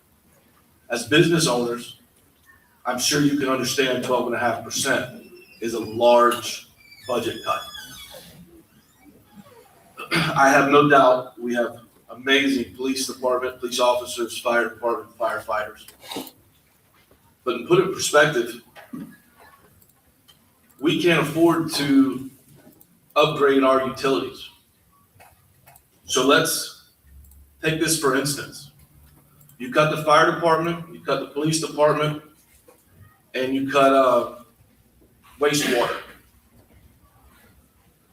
As business owners, I'm sure you can understand 12.5% is a large budget cut. I have no doubt we have amazing police department, police officers, fire department, firefighters. But to put it in perspective, we can't afford to upgrade our utilities. So let's take this for instance. You cut the fire department, you cut the police department, and you cut wastewater.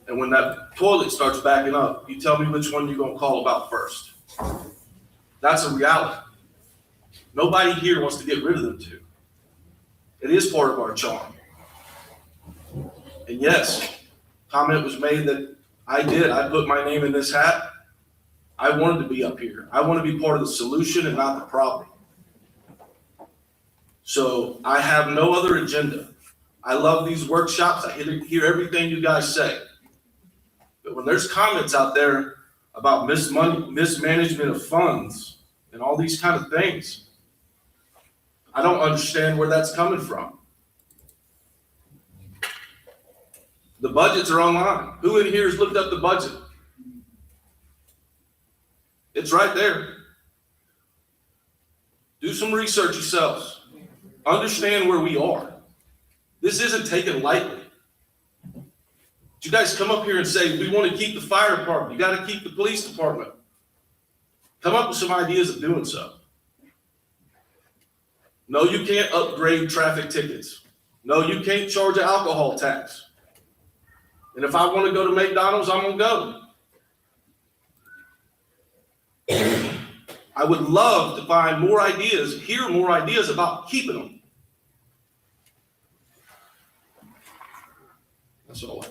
And when that toilet starts backing up, you tell me which one you're gonna call about first. That's a reality. Nobody here wants to get rid of them two. It is part of our charm. And yes, comment was made that I put my name in this hat. I wanted to be up here. I want to be part of the solution and not the problem. So I have no other agenda. I love these workshops. I hear everything you guys say. But when there's comments out there about mismanagement of funds and all these kind of things, I don't understand where that's coming from. The budgets are online. Who in here has looked up the budget? It's right there. Do some research yourselves. Understand where we are. This isn't taken lightly. You guys come up here and say, we want to keep the fire department. You got to keep the police department. Come up with some ideas of doing so. No, you can't upgrade traffic tickets. No, you can't charge an alcohol tax. And if I want to go to McDonald's, I'm going to go. I would love to find more ideas, hear more ideas about keeping them. That's all.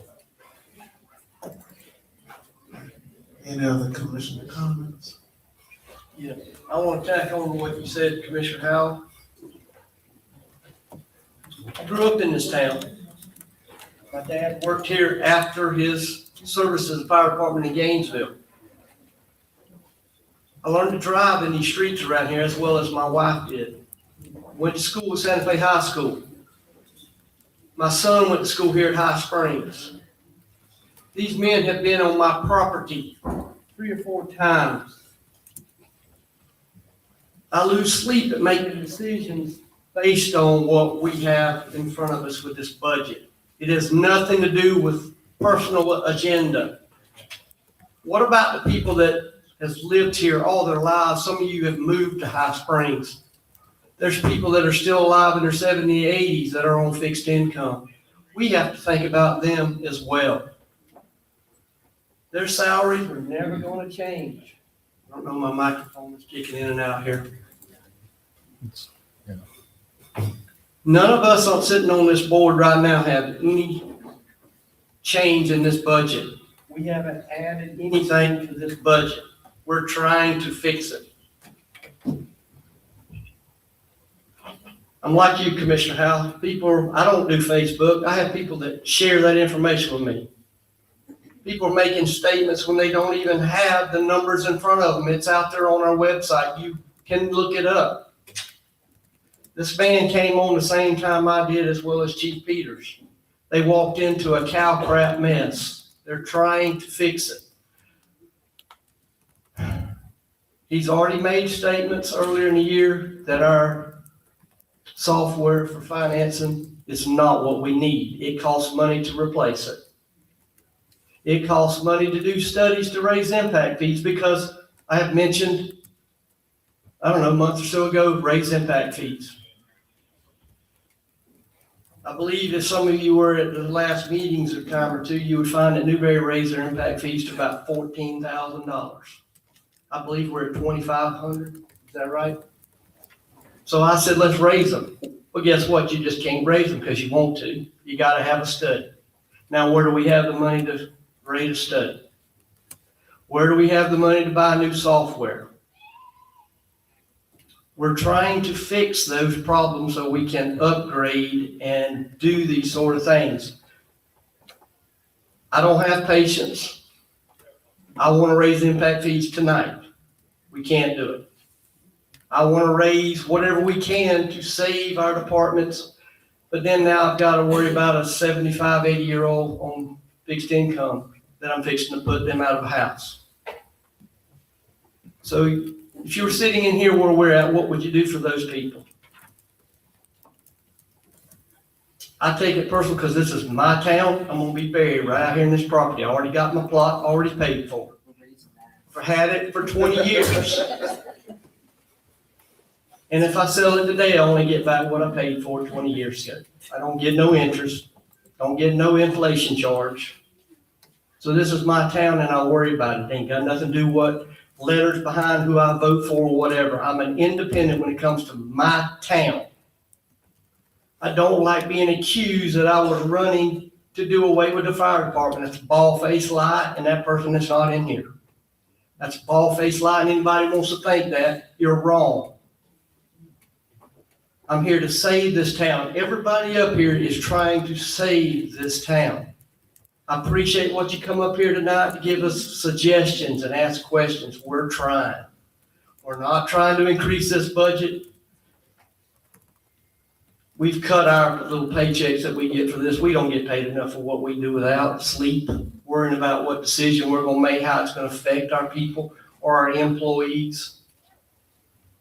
Any other commissioner comments? Yeah, I want to tack on to what you said, Commissioner Howell. I grew up in this town. My dad worked here after his service as a fire department in Gainesville. I learned to drive in these streets around here as well as my wife did. Went to school at Santa Fe High School. My son went to school here at High Springs. These men have been on my property 3 or 4 times. I lose sleep at making decisions based on what we have in front of us with this budget. It has nothing to do with personal agenda. What about the people that has lived here all their lives? Some of you have moved to High Springs. There's people that are still alive in their 70s, 80s that are on fixed income. We have to think about them as well. Their salaries are never going to change. I don't know, my microphone is kicking in and out here. None of us sitting on this board right now have any change in this budget. We haven't added anything to this budget. We're trying to fix it. I'm like you, Commissioner Howell. I don't do Facebook. I have people that share that information with me. People are making statements when they don't even have the numbers in front of them. It's out there on our website. You can look it up. This man came on the same time I did, as well as Chief Peters. They walked into a cow crap mess. They're trying to fix it. He's already made statements earlier in the year that our software for financing is not what we need. It costs money to replace it. It costs money to do studies to raise impact fees, because I have mentioned, a month or so ago, raise impact fees. I believe if some of you were at the last meetings a time or two, you would find that Newberry raised their impact fees to about $14,000. I believe we're at $2,500. Is that right? So I said, let's raise them. Well, guess what? You just can't raise them because you want to. You got to have a study. Now, where do we have the money to raise a study? Where do we have the money to buy new software? We're trying to fix those problems so we can upgrade and do these sort of things. I don't have patience. I want to raise impact fees tonight. We can't do it. I want to raise whatever we can to save our departments, but then now I've got to worry about a 75, 80-year-old on fixed income that I'm fixing to put them out of a house. So if you were sitting in here where we're at, what would you do for those people? I take it personal because this is my town. I'm going to be buried right out here in this property. I already got my plot, already paid for. I've had it for 20 years. And if I sell it today, I only get back what I paid for 20 years ago. I don't get no interest, don't get no inflation charge. So this is my town and I worry about it. It ain't got nothing to do what letters behind who I vote for or whatever. I'm an independent when it comes to my town. I don't like being accused that I was running to do away with the fire department. That's a bald-faced lie, and that person is not in here. That's a bald-faced lie, and anybody wants to think that, you're wrong. I'm here to save this town. Everybody up here is trying to save this town. I appreciate what you come up here tonight to give us suggestions and ask questions. We're trying. We're not trying to increase this budget. We've cut our little paychecks that we get for this. We don't get paid enough for what we do without sleep, worrying about what decision we're going to make, how it's going to affect our people or our employees.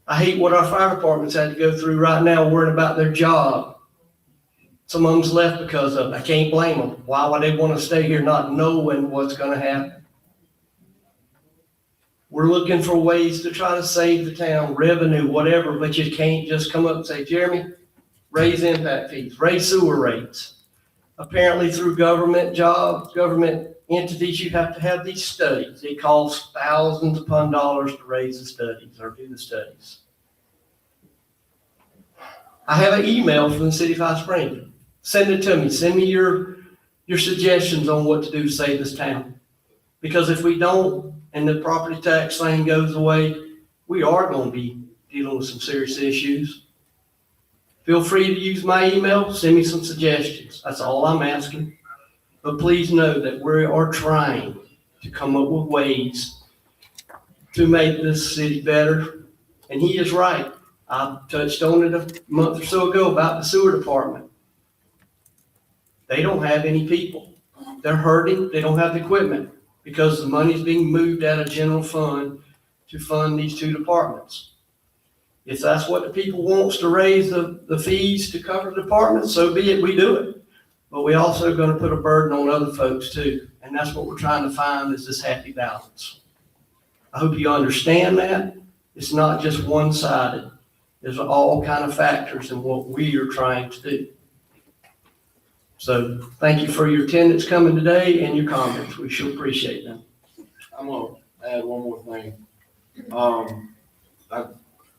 I hate what our fire departments had to go through right now, worrying about their job. Some of them's left because of it. I can't blame them. Why would they want to stay here not knowing what's going to happen? We're looking for ways to try to save the town, revenue, whatever, but you can't just come up and say, Jeremy, raise impact fees, raise sewer rates. Apparently through government jobs, government entities, you have to have these studies. It costs thousands upon dollars to raise the studies or do the studies. I have an email from the city of High Springs. Send it to me. Send me your suggestions on what to do to save this town. Because if we don't, and the property tax thing goes away, we are going to be dealing with some serious issues. Feel free to use my email. Send me some suggestions. That's all I'm asking. But please know that we are trying to come up with ways to make this city better. And he is right. I touched on it a month or so ago about the sewer department. They don't have any people. They're hurting. They don't have the equipment because the money's being moved out of general fund to fund these two departments. If that's what the people wants to raise the fees to cover the department, so be it, we do it. But we also gonna put a burden on other folks too. And that's what we're trying to find is this happy balance. I hope you understand that. It's not just one-sided. There's all kind of factors in what we are trying to do. So thank you for your attendance coming today and your comments. We sure appreciate them. I'm gonna add one more thing.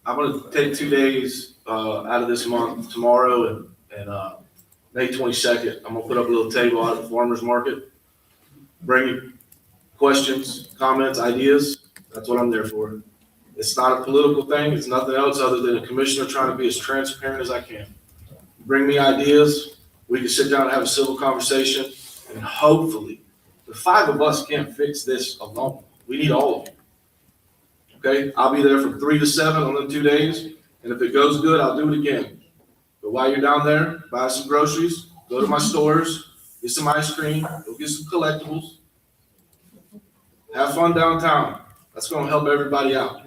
I'm gonna take 2 days, out of this month, tomorrow and May 22nd. I'm gonna put up a little table out at the farmer's market. Bring you questions, comments, ideas. That's what I'm there for. It's not a political thing. It's nothing else other than a commissioner trying to be as transparent as I can. Bring me ideas. We can sit down and have a civil conversation, and hopefully, the 5 of us can't fix this alone. We need all of you. Okay, I'll be there from 3 to 7 on them 2 days, and if it goes good, I'll do it again. But while you're down there, buy some groceries, go to my stores, get some ice cream, go get some collectibles. Have fun downtown. That's gonna help everybody out.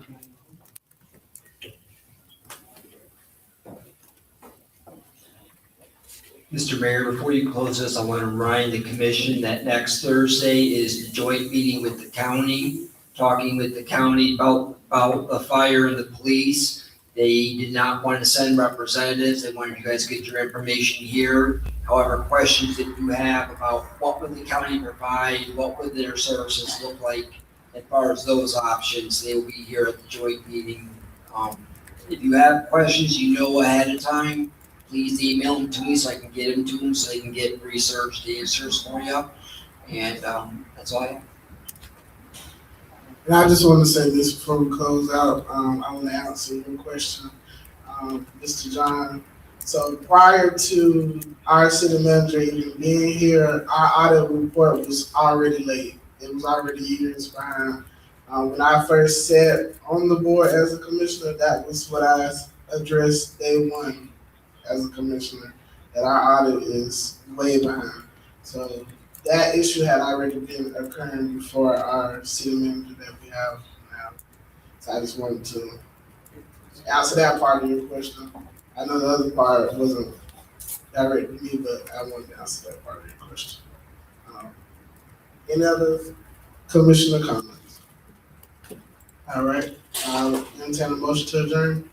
Mr. Mayor, before you close this, I want to remind the commission that next Thursday is the joint meeting with the county, talking with the county about the fire and the police. They did not want to send representatives. They wanted you guys to get your information here. However, questions that you have about what would the county provide, what would their services look like as far as those options, they will be here at the joint meeting. If you have questions, you know ahead of time, please email them to me so I can get them to them so they can get researched answers for you. And that's all I have. And I just want to say this before we close out. I want to answer your question, Mr. John. So prior to our city manager even being here, our audit report was already late. It was already years behind. When I first sat on the board as a commissioner, that was what I addressed day one as a commissioner, that our audit is way behind. So that issue had already been occurring before our city manager that we have now. So I just wanted to answer that part of your question. I know the other part wasn't directed to me, but I wanted to answer that part of your question. Any other commissioner comments? All right, entertain a motion to adjourn.